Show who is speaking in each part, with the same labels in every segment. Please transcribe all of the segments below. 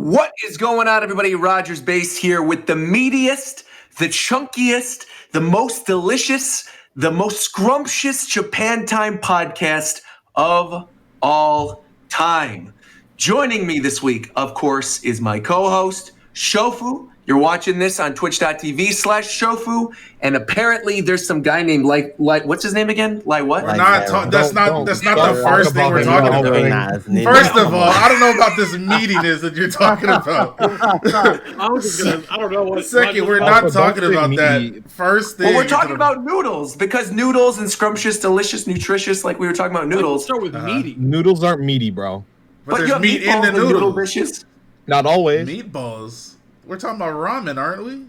Speaker 1: What is going on, everybody? Rogers Base here with the meatiest, the chunkiest, the most delicious, the most scrumptious Japan Time podcast of all time. Joining me this week, of course, is my co-host, Shofu. You're watching this on twitch.tv/Shofu, and apparently there's some guy named like what's his name again? Like what?
Speaker 2: That's not the first thing we're talking about. First of all, I don't know about this meatiness that you're talking about. I don't know what. Second, we're not talking about that. First thing.
Speaker 1: Well, we're talking about noodles because noodles and scrumptious, delicious, nutritious, like we were talking about noodles.
Speaker 3: Start with meaty.
Speaker 4: Noodles aren't meaty, bro.
Speaker 1: But there's meat in the noodle dishes.
Speaker 4: Not always.
Speaker 2: Meatballs. We're talking about ramen, aren't we?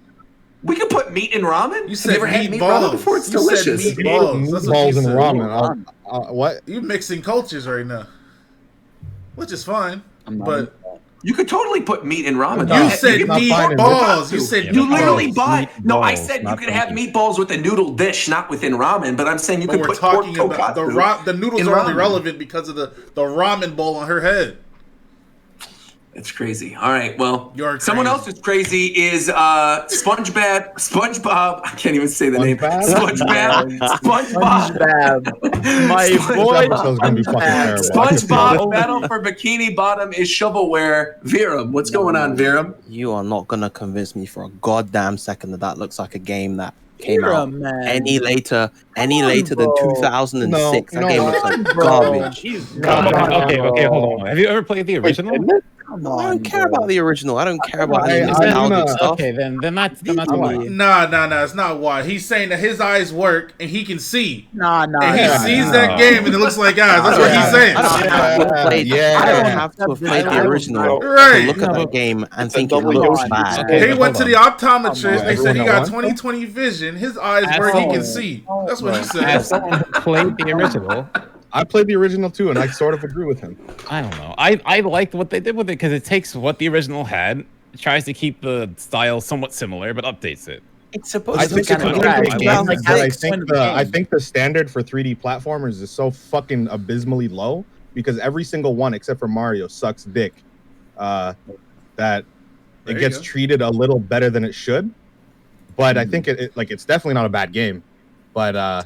Speaker 1: We can put meat in ramen.
Speaker 2: You said
Speaker 1: never had meat ramen before. It's delicious.
Speaker 2: Meatballs. That's what you
Speaker 4: and
Speaker 2: said.
Speaker 4: ramen. What?
Speaker 2: You're mixing cultures right now, which is fine. But
Speaker 1: you could totally put meat in ramen.
Speaker 2: You said meatballs. You said
Speaker 1: you literally bought.
Speaker 4: Meatballs,
Speaker 1: No, I said you could have meatballs with a noodle dish, not within ramen. But I'm saying you could put pork tonkatsu.
Speaker 2: The noodles are only relevant because of the ramen bowl on her head.
Speaker 1: It's crazy. All right. Well, someone else who's crazy is SpongeBob. I can't even say the name. SpongeBob.
Speaker 4: My boy.
Speaker 1: SpongeBob Battle for Bikini Bottom is shovelware. Viram, what's going on, Viram?
Speaker 5: You are not gonna convince me for a goddamn second that looks like a game that came out any later than 2006. That game looks like garbage.
Speaker 3: Okay, hold on. Have you ever played the original?
Speaker 5: I don't care about the original. I don't care about any nostalgic stuff.
Speaker 3: Okay, then that's why.
Speaker 2: Nah. It's not why. He's saying that his eyes work and he can see. And he sees that game and it looks like eyes. That's what he's saying.
Speaker 5: I don't have to have played the original to look at that game and think it looks bad.
Speaker 2: He went to the optometrist. They said he got 20/20 vision. His eyes work. He can see. That's what he said.
Speaker 3: As someone who played the original.
Speaker 4: I played the original too, and I sort of agree with him.
Speaker 3: I don't know. I liked what they did with it because it takes what the original had, tries to keep the style somewhat similar, but updates it.
Speaker 5: It's supposed to be kind of
Speaker 4: I think the standard for 3D platformers is so fucking abysmally low because every single one except for Mario sucks dick. That it gets treated a little better than it should. But I think it's definitely not a bad game. But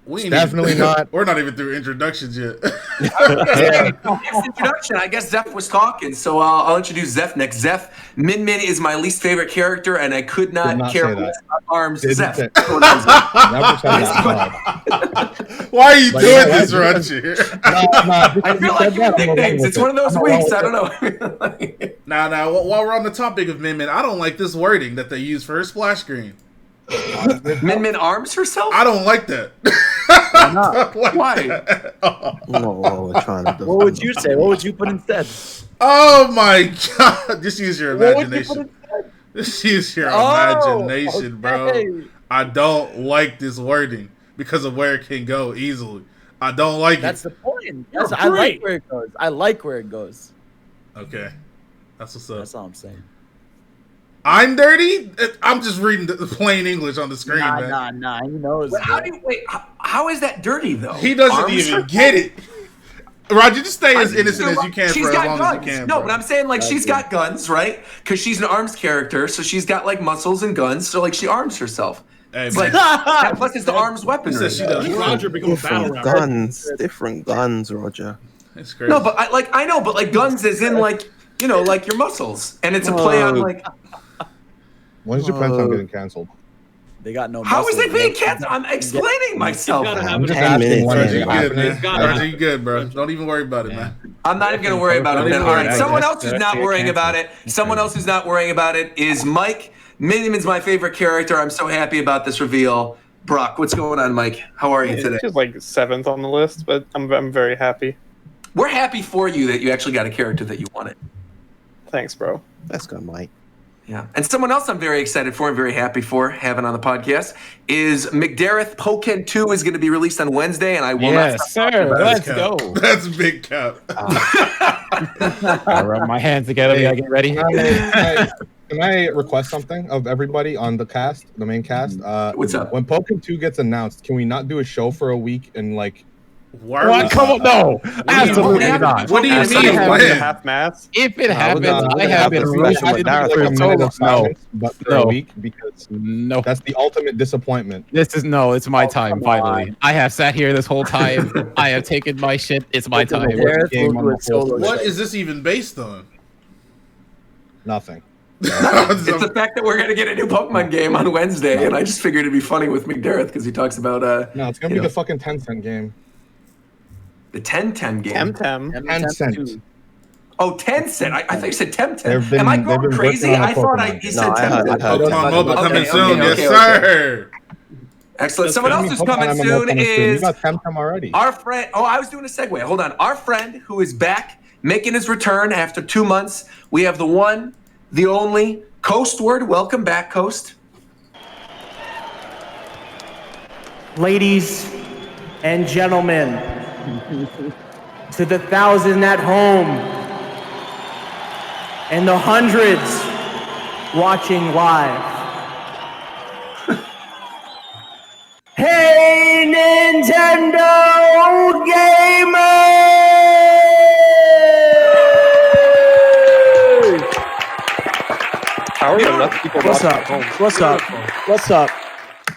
Speaker 4: definitely not.
Speaker 2: We're not even through introductions yet.
Speaker 1: Introduction. I guess Zeph was talking, so I'll introduce Zeph next. Zeph, Min is my least favorite character, and I could not care less about arms. Zeph.
Speaker 2: Why are you doing this, Roger?
Speaker 1: I feel like you're nicknames. It's one of those weeks. I don't know.
Speaker 2: Nah. While we're on the topic of Min, I don't like this wording that they use for her splash screen.
Speaker 1: Min arms herself?
Speaker 2: I don't like that.
Speaker 1: Why?
Speaker 5: What
Speaker 6: would you say? What would you put instead?
Speaker 2: Oh my god! Just use your imagination. Just use your imagination, bro. I don't like this wording because of where it can go easily. I don't like
Speaker 6: That's the point. I like where it goes. I like where it goes.
Speaker 2: Okay. That's what's up.
Speaker 6: That's all I'm saying.
Speaker 2: I'm dirty? I'm just reading the plain English on the screen, man.
Speaker 6: Nah. He knows.
Speaker 1: How is that dirty, though?
Speaker 2: He doesn't even get it. Roger, just stay as innocent as you can for as long as you can.
Speaker 1: No, but I'm saying, like, she's got guns, right? Because she's an arms character, so she's got, like, muscles and guns, so, like, she arms herself.
Speaker 2: Hey,
Speaker 1: it's like, plus it's the arms weaponry.
Speaker 2: She does.
Speaker 3: Roger become a battle rapper.
Speaker 5: Different guns, Roger.
Speaker 2: It's crazy.
Speaker 1: No, but I know, but, like, guns is in, like, you know, like your muscles. And it's a play on, like...
Speaker 4: When's your plan on getting canceled?
Speaker 6: They got no.
Speaker 1: How is it being canceled? I'm explaining myself.
Speaker 4: I'm just asking.
Speaker 2: Roger, you good, bro? Don't even worry about it, man.
Speaker 1: I'm not even gonna worry about it. All right. Someone else who's not worrying about it. Someone else who's not worrying about it is Mike. Miniman's my favorite character. I'm so happy about this reveal. Brock, what's going on, Mike? How are you today?
Speaker 7: It's just like 7th on the list, but I'm very happy.
Speaker 1: We're happy for you that you actually got a character that you wanted.
Speaker 7: Thanks, bro.
Speaker 5: Let's go, Mike.
Speaker 1: Yeah. And someone else I'm very excited for and very happy for having on the podcast is McDareth. Pokken 2 is going to be released on Wednesday, and I will not stop talking about it.
Speaker 3: Let's go.
Speaker 2: That's big cap.
Speaker 3: I rub my hands together. We gotta get ready.
Speaker 4: Can I request something of everybody on the cast, the main cast?
Speaker 1: What's up?
Speaker 4: When Pokken 2 gets announced, can we not do a show for a week and, like,
Speaker 3: What? Come on, no. Absolutely not.
Speaker 2: What do you mean?
Speaker 7: Half mass?
Speaker 3: If it happens, I have been
Speaker 4: but for a week because that's the ultimate disappointment.
Speaker 3: It's my time. Finally, I have sat here this whole time. I have taken my shit. It's my time.
Speaker 2: What is this even based on?
Speaker 4: Nothing.
Speaker 1: It's the fact that we're going to get a new Pokemon game on Wednesday, and I just figured it'd be funny with McDareth because he talks about
Speaker 4: no, it's going to be the fucking 10-cent game.
Speaker 1: The 10-10 game.
Speaker 7: Temtem.
Speaker 4: 10 cent.
Speaker 1: Oh, 10 cent. I thought you said Temtem. Am I going crazy? I thought he said Temtem.
Speaker 2: Pokemon Mobile coming soon. Yes, sir.
Speaker 1: Excellent. Someone else who's coming soon is
Speaker 4: you got Temtem already.
Speaker 1: Our friend. Oh, I was doing a segue. Hold on. Our friend who is back, making his return after 2 months. We have the one, the only, Coastward. Welcome back, Coast.
Speaker 8: Ladies and gentlemen, to the 1,000 at home and the hundreds watching live. Hey, Nintendo gamers!
Speaker 7: How are enough people watching at home?
Speaker 8: What's up?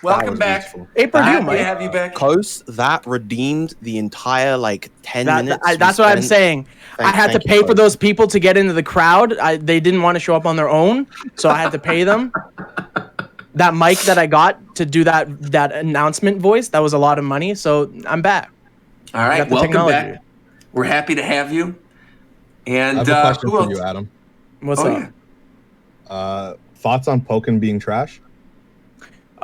Speaker 1: Welcome back.
Speaker 8: Hey, Purdue,
Speaker 1: Happy to have you back.
Speaker 5: Coast, that redeemed the entire 10 minutes.
Speaker 8: That's what I'm saying. I had to pay for those people to get into the crowd. They didn't want to show up on their own, so I had to pay them. That mic that I got to do that announcement voice, that was a lot of money, so I'm back.
Speaker 1: All right, welcome back. We're happy to have you. And
Speaker 4: I have a question for you, Adam.
Speaker 8: What's up?
Speaker 4: Yeah. Thoughts on Pokken being trash?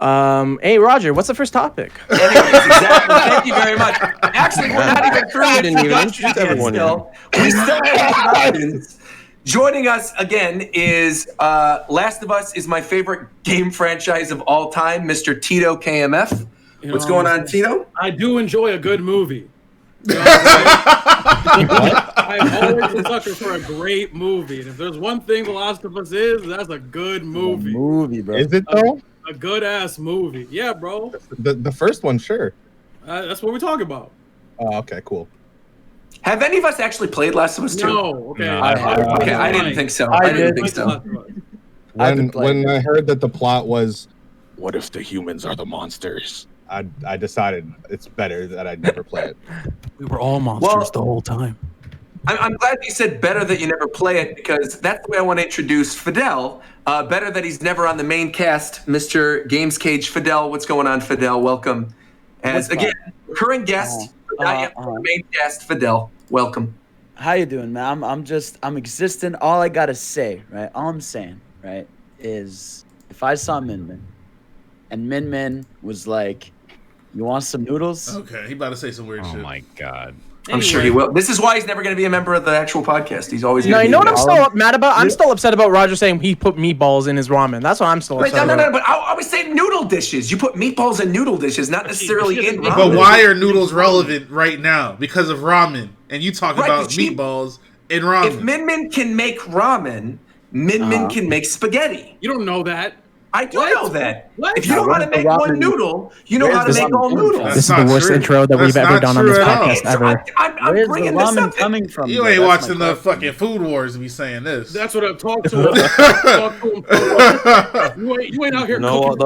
Speaker 8: Hey, Roger, what's the first topic?
Speaker 1: Anyways, exactly. Thank you very much. Actually, we're not even through introductions still. We still have introductions. Joining us again is Last of Us is my favorite game franchise of all time, Mr. Tito KMF. What's going on, Tito?
Speaker 9: I do enjoy a good movie. You know I'm always a sucker for a great movie. And if there's one thing The Last of Us is, that's a good movie.
Speaker 6: Bro.
Speaker 4: Is it though?
Speaker 9: A good ass movie. Yeah, bro.
Speaker 4: The first one, sure.
Speaker 9: That's what we're talking about.
Speaker 4: Oh, okay, cool.
Speaker 1: Have any of us actually played Last of Us 2?
Speaker 9: No, okay.
Speaker 1: I didn't think so. I didn't think so.
Speaker 4: When I heard that the plot was,
Speaker 3: what if the humans are the monsters?
Speaker 4: I decided it's better that I'd never play it.
Speaker 3: We were all monsters the whole time.
Speaker 1: I'm glad you said better that you never play it, because that's the way I want to introduce Fidel. Better that he's never on the main cast, Mr. Games Cage. Fidel, what's going on, Fidel? Welcome. As again, recurring guest, not yet on the main cast, Fidel. Welcome.
Speaker 6: How you doing, man? I'm existing. All I gotta say, right? All I'm saying, right, is if I saw Min Min, and Min Min was like, "You want some noodles?"
Speaker 2: Okay, he about to say some weird shit.
Speaker 3: Oh my god.
Speaker 1: I'm sure he will. This is why he's never going to be a member of the actual podcast. He's always.
Speaker 8: No, you know what I'm still mad about? I'm still upset about Roger saying he put meatballs in his ramen. That's what I'm still upset about.
Speaker 1: No. But I was saying noodle dishes. You put meatballs in noodle dishes, not necessarily in ramen.
Speaker 2: But why are noodles relevant right now? Because of ramen, and you talk about meatballs in ramen.
Speaker 1: If Min Min can make ramen, Min Min can make spaghetti.
Speaker 9: You don't know that.
Speaker 1: I do know that. What? If you know how to make one noodle, you know how to make all noodles.
Speaker 8: This is the worst intro that we've ever done on this podcast ever.
Speaker 1: I'm bringing this up.
Speaker 6: Coming from?
Speaker 2: You ain't watching the fucking Food Wars to be saying this.
Speaker 9: That's what I've talked to him. You ain't out here cooking.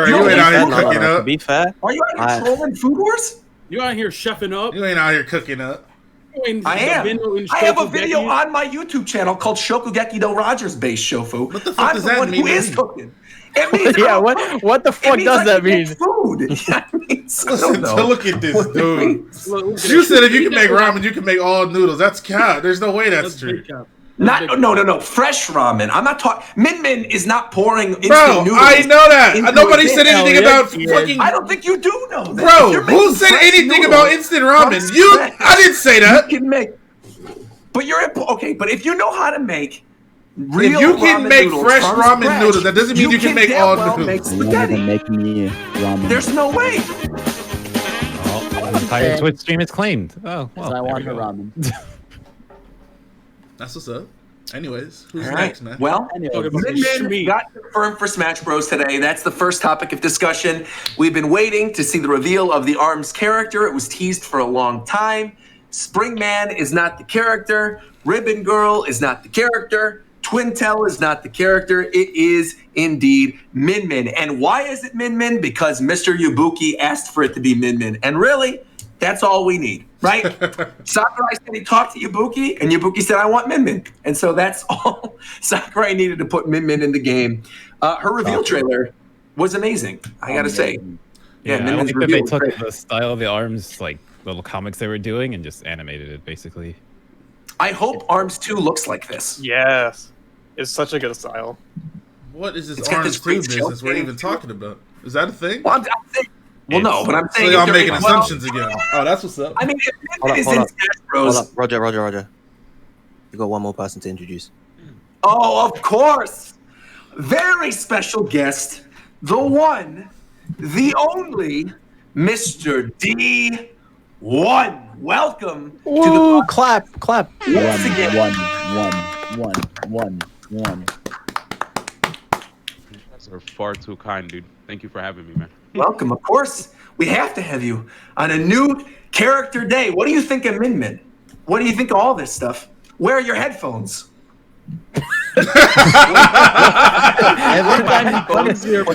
Speaker 2: You ain't out here cooking up.
Speaker 5: To be fair.
Speaker 1: Are you out here trolling Food Wars?
Speaker 9: You out here chefing up.
Speaker 2: You ain't out here cooking up.
Speaker 1: I am. I have a video on my YouTube channel called Shokugeki no Rogers based shofu.
Speaker 2: What the fuck does that mean?
Speaker 1: Who is cooking? It means
Speaker 8: what the fuck does that mean?
Speaker 1: Food.
Speaker 2: Listen, look at this, dude. You said if you can make ramen, you can make all noodles. That's cap. There's no way that's true.
Speaker 1: No. Fresh ramen. I'm not talking. Min Min is not pouring instant noodles.
Speaker 2: I know that. Nobody said anything about fucking.
Speaker 1: I don't think you do know that.
Speaker 2: Bro, who said anything about instant ramen? I didn't say that.
Speaker 1: You can make. But but if you know how to make.
Speaker 2: If you can make fresh ramen noodles, that doesn't mean you can make all noodles.
Speaker 6: Make me ramen.
Speaker 1: There's no way.
Speaker 3: Well, entire Twitch stream is claimed. Oh, well.
Speaker 6: I want her ramen.
Speaker 2: That's what's up. Anyways, who's
Speaker 1: All right.
Speaker 2: next, man?
Speaker 1: Well,
Speaker 9: Talking about
Speaker 1: Min
Speaker 9: Schmee.
Speaker 1: got confirmed for Smash Bros. Today. That's the first topic of discussion. We've been waiting to see the reveal of the ARMS character. It was teased for a long time. Springman is not the character. Ribbon Girl is not the character. Twintel is not the character. It is indeed Min Min. And why is it Min Min? Because Mr. Yabuki asked for it to be Min Min. And really, that's all we need, right? Sakurai said he talked to Yabuki, and Yabuki said, I want Min Min. And so that's all Sakurai needed to put Min Min in the game. Her reveal trailer was amazing, I gotta say.
Speaker 3: Yeah,
Speaker 1: Min
Speaker 3: I
Speaker 1: Min's
Speaker 3: think that they
Speaker 1: reveal was
Speaker 3: took
Speaker 1: great.
Speaker 3: the style of the ARMS, like little comics they were doing, and just animated it, basically.
Speaker 1: I hope ARMS 2 looks like this.
Speaker 7: Yes. It's such a good style.
Speaker 2: What is this
Speaker 1: It's got
Speaker 2: ARMS
Speaker 1: this
Speaker 2: 2
Speaker 1: great
Speaker 2: business we're
Speaker 1: shell
Speaker 2: even talking about? Is that a thing?
Speaker 1: Well, I'm saying, no, but I'm
Speaker 2: So
Speaker 1: saying...
Speaker 2: y'all
Speaker 1: if they're-
Speaker 2: making
Speaker 1: well,
Speaker 2: assumptions again. Oh, that's what's up.
Speaker 1: I mean, if Min
Speaker 5: Hold
Speaker 1: Min
Speaker 5: up,
Speaker 1: is
Speaker 5: hold
Speaker 1: in
Speaker 5: up.
Speaker 1: Smash Bros...
Speaker 5: Hold up, Roger. You got one more person to introduce.
Speaker 1: Oh, of course. Very special guest, the one, the only, Mr. D1. Welcome to
Speaker 8: Woo,
Speaker 1: the
Speaker 8: clap.
Speaker 1: once again.
Speaker 6: One.
Speaker 10: That's far too kind, dude. Thank you for having me, man.
Speaker 1: Welcome. Of course, we have to have you on a new character day. What do you think of Min Min? What do you think of all this stuff? Where are your headphones?
Speaker 6: Every time he comes here, bro.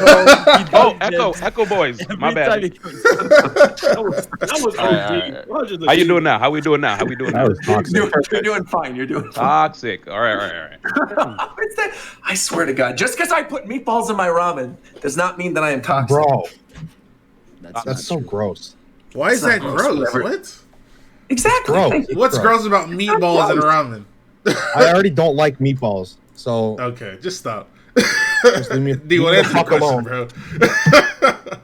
Speaker 10: Oh, Echo Boys. My bad.
Speaker 9: That was
Speaker 10: All right. How you doing now? How we doing now?
Speaker 4: That was toxic.
Speaker 1: You're doing fine. You're doing fine.
Speaker 10: Toxic. All right.
Speaker 1: What's that? I swear to God, just because I put meatballs in my ramen does not mean that I am toxic.
Speaker 4: Bro,
Speaker 6: That's
Speaker 4: that's so gross.
Speaker 2: Why is that
Speaker 1: gross,
Speaker 2: gross?
Speaker 1: whatever.
Speaker 2: What?
Speaker 1: Exactly.
Speaker 4: Gross.
Speaker 1: Thank you.
Speaker 2: What's gross about meatballs and ramen?
Speaker 4: I already don't like meatballs, so
Speaker 2: Okay, just stop.
Speaker 4: just leave me,
Speaker 2: D,
Speaker 4: leave
Speaker 2: what
Speaker 4: me the
Speaker 2: answer the
Speaker 4: fuck
Speaker 2: question,
Speaker 4: alone.
Speaker 2: bro?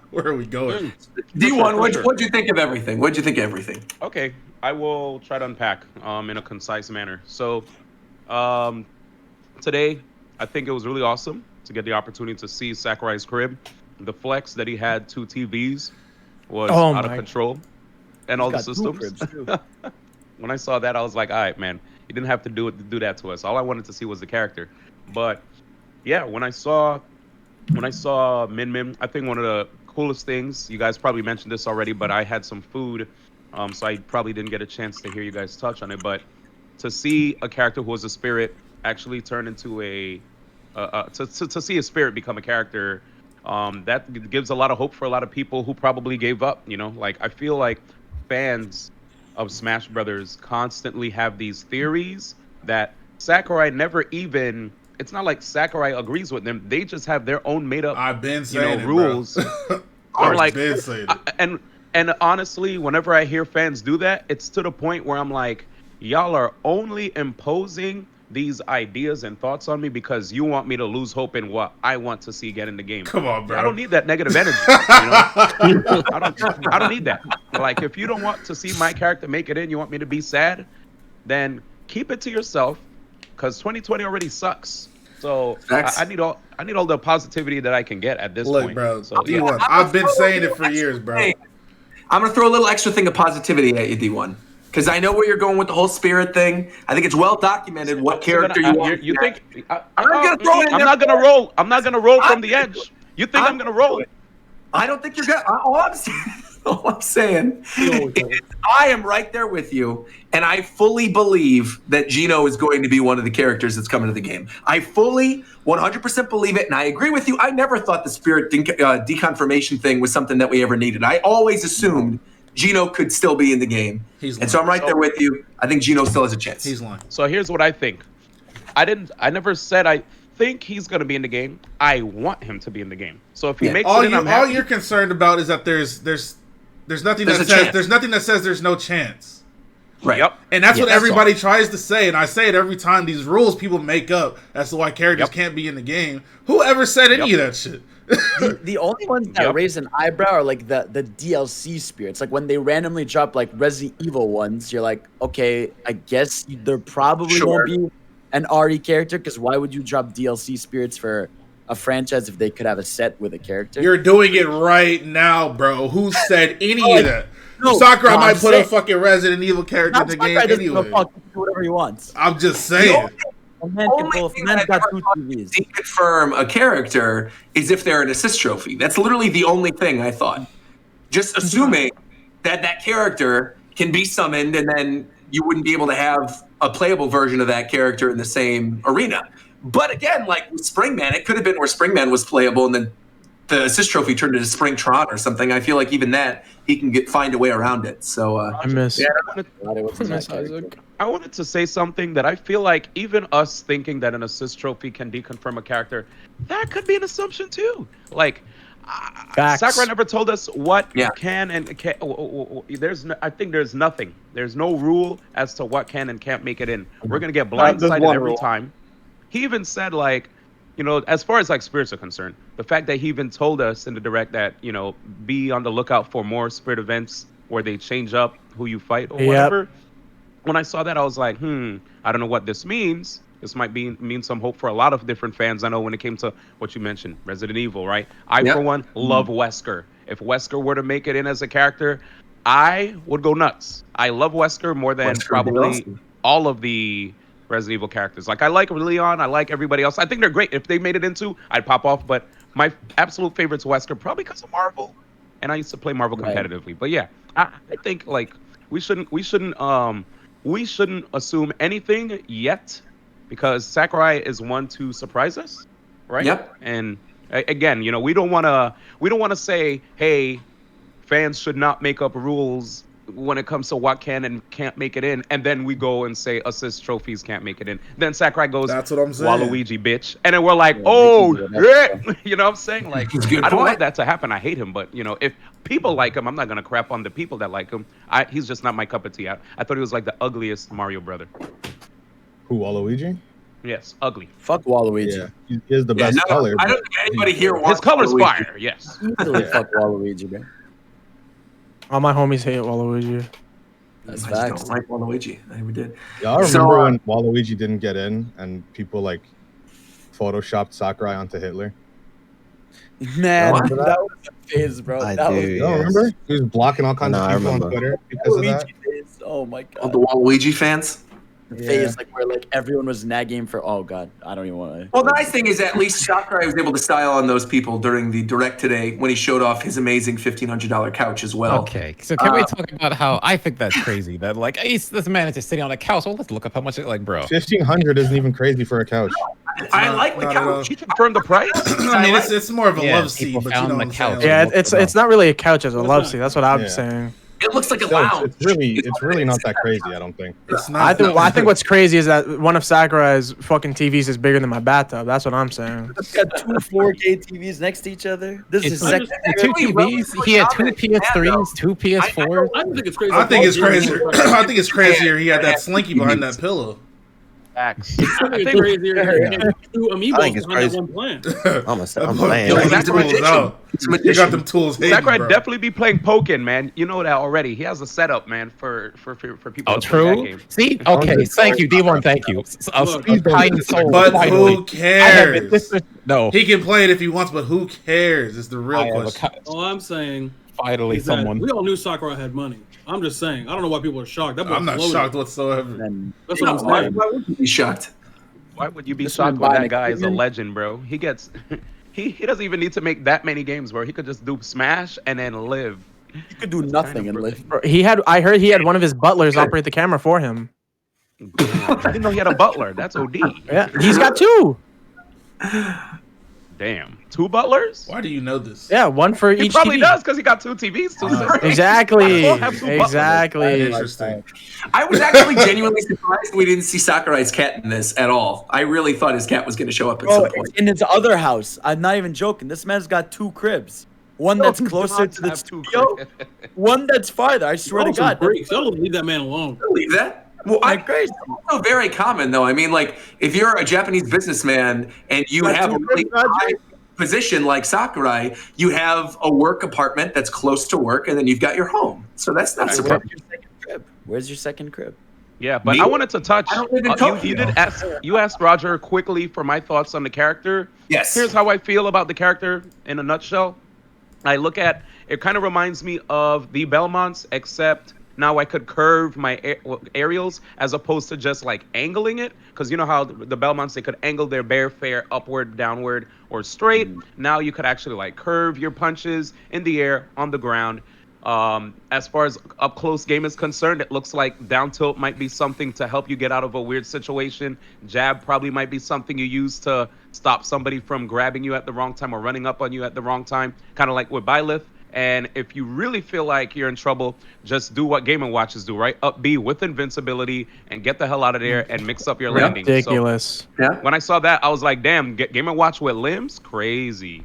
Speaker 2: Where are we going?
Speaker 1: D1, what'd you think of everything? What'd you think of everything?
Speaker 10: Okay, I will try to unpack in a concise manner. So, today, I think it was really awesome to get the opportunity to see Sakurai's crib. The flex that he had 2 TVs was out of control, and all the systems. When I saw that, I was like, all right, man, he didn't have to do that to us. All I wanted to see was the character. But yeah, when I saw Min Min, I think one of the coolest things, you guys probably mentioned this already, but I had some food, so I probably didn't get a chance to hear you guys touch on it. But to see a character who was a spirit actually turn into to see a spirit become a character, that gives a lot of hope for a lot of people who probably gave up. You know, like I feel like fans of Smash Brothers constantly have these theories that Sakurai never even. It's not like Sakurai agrees with them. They just have their own made up,
Speaker 2: I've been saying
Speaker 10: rules.
Speaker 2: Bro.
Speaker 10: I'm like,
Speaker 2: been saying it.
Speaker 10: and honestly, whenever I hear fans do that, it's to the point where I'm like, y'all are only imposing these ideas and thoughts on me because you want me to lose hope in what I want to see get in the game.
Speaker 2: Come on, bro.
Speaker 10: I don't need that negative energy. You know? I don't need that. Like, if you don't want to see my character make it in, you want me to be sad, then keep it to yourself, because 2020 already sucks. So I need all the positivity that I can get at this point.
Speaker 2: Look, bro.
Speaker 10: So, yeah.
Speaker 2: I've been saying it for years, bro.
Speaker 1: I'm gonna throw a little extra thing of positivity at you, D1, because I know where you're going with the whole spirit thing. I think it's well documented what character you want.
Speaker 10: You think
Speaker 1: I'm
Speaker 10: not gonna roll? I'm not gonna roll from the edge. You think I'm gonna roll?
Speaker 1: I don't think you're gonna. All I'm saying is I am right there with you, and I fully believe that Gino is going to be one of the characters that's coming to the game. I fully 100% believe it, and I agree with you. I never thought the spirit deconfirmation thing was something that we ever needed. I always assumed Gino could still be in the game. And so I'm right there with you. I think Gino still has a chance.
Speaker 2: He's lying.
Speaker 10: So here's what I think. I never said I think he's going to be in the game. I want him to be in the game. So if he makes it in, I'm happy.
Speaker 2: All you're concerned about is that there's nothing that says there's no chance.
Speaker 1: Right.
Speaker 10: Yep.
Speaker 2: And that's what everybody tries to say, and I say it every time. These rules people make up as to why characters can't be in the game. Whoever said any of that shit?
Speaker 6: The only ones that raise an eyebrow are like the DLC spirits. Like when they randomly drop like Resident Evil ones, you're like, okay, I guess there probably won't be an RE character, because why would you drop DLC spirits for a franchise if they could have a set with a character?
Speaker 2: You're doing it right now, bro. Who said any of that?
Speaker 6: No,
Speaker 2: Sakurai might put a fucking Resident Evil character in the game anyway.
Speaker 6: Do whatever he wants.
Speaker 2: I'm just saying.
Speaker 1: only thing that deconfirm a character is if they're an assist trophy. That's literally the only thing I thought. Just assuming that character can be summoned, and then you wouldn't be able to have a playable version of that character in the same arena. But again, like with Springman, it could have been where Springman was playable, and then the assist trophy turned into Springtron or something. I feel like even that he can find a way around it. So
Speaker 8: I miss.
Speaker 1: Yeah,
Speaker 10: I wanted to say something that I feel like even us thinking that an assist trophy can deconfirm a character, that could be an assumption too. Like, Sakurai never told us what can and can't. I think there's nothing. There's no rule as to what can and can't make it in. We're gonna get blindsided every time. He even said, like, you know, as far as like spirits are concerned, the fact that he even told us in the direct that, you know, be on the lookout for more spirit events where they change up who you fight or whatever. When I saw that, I was like, I don't know what this means. This might mean some hope for a lot of different fans. I know when it came to what you mentioned, Resident Evil, right? I, for one, love Wesker. If Wesker were to make it in as a character, I would go nuts. I love Wesker more than probably all of the Resident Evil characters. Like, I like Leon, I like everybody else. I think they're great. If they made it into, I'd pop off. But my absolute favorite's Wesker, probably because of Marvel. And I used to play Marvel competitively. But yeah, I think like we shouldn't assume anything yet, because Sakurai is one to surprise us, right?
Speaker 1: Yep.
Speaker 10: And again, you know, we don't want to say, hey, fans should not make up rules when it comes to what can and can't make it in, and then we go and say assist trophies can't make it in. Then Sakurai goes, "That's what I'm saying, Waluigi, bitch," and then we're like, "Oh shit!" You know what I'm saying? Like, I don't want that to happen. I hate him, but you know, if people like him, I'm not gonna crap on the people that like him. He's just not my cup of tea. I thought he was like the ugliest Mario brother.
Speaker 4: Who, Waluigi?
Speaker 10: Yes, ugly.
Speaker 6: Fuck Waluigi.
Speaker 4: Yeah, he is the best color.
Speaker 1: I don't think anybody here wants
Speaker 10: his color's
Speaker 1: Waluigi.
Speaker 10: fire. Yes.
Speaker 6: Easily fuck Waluigi, man.
Speaker 8: All my homies hate Waluigi.
Speaker 6: That's
Speaker 1: I
Speaker 6: facts.
Speaker 1: just don't like Waluigi. I never did.
Speaker 4: Yeah, I remember when Waluigi didn't get in and people like photoshopped Sakurai onto Hitler.
Speaker 6: Man, that was a phase, bro.
Speaker 5: I
Speaker 6: that
Speaker 5: do,
Speaker 6: was,
Speaker 4: You don't remember? He was blocking all kinds of people on Twitter because of that.
Speaker 6: Phase. Oh my god.
Speaker 1: The Waluigi fans.
Speaker 6: Phase like where like everyone was nagging for. Oh god, I don't even want to.
Speaker 1: Well, the nice thing is at least Sakurai was able to style on those people during the direct today when he showed off his amazing $1,500 couch as well.
Speaker 3: Okay, so can we talk about how I think that's crazy that like this man is just sitting on a couch. Well, let's look up how much it like, bro.
Speaker 4: 1,500 isn't even crazy for a couch.
Speaker 1: I like the couch.
Speaker 10: He confirmed the price.
Speaker 2: I mean, it's more of a love seat, but you know what I'm saying.
Speaker 8: Yeah, it's not really a couch as a love seat. That's what I'm saying.
Speaker 1: It looks like a lounge.
Speaker 4: It's really not that crazy. I don't think.
Speaker 2: It's not.
Speaker 8: I think what's crazy is that one of Sakurai's fucking TVs is bigger than my bathtub. That's what I'm saying.
Speaker 6: He's got two 4K TVs next to each other. This is second.
Speaker 3: Two TVs. He had two PS3s, two PS4s.
Speaker 9: I think it's crazy.
Speaker 2: I think it's crazier. I think it's crazier. He had that slinky behind that pillow.
Speaker 10: Facts.
Speaker 9: I think it's crazier. Two amiibos behind that one plant.
Speaker 5: I'm playing.
Speaker 2: You got them tools.
Speaker 10: Sakurai definitely be playing Pokken, man. You know that already. He has a setup, man, for people.
Speaker 3: Oh, true. See, okay, thank you, D1. Thank you.
Speaker 2: But who cares?
Speaker 3: No,
Speaker 2: he can play it if he wants, but who cares? Is the real question.
Speaker 9: All I'm saying.
Speaker 3: Finally, someone.
Speaker 9: We all knew Sakurai had money. I'm just saying. I don't know why people are shocked.
Speaker 2: I'm not shocked whatsoever.
Speaker 9: That's what I'm saying.
Speaker 1: Why would you be shocked?
Speaker 10: Why would you be shocked when that guy is a legend, bro? He gets. He doesn't even need to make that many games, bro. He could just do Smash and then live.
Speaker 6: He could do nothing and live.
Speaker 8: I heard he had one of his butlers operate the camera for him.
Speaker 10: I didn't know he had a butler. That's OD.
Speaker 8: Yeah, he's got two.
Speaker 10: Damn. Two butlers?
Speaker 2: Why do you know this?
Speaker 8: Yeah, one for
Speaker 10: he
Speaker 8: each
Speaker 10: probably
Speaker 8: TV.
Speaker 10: does because he got two TVs.
Speaker 8: Exactly. Exactly.
Speaker 2: Interesting.
Speaker 1: I was actually genuinely surprised we didn't see Sakurai's cat in this at all. I really thought his cat was going to show up at some point.
Speaker 6: In his other house. I'm not even joking. This man's got two cribs. One that's closer to the studio. One that's farther. I swear to God.
Speaker 9: Don't leave that man alone.
Speaker 1: Leave that. Well, it's also very common, though. I mean, like, if you're a Japanese businessman and you have a really high position like Sakurai, you have a work apartment that's close to work, and then you've got your home. So that's not surprising.
Speaker 6: Where's your second crib?
Speaker 10: Yeah, but I wanted to touch. You asked Roger quickly for my thoughts on the character.
Speaker 1: Yes.
Speaker 10: Here's how I feel about the character in a nutshell. I look at it, kind of reminds me of the Belmonts, except now I could curve my aerials as opposed to just like angling it. Because you know how the Belmonts, they could angle their bear fare upward, downward, or straight. Now you could actually like curve your punches in the air, on the ground. As far as up close game is concerned, it looks like down tilt might be something to help you get out of a weird situation. Jab probably might be something you use to stop somebody from grabbing you at the wrong time or running up on you at the wrong time, kind of like with Byleth. And if you really feel like you're in trouble, just do what Game & Watches do, right? Up B with invincibility and get the hell out of there and mix up your landing.
Speaker 8: Ridiculous.
Speaker 10: So, when I saw that, I was like, damn, Game & Watch with limbs? Crazy.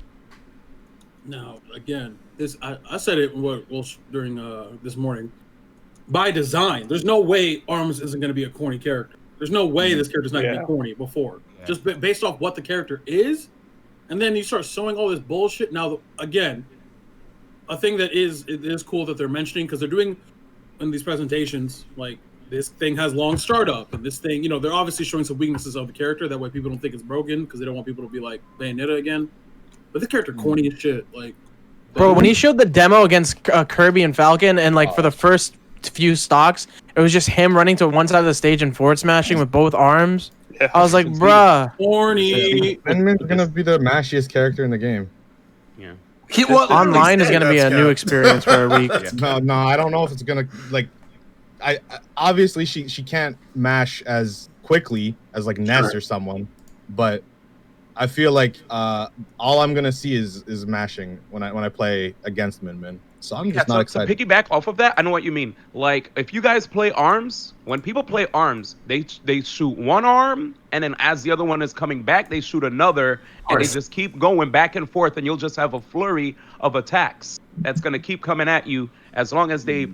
Speaker 9: Now, again, I said it during this morning. By design, there's no way Arms isn't going to be a corny character. There's no way this character's not going to be corny before. Yeah. Just based off what the character is, and then you start showing all this bullshit. Now, again, a thing that it is cool that they're mentioning, because they're doing in these presentations, like, this thing has long startup, and this thing, they're obviously showing some weaknesses of the character. That way people don't think it's broken, because they don't want people to be like Bayonetta again. But the character corny as shit. Like,
Speaker 8: bro, when he showed the demo against Kirby and Falcon, and like for the first few stocks, it was just him running to one side of the stage and forward smashing with both arms. Yeah. I was like, bruh.
Speaker 9: Corny.
Speaker 4: Minmin's gonna be the mashiest character in the game.
Speaker 10: Yeah.
Speaker 8: Online is gonna be a new experience for a week.
Speaker 4: No, I don't know if it's gonna like. I obviously she can't mash as quickly as like Ness or someone, but I feel like all I'm gonna see is mashing when I play against Min. So I'm just not excited.
Speaker 10: To piggyback off of that, I know what you mean. Like, if you guys play Arms, when people play Arms, they shoot one arm, and then as the other one is coming back, they shoot another, and they just keep going back and forth, and you'll just have a flurry of attacks that's gonna keep coming at you. As long as they,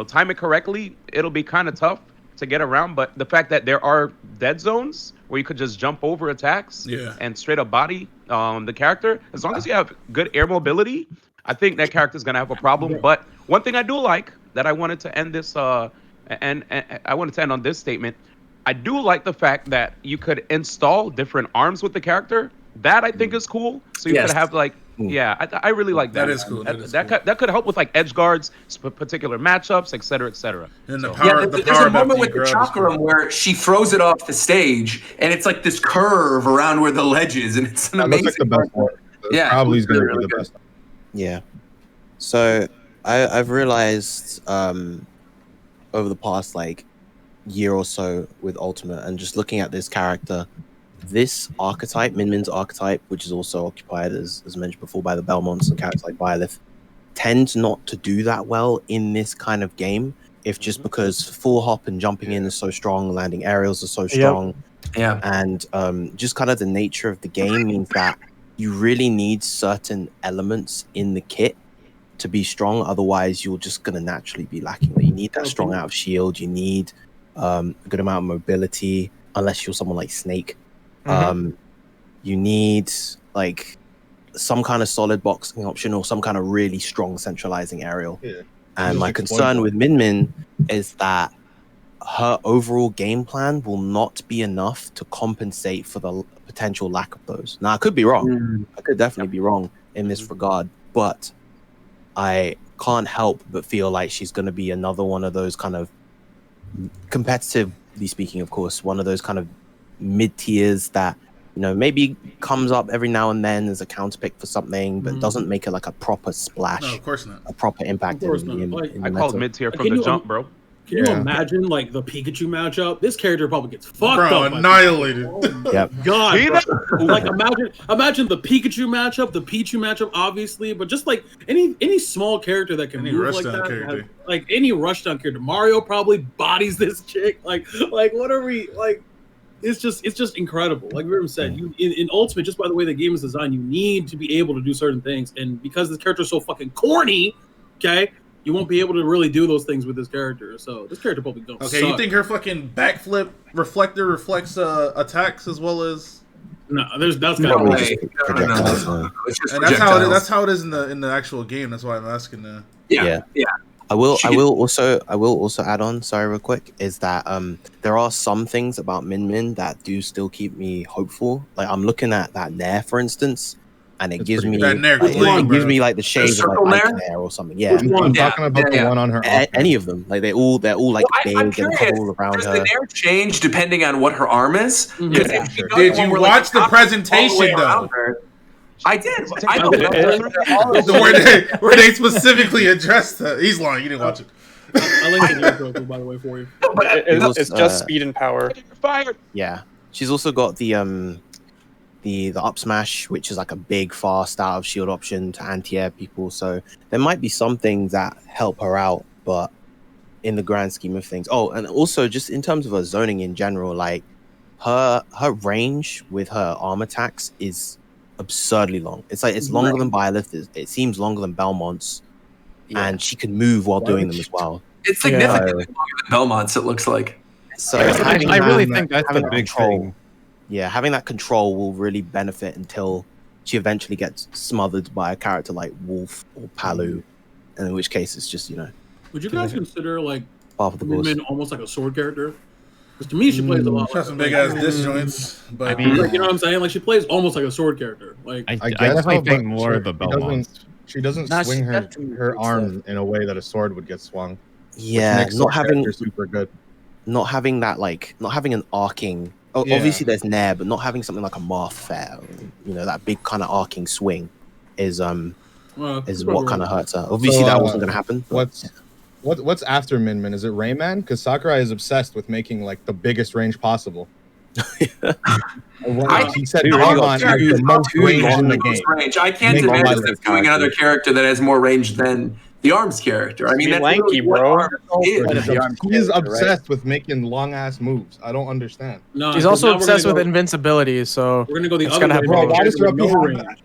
Speaker 10: time it correctly, it'll be kind of tough to get around. But the fact that there are dead zones where you could just jump over attacks and straight up body the character, as long as you have good air mobility, I think that character's gonna have a problem. But one thing I do like that I wanted to end this and I wanted to end on this statement. I do like the fact that you could install different arms with the character. That I think is cool. So you could have like, I really like that.
Speaker 2: That is cool.
Speaker 10: That could help with like edge guards, particular matchups, etc., etc.
Speaker 2: And
Speaker 1: there's a moment with the chakram where she throws it off the stage, and it's like this curve around where the ledge is, and it's an amazing.
Speaker 4: Looks like the best one. Probably is going to be the best.
Speaker 5: Yeah. So I've realized over the past like year or so with Ultimate, and just looking at this character, this archetype, Min's archetype, which is also occupied as mentioned before by the Belmonts and characters like Byleth, tends not to do that well in this kind of game. If just because full hop and jumping in is so strong, landing aerials are so strong, and just kind of the nature of the game means that you really need certain elements in the kit to be strong. Otherwise, you're just going to naturally be lacking. You need that strong out of shield. You need a good amount of mobility, unless you're someone like Snake. You need like some kind of solid boxing option or some kind of really strong centralizing aerial. And my concern with Min is that her overall game plan will not be enough to compensate for the potential lack of those. Now, I could be wrong. I could definitely be wrong in this regard, but I can't help but feel like she's going to be another one of those kind of, competitively speaking, of course, one of those kind of mid-tiers that, maybe comes up every now and then as a counterpick for something, but doesn't make it like a proper splash.
Speaker 2: No, of course not.
Speaker 5: A proper impact.
Speaker 10: I call it mid-tier from the jump, bro.
Speaker 9: Can you imagine like the Pikachu matchup? This character probably gets fucked up.
Speaker 2: Annihilated.
Speaker 9: God, like imagine the Pikachu matchup, the Pichu matchup, obviously, but just like any small character that can move like that, like any rushdown character. Mario probably bodies this chick. Like what are we like? It's just incredible. Like Viram said, in Ultimate, just by the way the game is designed, you need to be able to do certain things, and because this character is so fucking corny, you won't be able to really do those things with this character. So this character probably don't suck.
Speaker 2: You think her fucking backflip reflector reflects attacks as well as?
Speaker 9: No, that's got to be.
Speaker 2: And that's how it is in the actual game. That's why I'm asking.
Speaker 5: Yeah. I will also add on, sorry, real quick, is that there are some things about Min that do still keep me hopeful. Like I'm looking at that Nair, for instance. and it gives me
Speaker 2: That Nair
Speaker 5: like,
Speaker 2: clean,
Speaker 5: it gives
Speaker 2: bro.
Speaker 5: me like the shades of like
Speaker 1: circle
Speaker 5: Ike
Speaker 1: Nair?
Speaker 5: Nair or something. Yeah,
Speaker 4: I'm talking about the one on her.
Speaker 5: any of them. Like they're all like big
Speaker 1: I'm
Speaker 5: and
Speaker 1: curious,
Speaker 5: all around
Speaker 1: does
Speaker 5: her.
Speaker 1: the Nair change depending on what her arm is? 'Cause if she does
Speaker 2: Did
Speaker 1: one
Speaker 2: you
Speaker 1: where,
Speaker 2: watch the
Speaker 1: top goes all the way
Speaker 2: presentation
Speaker 1: around
Speaker 2: though?
Speaker 1: her- I did. I know.
Speaker 2: where they specifically addressed that. He's lying. You didn't watch it.
Speaker 9: I linked the Nair joke, by the way, for you.
Speaker 7: It's just speed and power.
Speaker 10: Fired.
Speaker 5: Yeah, she's also got the up smash, which is like a big fast out of shield option to anti-air people. So there might be some things that help her out, but in the grand scheme of things. Oh, and also just in terms of her zoning in general, like her range with her arm attacks is absurdly long. It's like it's longer than Byleth. It seems longer than Belmont's, and she can move while doing them as well.
Speaker 1: It's significantly longer than Belmont's, it looks like.
Speaker 5: So
Speaker 3: I really think that's the big thing.
Speaker 5: Yeah, having that control will really benefit until she eventually gets smothered by a character like Wolf or Palu, and in which case it's just,
Speaker 9: Would you guys consider like
Speaker 5: half of the boss.
Speaker 9: Min almost like a sword character? Because to me, she plays a lot.
Speaker 2: She has some big ass disjoints, but
Speaker 9: I mean, like, you know what I'm saying? Like she plays almost like a sword character. Like
Speaker 3: I definitely think more of the Belmonts.
Speaker 4: She doesn't swing her arm in a way that a sword would get swung.
Speaker 5: Yeah,
Speaker 4: which makes
Speaker 5: not having
Speaker 4: her super good.
Speaker 5: Not having that not having an arcing. Oh,
Speaker 4: Yeah.
Speaker 5: obviously there's Nair, but not having something like a Marth Fair, that big kind of arcing swing is what kind of hurts her. Obviously that wasn't gonna happen. But,
Speaker 4: What's after Min Min? Is it Rayman? Because Sakurai is obsessed with making like the biggest range possible. He said Belmont has the most range in the game.
Speaker 1: Range. I can't
Speaker 4: Make
Speaker 1: imagine
Speaker 4: all
Speaker 1: them
Speaker 4: his
Speaker 1: doing another character that has more range than the Arms character. I mean, that's
Speaker 7: lanky,
Speaker 1: really what
Speaker 7: bro.
Speaker 1: Arms is.
Speaker 4: He is obsessed with making long ass moves. I don't understand.
Speaker 9: No,
Speaker 8: He's also obsessed with invincibility, so
Speaker 9: we're gonna go the
Speaker 8: it's
Speaker 9: other
Speaker 8: gonna
Speaker 9: way.
Speaker 8: have
Speaker 4: Why does
Speaker 9: no
Speaker 4: Ruby
Speaker 9: range.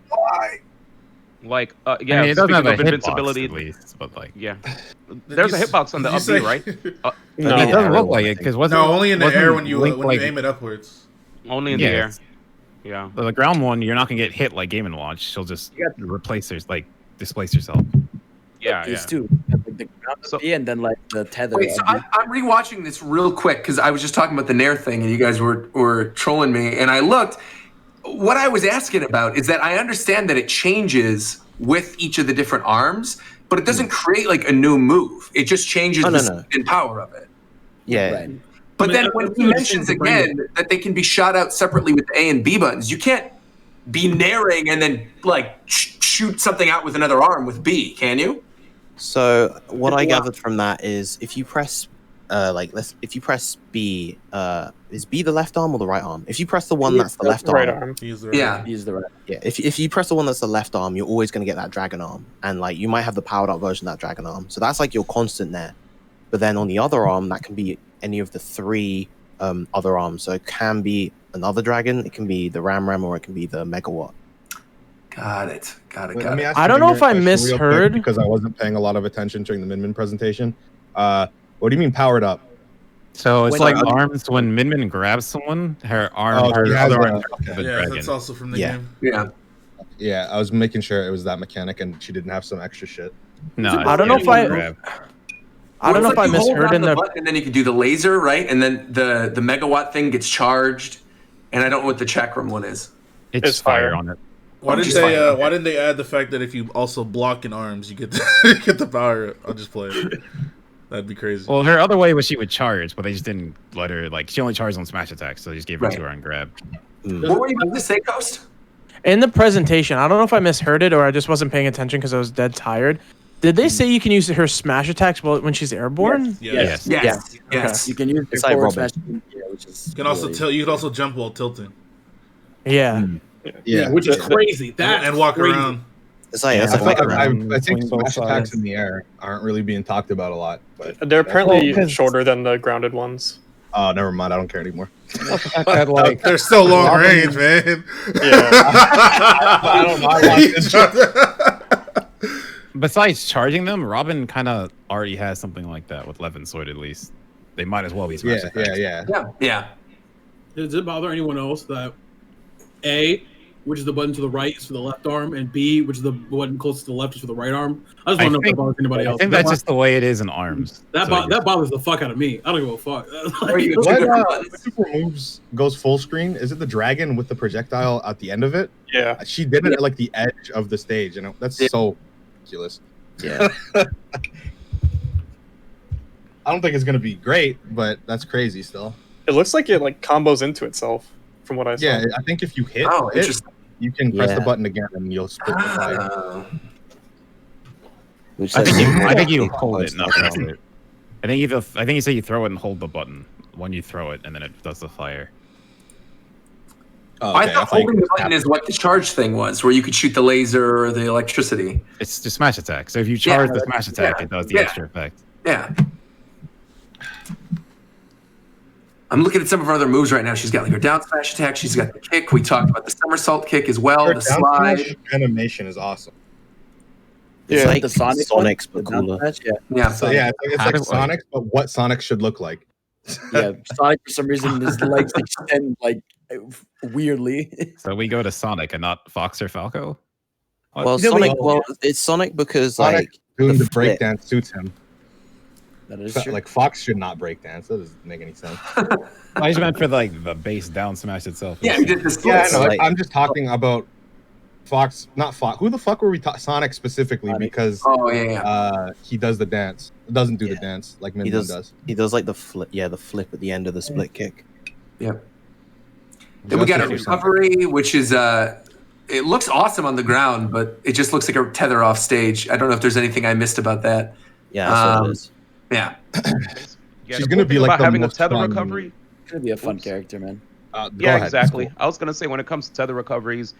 Speaker 10: Like,
Speaker 3: I mean, it doesn't have a hitbox
Speaker 10: invincibility,
Speaker 3: at least, but like,
Speaker 10: yeah. There's a hitbox on the up B, right?
Speaker 3: no, it doesn't look like it because
Speaker 2: only in the air when you aim it upwards.
Speaker 10: Only in the air. Yeah.
Speaker 3: So the ground one, you're not gonna get hit like Game and Watch. She'll just displace herself.
Speaker 10: Yeah,
Speaker 6: These two, the ground B and then like the tether.
Speaker 1: Wait, so I'm rewatching this real quick because I was just talking about the Nair thing and you guys were trolling me, and I looked. What I was asking about is that I understand that it changes with each of the different arms, but it doesn't create like a new move. It just changes the speed and power of it.
Speaker 5: Yeah.
Speaker 6: Right.
Speaker 1: But then when he mentions again that they can be shot out separately with the A and B buttons, you can't be nairing and then like shoot something out with another arm with B, can you?
Speaker 5: So what I gathered from that is if you press if you press B, is B the left arm or the right arm? If you press the one that's the left arm,
Speaker 6: He's the right.
Speaker 5: Yeah, if you press the one that's the left arm, you're always going to get that dragon arm, and like you might have the powered up version of that dragon arm. So that's like your constant there. But then on the other arm, that can be any of the three other arms. So it can be another dragon, it can be the Ram, or it can be the Megawatt.
Speaker 1: Got it.
Speaker 8: I don't know if I misheard
Speaker 4: because I wasn't paying a lot of attention during the Min Min presentation. What do you mean powered up?
Speaker 3: So it's like arms when Min Min grabs someone, her arm, her other arm.
Speaker 2: Yeah, that's also from the game.
Speaker 1: Yeah,
Speaker 4: I was making sure it was that mechanic and she didn't have some extra shit.
Speaker 3: No,
Speaker 8: I don't know if I don't know if I misheard in the
Speaker 1: button and then you can do the laser, right? And then the megawatt thing gets charged, and I don't know what the chakram one is.
Speaker 3: It's fire on it.
Speaker 2: Why didn't they add the fact that if you also block in arms, you get the power? I'll just play it. That'd be crazy.
Speaker 3: Well, her other way was she would charge, but they just didn't let her. Like she only charged on smash attacks, so they just gave her to her on grab.
Speaker 1: What were you about to say, Ghost?
Speaker 8: In the presentation, I don't know if I misheard it or I just wasn't paying attention because I was dead tired. Did they say you can use her smash attacks when she's airborne?
Speaker 2: Yes.
Speaker 1: Yes.
Speaker 6: You can use
Speaker 5: It's
Speaker 6: your
Speaker 5: like
Speaker 6: forward
Speaker 5: Robin.
Speaker 6: smash, which is
Speaker 2: You can also you can also jump while tilting.
Speaker 8: Yeah.
Speaker 9: Which is crazy. That
Speaker 2: and walk
Speaker 9: crazy.
Speaker 2: around.
Speaker 5: It's like
Speaker 4: I
Speaker 5: around.
Speaker 4: think smash attacks in the air aren't really being talked about a lot. But
Speaker 7: They're apparently shorter than the grounded ones.
Speaker 4: Oh, never mind. I don't care anymore.
Speaker 2: They're still long range, man.
Speaker 7: Yeah.
Speaker 2: I don't know.
Speaker 3: Besides charging them, Robin kind of already has something like that with Levin Sword. At least they might as well be smash attacks.
Speaker 1: Yeah.
Speaker 9: Does it bother anyone else that A, which is the button to the right, is for the left arm, and B, which is the button closest to the left, is for the right arm. I just want to know if that bothers anybody else.
Speaker 3: I think that's just the way it is in ARMS.
Speaker 9: That bothers the fuck out of me. I don't give a fuck.
Speaker 4: What super moves goes full screen? Is it the dragon with the projectile at the end of it?
Speaker 7: Yeah.
Speaker 4: She did it at like the edge of the stage, and that's so ridiculous.
Speaker 5: Yeah.
Speaker 4: I don't think it's gonna be great, but that's crazy still.
Speaker 7: It looks like it like combos into itself from what I saw.
Speaker 4: Yeah, I think if you hit it, you can press the button again and you'll split the fire.
Speaker 3: I think you hold it, not press it. I think you say you throw it and hold the button when you throw it, and then it does the fire.
Speaker 1: Oh, okay. I thought holding the button is what the charge thing was, where you could shoot the laser or the electricity.
Speaker 3: It's just smash attack. So if you charge the smash attack, it does the extra effect.
Speaker 1: Yeah. I'm looking at some of her other moves right now. She's got like her down smash attack. She's got the kick. We talked about the somersault kick as well.
Speaker 4: Her
Speaker 1: the slide
Speaker 4: animation is awesome.
Speaker 5: It's like
Speaker 6: the
Speaker 5: Sonic's but cooler.
Speaker 4: So yeah, it's like Sonic, but what Sonic should look like.
Speaker 6: Yeah, Sonic for some reason his legs extend like weirdly.
Speaker 3: So we go to Sonic and not Fox or Falco.
Speaker 5: Well, Sonic. Well, it's Sonic because
Speaker 4: Sonic
Speaker 5: like
Speaker 4: doing the breakdance suits him.
Speaker 6: That is true.
Speaker 4: Like Fox should not breakdance. That doesn't make any sense.
Speaker 3: I just meant for like the base down smash itself.
Speaker 1: Yeah, he did this.
Speaker 4: Yeah, no, I'm just talking about Fox, not Fox. Who the fuck were we talking? Sonic specifically, because he does the dance. Doesn't do the dance like Min does.
Speaker 5: He does like the flip. Yeah, the flip at the end of the split kick.
Speaker 1: Yep. Then we got a recovery, which is it looks awesome on the ground, but it just looks like a tether off stage. I don't know if there's anything I missed about that.
Speaker 5: Yeah, that's what it is.
Speaker 1: Yeah.
Speaker 4: She's gonna be like
Speaker 10: having a tether recovery.
Speaker 6: It's gonna be a fun character, man.
Speaker 10: Yeah, exactly. Cool. I was gonna say when it comes to tether recoveries,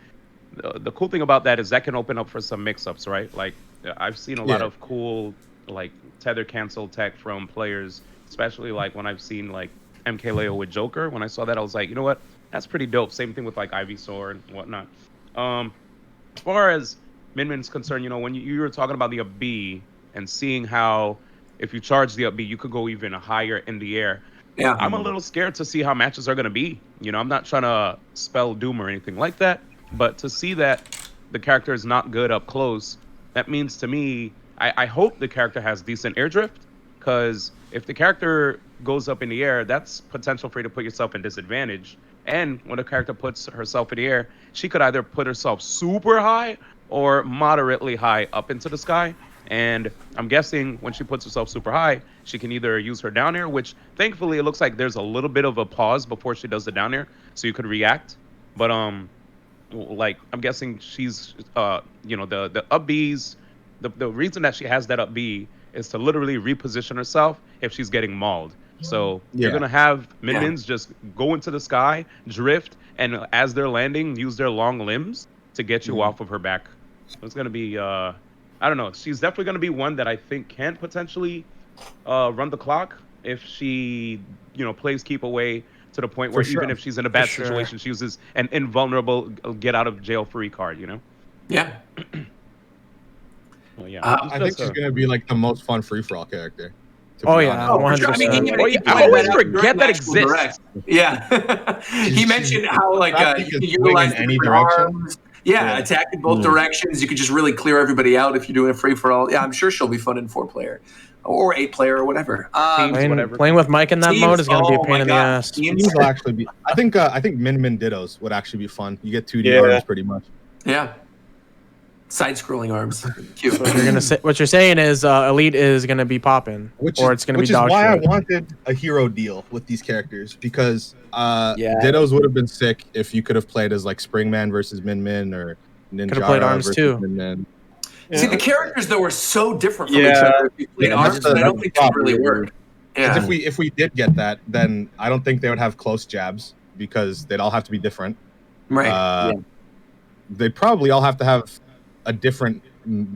Speaker 10: the cool thing about that is that can open up for some mix-ups, right? Like I've seen a lot of cool like tether cancel tech from players, especially like when I've seen like MKLeo with Joker. When I saw that, I was like, you know what? That's pretty dope. Same thing with like Ivysaur and whatnot. As far as Min Min's concerned, you know, when you were talking about the up B and seeing how if you charge the up B, you could go even higher in the air.
Speaker 1: Yeah,
Speaker 10: I'm a little scared to see how matches are going to be. You know, I'm not trying to spell doom or anything like that, but to see that the character is not good up close, that means to me, I hope the character has decent air drift, because if the character goes up in the air, that's potential for you to put yourself in disadvantage. And when a character puts herself in the air, she could either put herself super high or moderately high up into the sky. And I'm guessing when she puts herself super high, she can either use her down air, which thankfully it looks like there's a little bit of a pause before she does the down air, so you could react. But like I'm guessing she's you know, the up B's, the reason that she has that up B is to literally reposition herself if she's getting mauled. So you're gonna have minions just go into the sky, drift, and as they're landing, use their long limbs to get you off of her back. So it's gonna be I don't know. She's definitely going to be one that I think can potentially run the clock if she, you know, plays keep away to the point where even if she's in a bad situation, she uses an invulnerable get out of jail free card, you know?
Speaker 1: Yeah.
Speaker 10: Well, yeah.
Speaker 4: I think she's going to be like the most fun free for all character.
Speaker 8: Oh yeah, 100%.
Speaker 10: I always forget that exists.
Speaker 1: Yeah. He mentioned how like you can utilize
Speaker 4: any direction.
Speaker 1: Yeah, attack in both directions. You could just really clear everybody out if you're doing a free-for-all. Yeah, I'm sure she'll be fun in 4-player or 8-player or whatever.
Speaker 8: Playing with Mike in that mode is going to be a pain in the ass.
Speaker 4: Teams will actually be. I think Min Min Dittos would actually be fun. You get 2D arms pretty much.
Speaker 1: Yeah. Side-scrolling arms. Cute.
Speaker 8: So what you're saying is Elite is going to be popping, or it's going to be dog shit.
Speaker 4: Which is why I wanted a hero deal with these characters, because Dittos would have been sick if you could have played as like Springman versus Min Min or Ninjara
Speaker 8: could have played arms too.
Speaker 4: Min Min.
Speaker 1: Yeah. See, the characters though were so different from each other. If you played arms, I don't think that really worked. Yeah.
Speaker 4: If we did get that, then I don't think they would have close jabs because they'd all have to be different.
Speaker 1: Right.
Speaker 4: They'd probably all have to have a different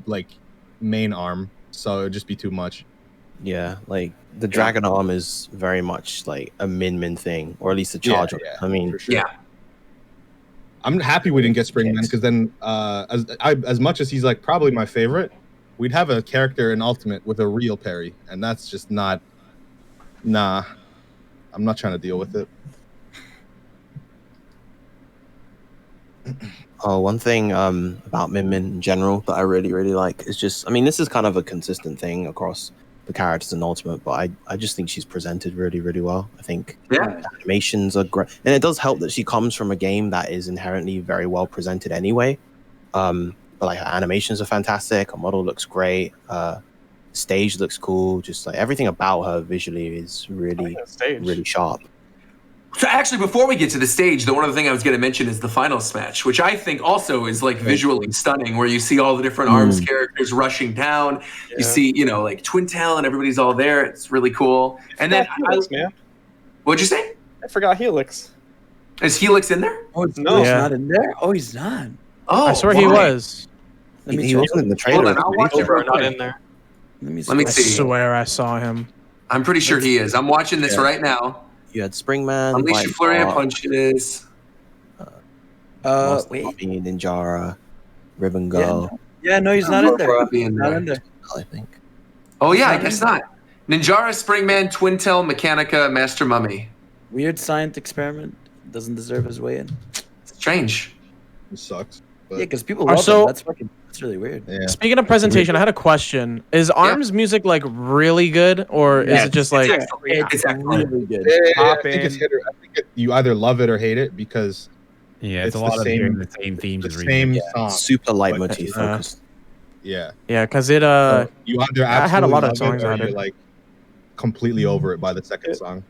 Speaker 4: like main arm, so it'd just be too much.
Speaker 5: Yeah, like the dragon arm is very much like a Min thing, or at least a charge. I mean,
Speaker 4: for sure. I'm happy we didn't get Springman, because then as much as he's like probably my favorite, we'd have a character in Ultimate with a real parry, and that's just not. Nah, I'm not trying to deal with it.
Speaker 5: Oh, one thing about Min Min in general that I really, really like is just, I mean, this is kind of a consistent thing across the characters in Ultimate, but I just think she's presented really, really well. I think the animations are great. And it does help that she comes from a game that is inherently very well presented anyway. But like her animations are fantastic, her model looks great, stage looks cool, just like everything about her visually is really, really sharp.
Speaker 1: So actually, before we get to the stage, the one other thing I was going to mention is the finals match, which I think also is like visually stunning, where you see all the different ARMS characters rushing down. You see, you know, like Twin Tail and everybody's all there. It's really cool. And then,
Speaker 7: Helix, man.
Speaker 1: What'd you say?
Speaker 7: I forgot Helix.
Speaker 1: Is Helix in there?
Speaker 6: Oh, no, he's not in there. Oh, he's not.
Speaker 1: Oh,
Speaker 8: I swear he was.
Speaker 5: He wasn't in the trailer.
Speaker 7: Not in there.
Speaker 1: Let me see.
Speaker 8: I swear I saw him.
Speaker 1: I'm pretty sure he is. I'm watching this right now.
Speaker 5: You had Springman,
Speaker 1: Alicia Flurry of Punches.
Speaker 6: Wait.
Speaker 5: Ninjara, Ribbon Girl.
Speaker 6: Yeah, no, he's not in there. Not in there.
Speaker 5: I think.
Speaker 1: Oh yeah, I guess not. Ninjara, Springman, Twin Tail, Mechanica, Master Mummy.
Speaker 6: Weird science experiment. Doesn't deserve his way in.
Speaker 1: Strange.
Speaker 4: It sucks.
Speaker 6: Yeah, because people love him. That's really weird.
Speaker 4: Yeah.
Speaker 8: Speaking of presentation, I had a question. Is ARMS music like really good, or is it just like
Speaker 1: it's
Speaker 6: really good?
Speaker 4: I think it's hit or, I think you either love it or hate it because
Speaker 3: it's a lot of hearing the same themes,
Speaker 4: the same song,
Speaker 5: super leitmotif focused.
Speaker 4: Yeah,
Speaker 8: because it
Speaker 4: you either
Speaker 8: I had a lot of
Speaker 4: love
Speaker 8: songs
Speaker 4: it or
Speaker 8: on
Speaker 4: you're
Speaker 8: it.
Speaker 4: like completely over it by the second song.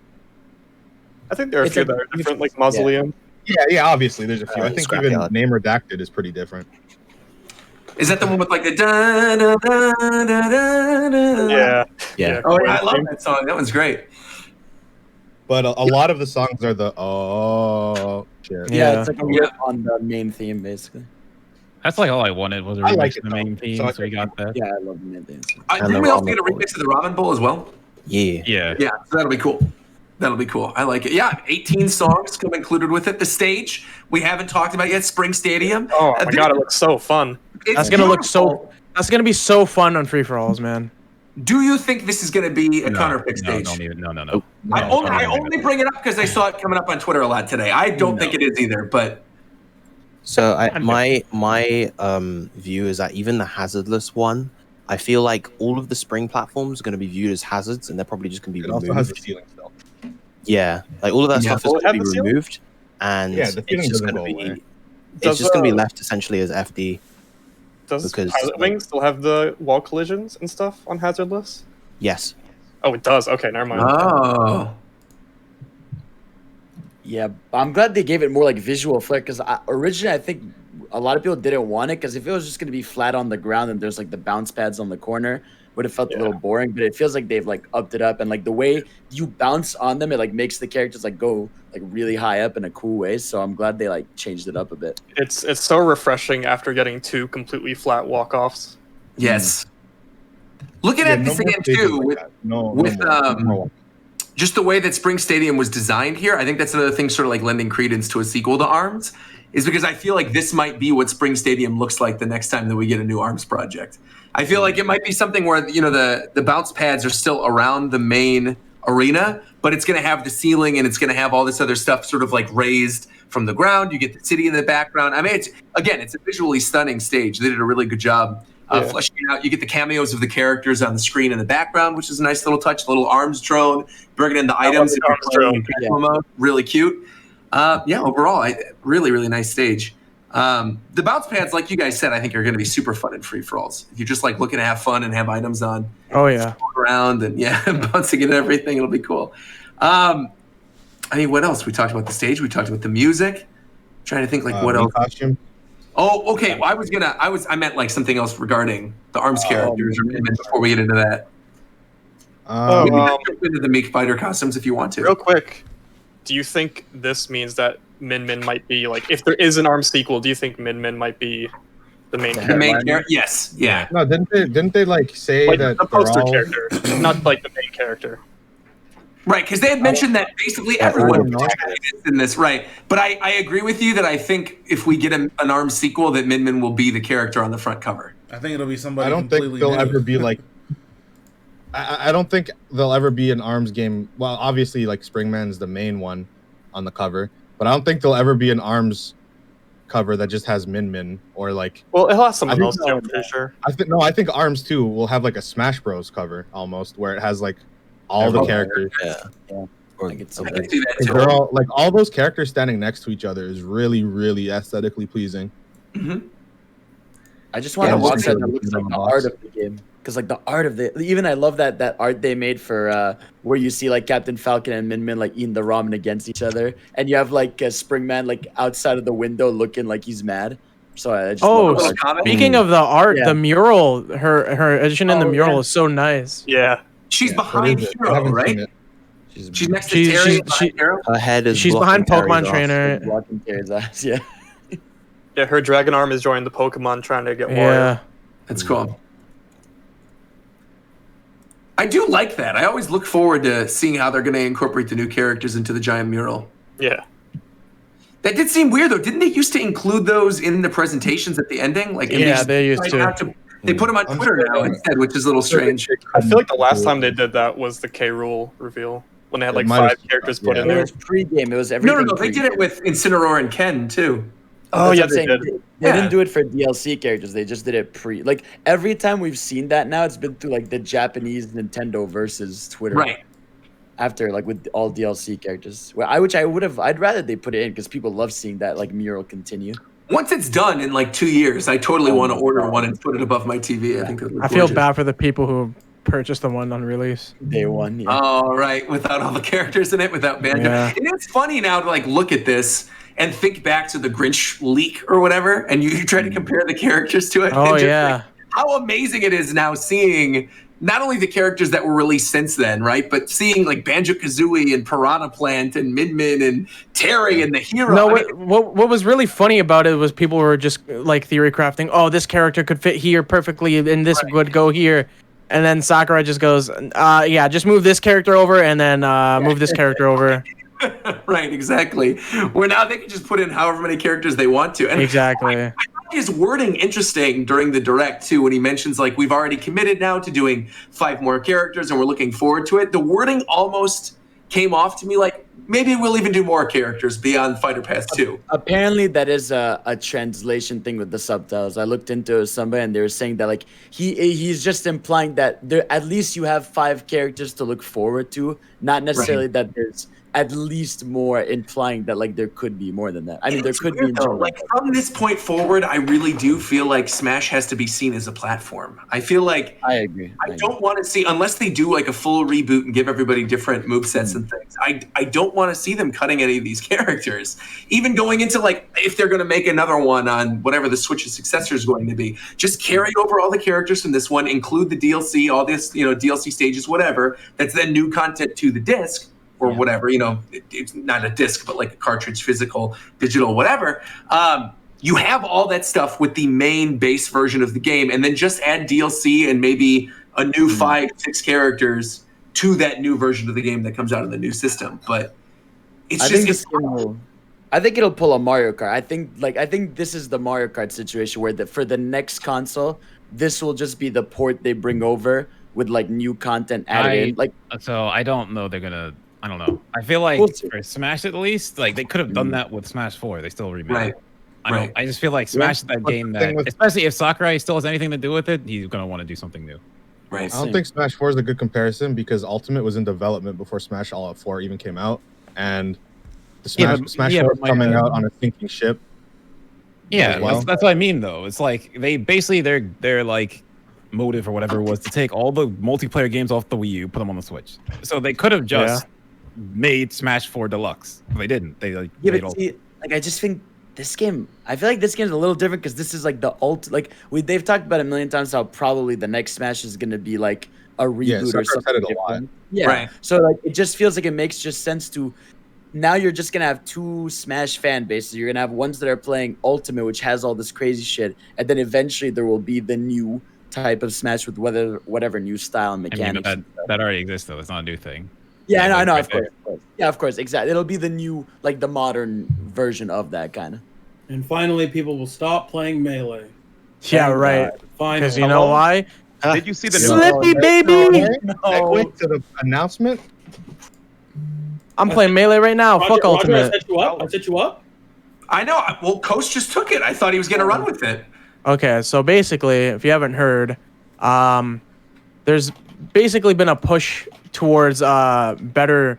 Speaker 7: I think there are a few that are different, like Mausoleum.
Speaker 4: Yeah, obviously there's a few. I think even
Speaker 5: Scrapyard.
Speaker 4: Name Redacted is pretty different.
Speaker 1: Is that the one with like the da da da da da da?
Speaker 5: Yeah.
Speaker 1: Oh yeah, I love that song. That one's great.
Speaker 4: But a lot of the songs are the shit.
Speaker 6: Yeah, it's like a riff on the main theme, basically.
Speaker 3: That's like all I wanted was a
Speaker 4: I like
Speaker 3: remix
Speaker 4: it,
Speaker 3: of the main
Speaker 4: though.
Speaker 3: theme, so we got that.
Speaker 6: Yeah, I love the main theme.
Speaker 1: Didn't we also get a remix of the Ramen Bowl as well?
Speaker 5: Yeah.
Speaker 1: Yeah, so that'll be cool. That'll be cool. I like it. Yeah, 18 songs come included with it. The stage we haven't talked about yet, Spring Stadium.
Speaker 7: Oh my god, it looks so fun.
Speaker 8: That's gonna look so. That's gonna be so fun on free for alls, man.
Speaker 1: Do you think this is gonna be a counterpick stage?
Speaker 3: No.
Speaker 1: I only bring it up because I saw it coming up on Twitter a lot today. I don't think it is either, but.
Speaker 5: So my view is that even the hazardless one, I feel like all of the spring platforms are going to be viewed as hazards, and they're probably just going to be removed.
Speaker 4: It also has the ceiling still.
Speaker 5: Yeah, like all of that stuff is going to be removed, and
Speaker 4: the
Speaker 5: it's just going to be it's just going to be left essentially as FD.
Speaker 7: Does Pilot Wing still have the wall collisions and stuff on hazardless?
Speaker 5: Yes.
Speaker 7: Oh, it does. Okay, never mind.
Speaker 1: Oh.
Speaker 6: Yeah, I'm glad they gave it more like visual flair because originally I think a lot of people didn't want it because if it was just going to be flat on the ground and there's like the bounce pads on the corner, would have felt a little boring. But it feels like they've like upped it up and like the way you bounce on them, it like makes the characters like go like really high up in a cool way. So I'm glad they like changed it up a bit.
Speaker 7: It's so refreshing after getting 2 completely flat walk-offs.
Speaker 1: Yes. Looking at this again too with just the way that Spring Stadium was designed here, I think that's another thing sort of like lending credence to a sequel to ARMS, is because I feel like this might be what Spring Stadium looks like the next time that we get a new ARMS project. I feel like it might be something where, you know, the bounce pads are still around the main arena, but it's going to have the ceiling and it's going to have all this other stuff sort of like raised from the ground. You get the city in the background. I mean, it's a visually stunning stage. They did a really good job fleshing it out. You get the cameos of the characters on the screen in the background, which is a nice little touch. A little ARMS drone, bringing in the items. Mode. Really cute. Overall, really, really nice stage. The bounce pads, like you guys said, I think are going to be super fun in free-for-alls. If you're just like looking to have fun and have items on.
Speaker 8: Oh, yeah.
Speaker 1: Around and bouncing and everything, it'll be cool. I mean, what else? We talked about the stage. We talked about the music. I'm trying to think like what else.
Speaker 4: Costume.
Speaker 1: Oh, okay. Well, I meant like something else regarding the ARMS characters before we get into that. We can jump into the Meek Fighter costumes if you want to.
Speaker 7: Real quick, do you think this means that Min Min might be like, if there is an ARMS sequel, do you think Min Min might be the main character?
Speaker 1: The main character? Yes. Yeah.
Speaker 4: No, didn't they like say
Speaker 7: like
Speaker 4: that
Speaker 7: the poster character, not like the main character?
Speaker 1: Right, because they had mentioned that basically everyone is in this, right? But I agree with you that I think if we get an ARMS sequel, that Min Min will be the character on the front cover.
Speaker 2: I think it'll be somebody.
Speaker 4: I don't think they'll ever be like. I don't think there'll ever be an ARMS game. Well, obviously, like Springman's the main one on the cover, but I don't think there'll ever be an ARMS cover that just has Min, or like.
Speaker 7: Well, it'll have someone else too, I'm pretty sure.
Speaker 4: I think Arms 2 will have like a Smash Bros cover almost, where it has like all the characters.
Speaker 6: Yeah. I can see
Speaker 1: that too.
Speaker 4: They're all like all those characters standing next to each other is really, really aesthetically pleasing.
Speaker 1: Mm-hmm.
Speaker 6: I just want to watch that looks like the art of the game. Because like the art of even I love that art they made for where you see like Captain Falcon and Min like eating the ramen against each other, and you have like Springman like outside of the window looking like he's mad. So I just
Speaker 8: speaking of the art, the mural, her edition in the mural is so nice.
Speaker 7: Yeah,
Speaker 1: she's behind Hero, right? She's next to Terry.
Speaker 5: Her head is.
Speaker 8: She's behind Pokemon Trainer.
Speaker 6: Blocking Terry's ass. Yeah.
Speaker 7: Yeah, her dragon arm is joining the Pokemon trying to get Wario.
Speaker 8: Yeah,
Speaker 1: that's cool. I do like that. I always look forward to seeing how they're going to incorporate the new characters into the giant mural.
Speaker 7: Yeah.
Speaker 1: That did seem weird, though. Didn't they used to include those in the presentations at the ending? Like,
Speaker 8: they used to.
Speaker 1: They put them on Twitter now instead, which is a little strange.
Speaker 7: I feel like the last time they did that was the K. Rool reveal, when they had like 5 characters put in there.
Speaker 6: It was pre-game. It was everything.
Speaker 1: No. They did it with Incineroar and Ken, too.
Speaker 7: Oh, yeah, they did.
Speaker 6: They didn't do it for DLC characters. They just did it pre. Like every time we've seen that now, it's been through like the Japanese Nintendo versus Twitter.
Speaker 1: Right.
Speaker 6: After like with all DLC characters, I'd rather they put it in because people love seeing that like mural continue.
Speaker 1: Once it's done in like 2 years, I totally want to order one and put it above my TV. I think
Speaker 8: I feel bad for the people who purchased the one on release.
Speaker 6: Day one. Yeah.
Speaker 1: Oh, right. Without all the characters in it, without Banjo.
Speaker 8: Yeah.
Speaker 1: And it's funny now to like look at this and think back to the Grinch leak or whatever, and you try to compare the characters to it.
Speaker 8: Oh,
Speaker 1: and just,
Speaker 8: yeah.
Speaker 1: like, how amazing it is now seeing not only the characters that were released since then, right, but seeing like Banjo-Kazooie and Piranha Plant and Min and Terry and the hero.
Speaker 8: No, what was really funny about it was people were just like theory crafting. Oh, this character could fit here perfectly, and this would go here. And then Sakurai just goes, yeah, just move this character over, and then move this character over.
Speaker 1: Right, exactly. Where now they can just put in however many characters they want to. And
Speaker 8: exactly.
Speaker 1: I found his wording interesting during the direct too, when he mentions like we've already committed now to doing 5 more characters and we're looking forward to it. The wording almost came off to me like maybe we'll even do more characters beyond Fighter Pass 2.
Speaker 6: Apparently that is a translation thing with the subtitles. I looked into somebody and they were saying that like he's just implying that there at least you have 5 characters to look forward to, not necessarily that there's at least more, implying that like there could be more than that. I mean, there could be more.
Speaker 1: Like from this point forward, I really do feel like Smash has to be seen as a platform. I feel like
Speaker 6: I agree.
Speaker 1: I don't want to see, unless they do like a full reboot and give everybody different movesets and things. I don't want to see them cutting any of these characters. Even going into like if they're going to make another one on whatever the Switch's successor is going to be, just carry over all the characters from this one, include the DLC, all this DLC stages, whatever. That's then new content to the disc. Or whatever, it's not a disc, but like a cartridge, physical, digital, whatever. You have all that stuff with the main base version of the game, and then just add DLC and maybe a new 5-6 characters to that new version of the game that comes out in the new system. But I
Speaker 6: think it'll pull a Mario Kart. I think this is the Mario Kart situation where for the next console, this will just be the port they bring over with like new content added in. Like,
Speaker 3: so I don't know they're gonna. I don't know. I feel like for Smash at least, like they could have done that with Smash 4. They still remade it. I just feel like Smash is that game that, especially if Sakurai still has anything to do with it, he's gonna want to do something new.
Speaker 1: Right.
Speaker 4: I don't think Smash 4 is a good comparison because Ultimate was in development before Smash All Out 4 even came out, and the Smash 4 is coming out on a sinking ship.
Speaker 3: Yeah, that's what I mean though. It's like they basically their like motive or whatever was to take all the multiplayer games off the Wii U, put them on the Switch. So they could have just made Smash 4 Deluxe. They didn't. They like
Speaker 6: I just think this game. I feel like this game's a little different because this is like the they've talked about a million times how probably the next Smash is gonna be like a reboot or something different. Yeah. Right. So like it just feels like it makes just sense to. Now you're just gonna have 2 Smash fan bases. You're gonna have ones that are playing Ultimate, which has all this crazy shit, and then eventually there will be the new type of Smash with whatever new style and mechanics.
Speaker 3: I mean, that already exists though. It's not a new thing.
Speaker 6: Yeah, I know, of course. Yeah, of course, exactly. It'll be the new, like the modern version of that kind of.
Speaker 9: And finally, people will stop playing Melee.
Speaker 8: Yeah, right. Because you know why?
Speaker 10: Did you see the
Speaker 8: Slippy baby?
Speaker 4: No. To the announcement.
Speaker 8: I'm playing Melee right now.
Speaker 9: Roger,
Speaker 8: Fuck Ultimate.
Speaker 9: I set you up.
Speaker 1: I know. Well, Coast just took it. I thought he was going to run with it.
Speaker 8: Okay, so basically, if you haven't heard, there's basically been a push towards better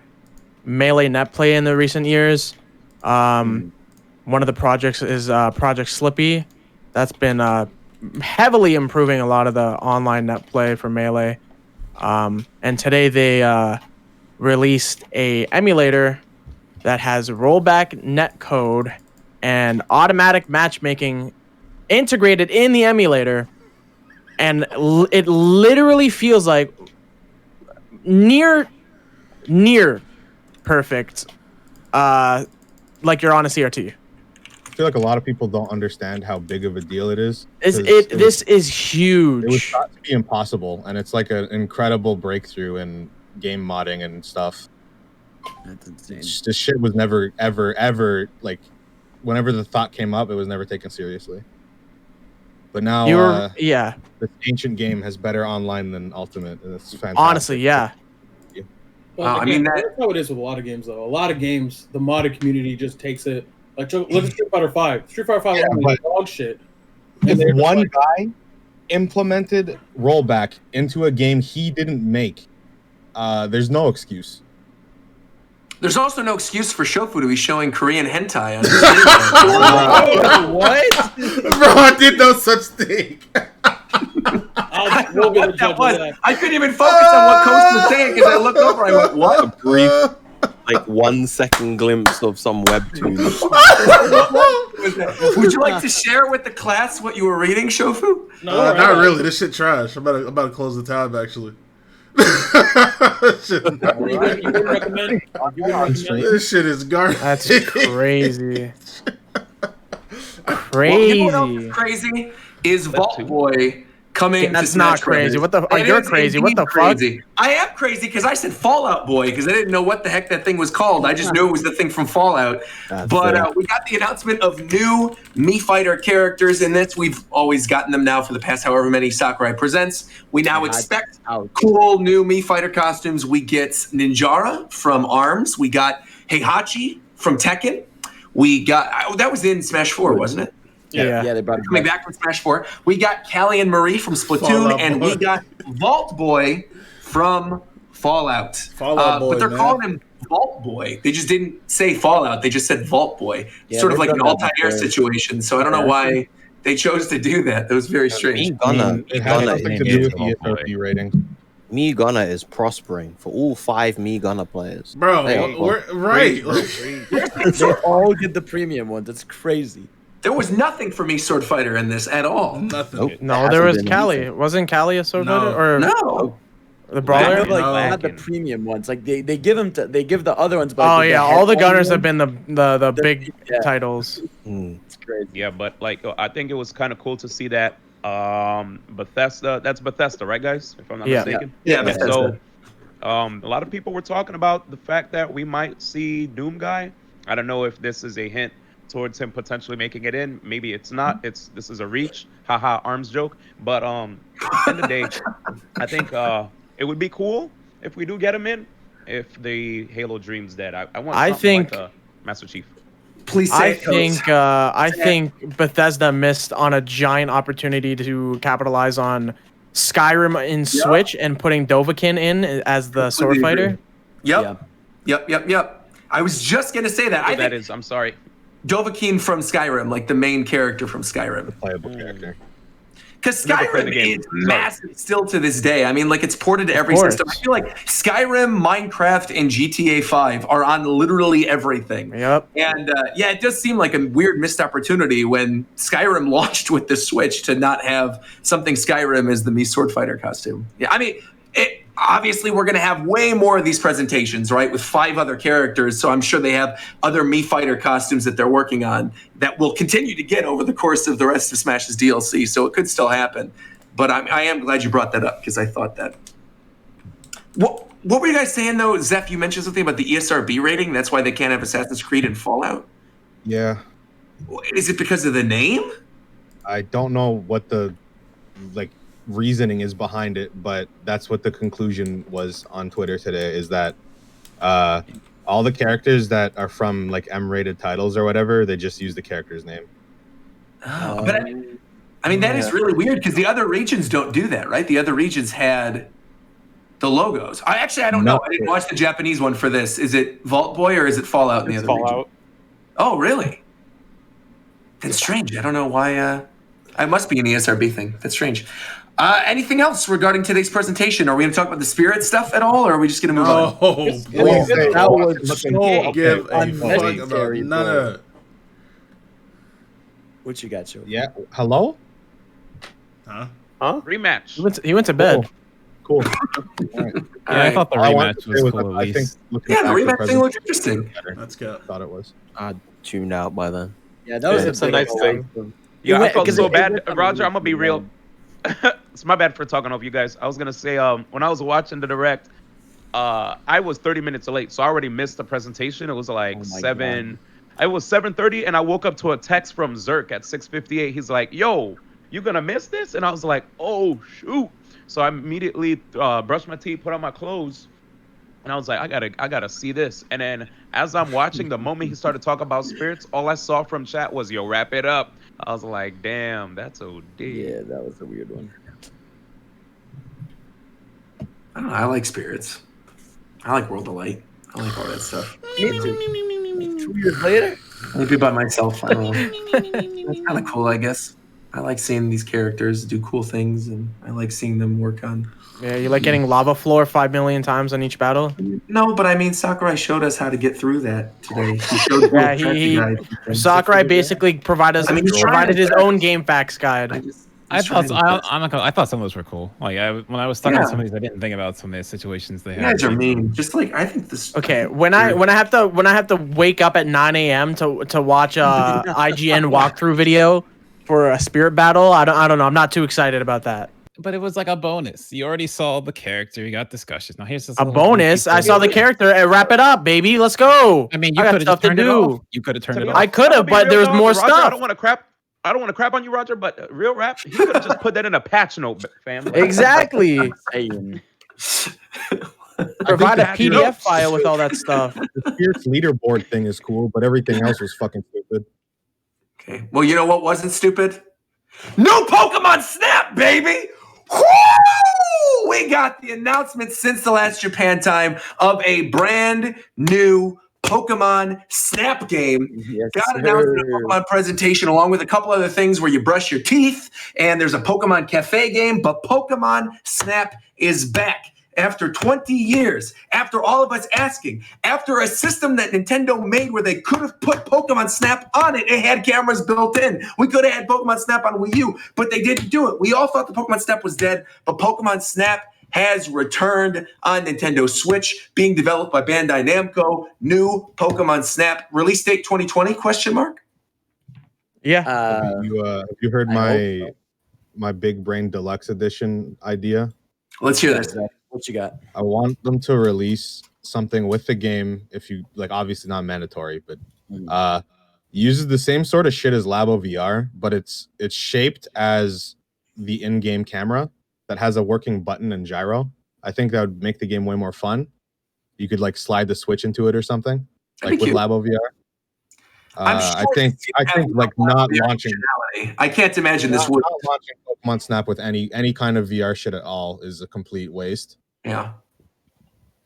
Speaker 8: melee net play in the recent years. One of the projects is Project Slippy. That's been heavily improving a lot of the online net play for melee. And today they released a emulator that has rollback net code and automatic matchmaking integrated in the emulator, and it literally feels like near perfect, like you're on a CRT.
Speaker 4: I feel like a lot of people don't understand how big of a deal it is.
Speaker 8: This is huge.
Speaker 4: It was thought to be impossible, and it's like an incredible breakthrough in game modding and stuff.
Speaker 6: That's insane.
Speaker 4: This shit was never, ever, like, whenever the thought came up, it was never taken seriously. But now, this ancient game has better online than Ultimate, and it's fantastic.
Speaker 8: Honestly, yeah.
Speaker 9: Well, again, that's how it is with a lot of games, though. A lot of games, the modded community just takes it. Like, look at Street Fighter 5. Street Fighter 5 is dog shit.
Speaker 4: If one guy implemented rollback into a game he didn't make, there's no excuse.
Speaker 1: There's also no excuse for Shofu to be showing Korean hentai on his
Speaker 2: What? Bro, I did no such thing.
Speaker 1: I don't know what that was. I couldn't even focus on what Coast was saying because I looked over. I went, what?
Speaker 5: A brief, like 1 second glimpse of some webtoon.
Speaker 1: Would you like to share with the class what you were reading, Shofu?
Speaker 2: No, not really. This shit trash. I'm about to close the tab, actually. This shit is garbage.
Speaker 8: That's crazy.
Speaker 1: Well, you know what else is crazy is Vault Boy coming.
Speaker 8: That's
Speaker 1: to
Speaker 8: not
Speaker 1: Smash
Speaker 8: crazy.
Speaker 1: Brothers.
Speaker 8: What the? You're crazy. What the
Speaker 1: crazy.
Speaker 8: fuck?
Speaker 1: I am crazy because I said Fallout Boy because I didn't know what the heck that thing was called. I just knew it was the thing from Fallout. But we got the announcement of new Mii Fighter characters in this. We've always gotten them now for the past however many Sakurai presents. We now expect cool new Mii Fighter costumes. We get Ninjara from ARMS. We got Heihachi from Tekken. We got that was in Smash 4, wasn't it?
Speaker 6: Yeah, they brought it
Speaker 1: coming back from Smash 4. We got Callie and Marie from Splatoon, and we got Vault Boy from Fallout. But they're calling him Vault Boy. They just didn't say Fallout. They just said Vault Boy.
Speaker 6: Yeah,
Speaker 1: sort of like an Altair situation. So I don't know why they chose to do that. That was very strange.
Speaker 4: It has something to do with the ESRB rating.
Speaker 5: Mii Gunner is prospering for all 5 Mii Gunner players.
Speaker 2: Bro, we're right.
Speaker 6: They all get the premium ones. It's crazy.
Speaker 1: There was nothing for me Sword Fighter in this at all.
Speaker 2: Nothing.
Speaker 5: Nope.
Speaker 8: No, there was Callie. Wasn't Callie a Sword Fighter? Or
Speaker 1: no.
Speaker 8: The brawler?
Speaker 6: Not the premium ones. Like they give them they give the other ones. But
Speaker 8: all the gunners have been the big titles.
Speaker 6: It's crazy.
Speaker 10: Yeah, but like I think it was kind of cool to see that Bethesda. That's Bethesda, right, guys? If I'm not mistaken.
Speaker 1: Yeah, Bethesda.
Speaker 10: So a lot of people were talking about the fact that we might see Doom Guy. I don't know if this is a hint towards him potentially making it in. Maybe it's not. This is a reach. Haha, ARMS joke. But at the end of the day, I think it would be cool if we do get him in. If the Halo Dream's dead, I want.
Speaker 8: I think
Speaker 10: like Master Chief.
Speaker 1: Please say
Speaker 8: I think Bethesda missed on a giant opportunity to capitalize on Skyrim in Switch and putting Dovahkiin in as the sword fighter.
Speaker 1: Yep. I was just gonna say that.
Speaker 10: I'm sorry.
Speaker 1: Dovahkiin from Skyrim, like the main character from Skyrim.
Speaker 4: The playable character.
Speaker 1: Because Skyrim is massive still to this day. I mean, like it's ported to every system. I feel like Skyrim, Minecraft, and GTA 5 are on literally everything.
Speaker 8: Yep.
Speaker 1: And it does seem like a weird missed opportunity when Skyrim launched with the Switch to not have something Skyrim as the Mii Sword Fighter costume. Yeah, I mean, obviously we're going to have way more of these presentations, right, with 5 other characters. So I'm sure they have other Mii Fighter costumes that they're working on that will continue to get over the course of the rest of Smash's DLC. So it could still happen. But I am glad you brought that up because I thought that. What were you guys saying, though? Zeph, you mentioned something about the ESRB rating. That's why they can't have Assassin's Creed and Fallout?
Speaker 4: Yeah.
Speaker 1: Is it because of the name?
Speaker 4: I don't know what the, reasoning is behind it, but that's what the conclusion was on Twitter today, is that All the characters that are from like M-rated titles or whatever, they just use the character's name.
Speaker 1: Oh, but I mean, that is really weird because the other regions don't do that, right? The other regions had the logos. I don't know. I didn't watch the Japanese one for this. Is it Vault Boy or is it Fallout in the other region? Oh, really? That's strange. I don't know why. I must be an ESRB thing. That's strange. Anything else regarding today's presentation? Are we going to talk about the spirit stuff at all, or are we just going to move on?
Speaker 2: Oh, please
Speaker 6: that was so
Speaker 2: give a fuck about
Speaker 6: unnecessary,
Speaker 2: none
Speaker 6: bro.
Speaker 2: of it.
Speaker 6: What you got, Joe?
Speaker 4: Yeah. Hello?
Speaker 2: Huh?
Speaker 10: Rematch.
Speaker 8: He went to bed.
Speaker 4: Cool.
Speaker 3: Yeah, I thought the rematch was cool. At
Speaker 4: I think
Speaker 3: least.
Speaker 1: Yeah, the rematch thing looked interesting.
Speaker 2: Let's go.
Speaker 4: Thought it was.
Speaker 5: I tuned out by then.
Speaker 6: Yeah, that was
Speaker 7: It's a nice thing.
Speaker 10: Yeah, I felt so
Speaker 6: it
Speaker 10: bad.
Speaker 6: went on
Speaker 10: Roger,
Speaker 6: a
Speaker 10: I'm gonna be real. It's my bad for talking over you guys. I was gonna say, when I was watching the direct, I was 30 minutes late, so I already missed the presentation. It was like It was 7:30, and I woke up to a text from Zerk at 6:58. He's like, "Yo, you gonna miss this?" And I was like, "Oh shoot!" So I immediately brushed my teeth, put on my clothes, and I was like, I gotta see this. And then as I'm watching, the moment he started talking about spirits, all I saw from chat was, "Yo, wrap it up." I was like, damn, that's OD.
Speaker 6: Yeah, that was a weird one.
Speaker 1: I don't know. I like spirits. I like World of Light. I like all that stuff.
Speaker 6: Me too. 2 years later?
Speaker 1: Maybe by myself. I don't know. That's kind of cool, I guess. I like seeing these characters do cool things, and I like seeing them work on.
Speaker 8: Yeah, you like getting lava floor 5 million times on each battle?
Speaker 1: No, but I mean, Sakurai showed us how to get through that today. He showed
Speaker 8: Sakurai basically provided his own game facts guide.
Speaker 3: I thought some of those were cool. Like when I was stuck on some of these, I didn't think about some of the situations they had.
Speaker 1: You guys are mean. Just like I think this.
Speaker 8: Okay, when I have to wake up at 9 a.m. to watch a IGN walkthrough video for a spirit battle, I don't know. I'm not too excited about that.
Speaker 3: But it was like a bonus. You already saw the character. You got discussions. Now here's this
Speaker 8: a bonus. I saw the character. And wrap it up, baby. Let's go.
Speaker 3: I mean, you could have turned it off. You could have turned it off.
Speaker 8: I could have, but there's more stuff.
Speaker 10: I don't want to crap on you, Roger. But real rap, you could have just put that in a patch note, fam.
Speaker 8: Exactly. Provide a PDF file with all that stuff.
Speaker 4: The Spirits leaderboard thing is cool, but everything else was fucking stupid.
Speaker 1: Okay. Well, you know what wasn't stupid? No Pokemon Snap, baby! Woo! We got the announcement since the last Japan time of a brand new Pokemon Snap game.
Speaker 6: Yes,
Speaker 1: got announced in a Pokemon presentation along with a couple other things where you brush your teeth, and there's a Pokemon Cafe game, but Pokemon Snap is back. After 20 years, after all of us asking, after a system that Nintendo made where they could have put Pokemon Snap on it, it had cameras built in. We could have had Pokemon Snap on Wii U, but they didn't do it. We all thought the Pokemon Snap was dead, but Pokemon Snap has returned on Nintendo Switch, being developed by Bandai Namco. New Pokemon Snap, release date 2020, question mark?
Speaker 8: Yeah.
Speaker 4: Have you heard my Big Brain Deluxe Edition idea?
Speaker 1: Let's hear this.
Speaker 6: What you got?
Speaker 4: I want them to release something with the game, if you like, obviously not mandatory, but uses the same sort of shit as Labo VR, but it's shaped as the in-game camera that has a working button and gyro. I think that would make the game way more fun. You could like slide the Switch into it or something, like with Labo VR. I think like not launching.
Speaker 1: I can't imagine this would.
Speaker 4: Not launching Pokemon Snap with any kind of VR shit at all is a complete waste.
Speaker 1: Yeah.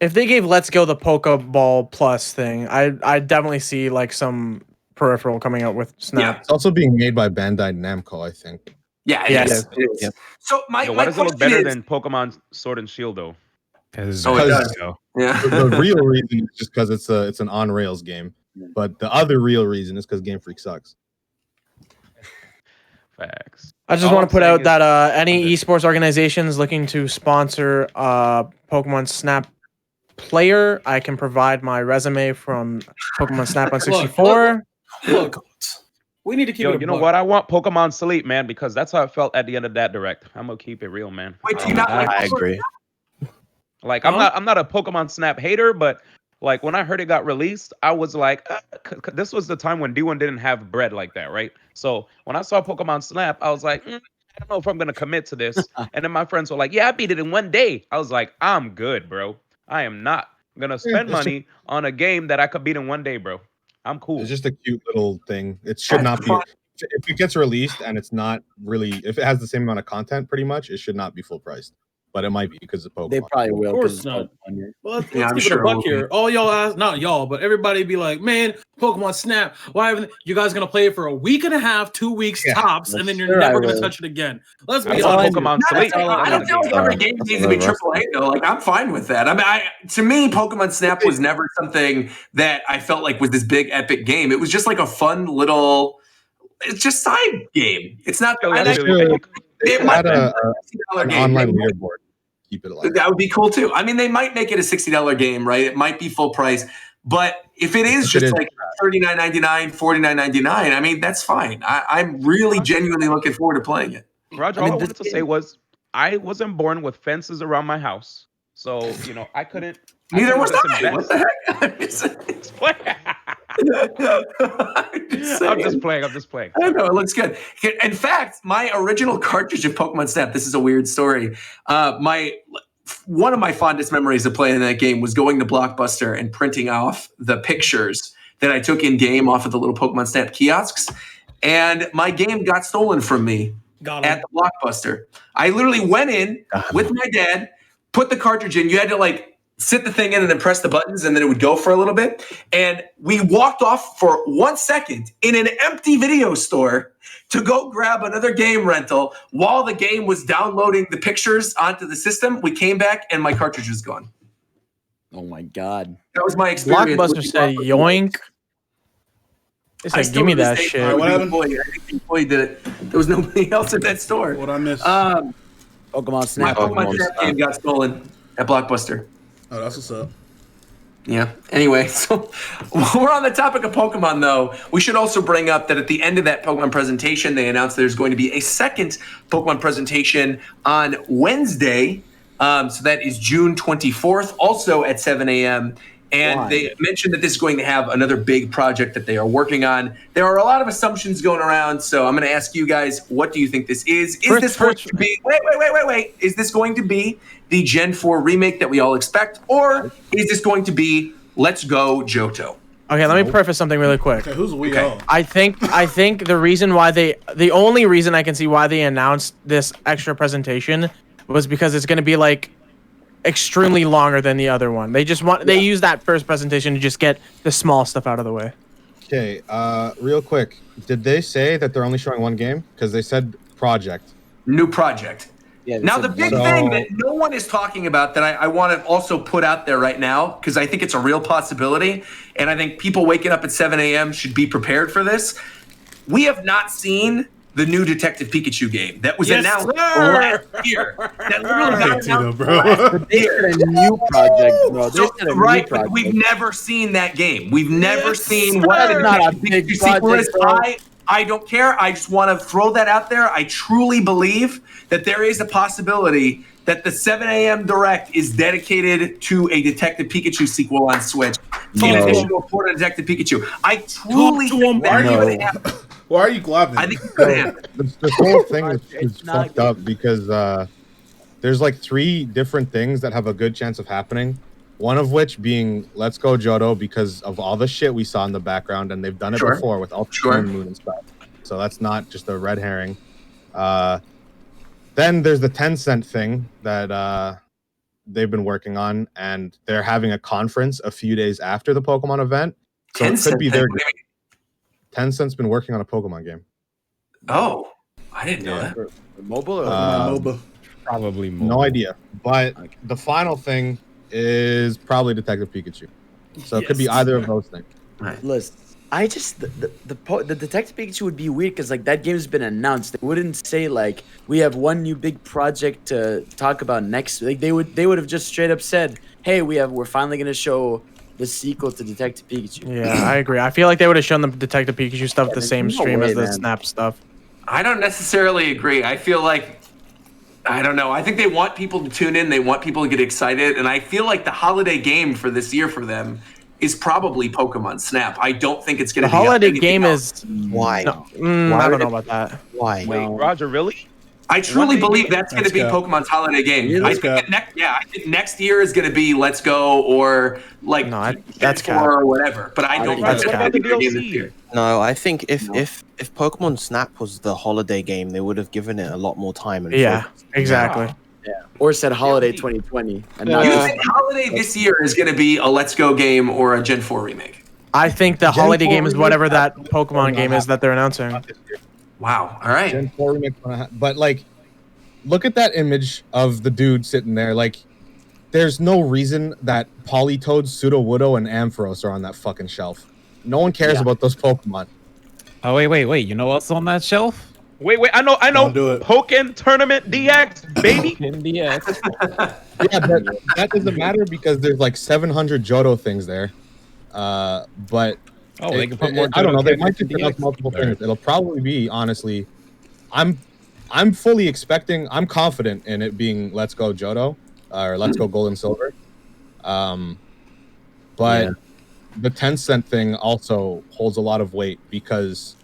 Speaker 8: If they gave Let's Go the Pokeball Plus thing, I definitely see like some peripheral coming out with Snap.
Speaker 1: Yeah.
Speaker 4: It's also being made by Bandai Namco, I think.
Speaker 1: Yeah, it is.
Speaker 3: Yeah.
Speaker 1: So why
Speaker 10: does it look better than Pokemon Sword and Shield though?
Speaker 1: Yeah.
Speaker 4: The real reason is just because it's an on rails game, but the other real reason is because Game Freak sucks.
Speaker 10: Facts.
Speaker 8: I just want to put out that any esports organizations looking to sponsor Pokemon Snap player, I can provide my resume from Pokemon Snap on 64.
Speaker 9: Look, we need to keep it.
Speaker 10: You know what? I want Pokemon Sleep, man, because that's how I felt at the end of that direct. I'm gonna keep it real, man.
Speaker 1: Wait, do you not
Speaker 5: I agree.
Speaker 10: Like I'm not a Pokemon Snap hater, but like when I heard it got released, I was like, this was the time when D1 didn't have bread like that, right? So when I saw Pokemon Snap, I was like, I don't know if I'm gonna commit to this. And then my friends were like, yeah, I beat it in 1 day. I was like, I'm good, bro. I am not gonna spend money on a game that I could beat in one day, bro. I'm cool.
Speaker 4: It's just a cute little thing. It should not be. If it gets released and it's not really, if it has the same amount of content, pretty much, it should not be full priced. But it might be because of Pokemon.
Speaker 6: They probably will.
Speaker 9: Of course not. Well, let's keep it a buck here. All y'all ask, not y'all, but everybody be like, man, Pokemon Snap. Why haven't you guys gonna play it for a week and a half, 2 weeks tops, and then you're never gonna touch it again? Let's be honest.
Speaker 10: Pokemon Sleep.
Speaker 1: I don't feel like every game needs to be AAA though. Like I'm fine with that. I mean, to me, Pokemon Snap was never something that I felt like was this big epic game. It was just like a fun little. It's just side game. It's not.
Speaker 4: It might an online leaderboard. Keep it alive.
Speaker 1: That would be cool too. I mean, they might make it a $60 game, right? It might be full price, but if it is just like $39.99, $49.99, I mean, that's fine. I'm really genuinely looking forward to playing it.
Speaker 10: Roger, all I wanted to say was I wasn't born with fences around my house, so I couldn't.
Speaker 1: Neither was I. What the heck?
Speaker 10: I'm just playing.
Speaker 1: I know, it looks good. In fact, my original cartridge of Pokemon Snap, this is a weird story. One of my fondest memories of playing that game was going to Blockbuster and printing off the pictures that I took in game off of the little Pokemon Snap kiosks. And my game got stolen from me at the Blockbuster. I literally went in with my dad, put the cartridge in. You had to sit the thing in and then press the buttons, and then it would go for a little bit. And we walked off for 1 second in an empty video store to go grab another game rental while the game was downloading the pictures onto the system. We came back and my cartridge was gone.
Speaker 6: Oh my God.
Speaker 1: That was my experience.
Speaker 8: Blockbuster said yoink. They said, give me that shit.
Speaker 1: I think the employee did it. There was nobody else at that store.
Speaker 9: What I missed?
Speaker 6: Pokemon Snap.
Speaker 1: My Pokemon Snap game got stolen at Blockbuster.
Speaker 2: Oh, that's what's up.
Speaker 1: Yeah. Anyway, so we're on the topic of Pokemon, though. We should also bring up that at the end of that Pokemon presentation, they announced there's going to be a second Pokemon presentation on Wednesday. So that is June 24th, also at 7 a.m. And they mentioned that this is going to have another big project that they are working on. There are a lot of assumptions going around, so I'm going to ask you guys, what do you think this is? Is this going to be? Wait. Is this going to be the Gen 4 remake that we all expect, or is this going to be Let's Go Johto?
Speaker 8: Okay, let me preface something really quick.
Speaker 2: Okay, who's we all?
Speaker 8: I think the only reason I can see why they announced this extra presentation was because it's going to be extremely longer than the other one. They use that first presentation to just get the small stuff out of the way.
Speaker 4: Okay, real quick, did they say that they're only showing one game? Because they said project.
Speaker 1: New project. Yeah, now, the big thing that no one is talking about that I want to also put out there right now, because I think it's a real possibility, and I think people waking up at 7 a.m. should be prepared for this. We have not seen the new Detective Pikachu game that was announced last year. That literally got announced last year.
Speaker 6: A new project, bro.
Speaker 1: Right, but we've never seen that game. We've never seen what
Speaker 6: it's not a big
Speaker 1: sequel is.
Speaker 6: project,
Speaker 1: I don't care. I just want to throw that out there. I truly believe that there is a possibility that the 7 a.m. Direct is dedicated to a Detective Pikachu sequel on Switch, in addition to a port of Detective Pikachu. I truly think that could happen.
Speaker 2: Why are you globbing?
Speaker 1: I think it's going to happen.
Speaker 4: This whole thing is fucked up because there's 3 different things that have a good chance of happening. One of which being Let's Go Johto because of all the shit we saw in the background, and they've done it before with Ultra Moon and stuff. So that's not just a red herring. Then there's the Tencent thing that they've been working on, and they're having a conference a few days after the Pokemon event. So it could be their game. Tencent's been working on a Pokemon game.
Speaker 1: Oh, I didn't know that.
Speaker 6: Mobile or
Speaker 2: MOBA?
Speaker 3: Probably mobile.
Speaker 4: No idea. But the final thing is probably Detective Pikachu. So it could be either of those things.
Speaker 1: Right.
Speaker 6: Listen, I just the Detective Pikachu would be weird because that game's been announced. They wouldn't say we have one new big project to talk about next. They would have just straight up said, hey, we're finally gonna show the sequel to Detective Pikachu.
Speaker 8: Yeah, I agree. I feel like they would have shown the Detective Pikachu stuff the same stream as the Snap stuff.
Speaker 1: I don't necessarily agree. I feel I don't know. I think they want people to tune in. They want people to get excited. And I feel like the holiday game for this year for them is probably Pokemon Snap. I don't think it's going to be
Speaker 8: the holiday game
Speaker 1: else.
Speaker 8: is...
Speaker 5: Why?
Speaker 8: No, I don't know about that.
Speaker 5: Why?
Speaker 10: Wait, Roger, really?
Speaker 1: I truly believe that's going to be Pokemon's holiday game. I think next year is going to be Let's Go or like
Speaker 8: that's
Speaker 1: or whatever. But I don't think that's going to be the game this year.
Speaker 5: No, I think if Pokemon Snap was the holiday game, they would have given it a lot more time. And
Speaker 8: exactly.
Speaker 6: Yeah. Or said holiday 2020. And
Speaker 1: you think holiday this year is going to be a Let's Go game or a Gen 4 remake?
Speaker 8: I think the holiday game is whatever that Pokemon game is that they're announcing.
Speaker 1: Wow. All right.
Speaker 4: Gen 4 remake, but like, look at that image of the dude sitting there. Like, there's no reason that Politoed, Sudowoodo, and Ampharos are on that fucking shelf. No one cares about those Pokemon.
Speaker 3: Oh wait! You know what's on that shelf?
Speaker 10: Wait! I know.
Speaker 2: Don't do it.
Speaker 10: Pokken Tournament DX, baby.
Speaker 3: DX.
Speaker 4: Yeah, but that doesn't matter because there's like 700 Johto things there. But
Speaker 3: they can put more.
Speaker 4: I don't know. They might just announce multiple things. It'll probably be, honestly, I'm fully expecting. I'm confident in it being Let's Go Johto or Let's Go Gold and Silver. But the Tencent thing also holds a lot of weight because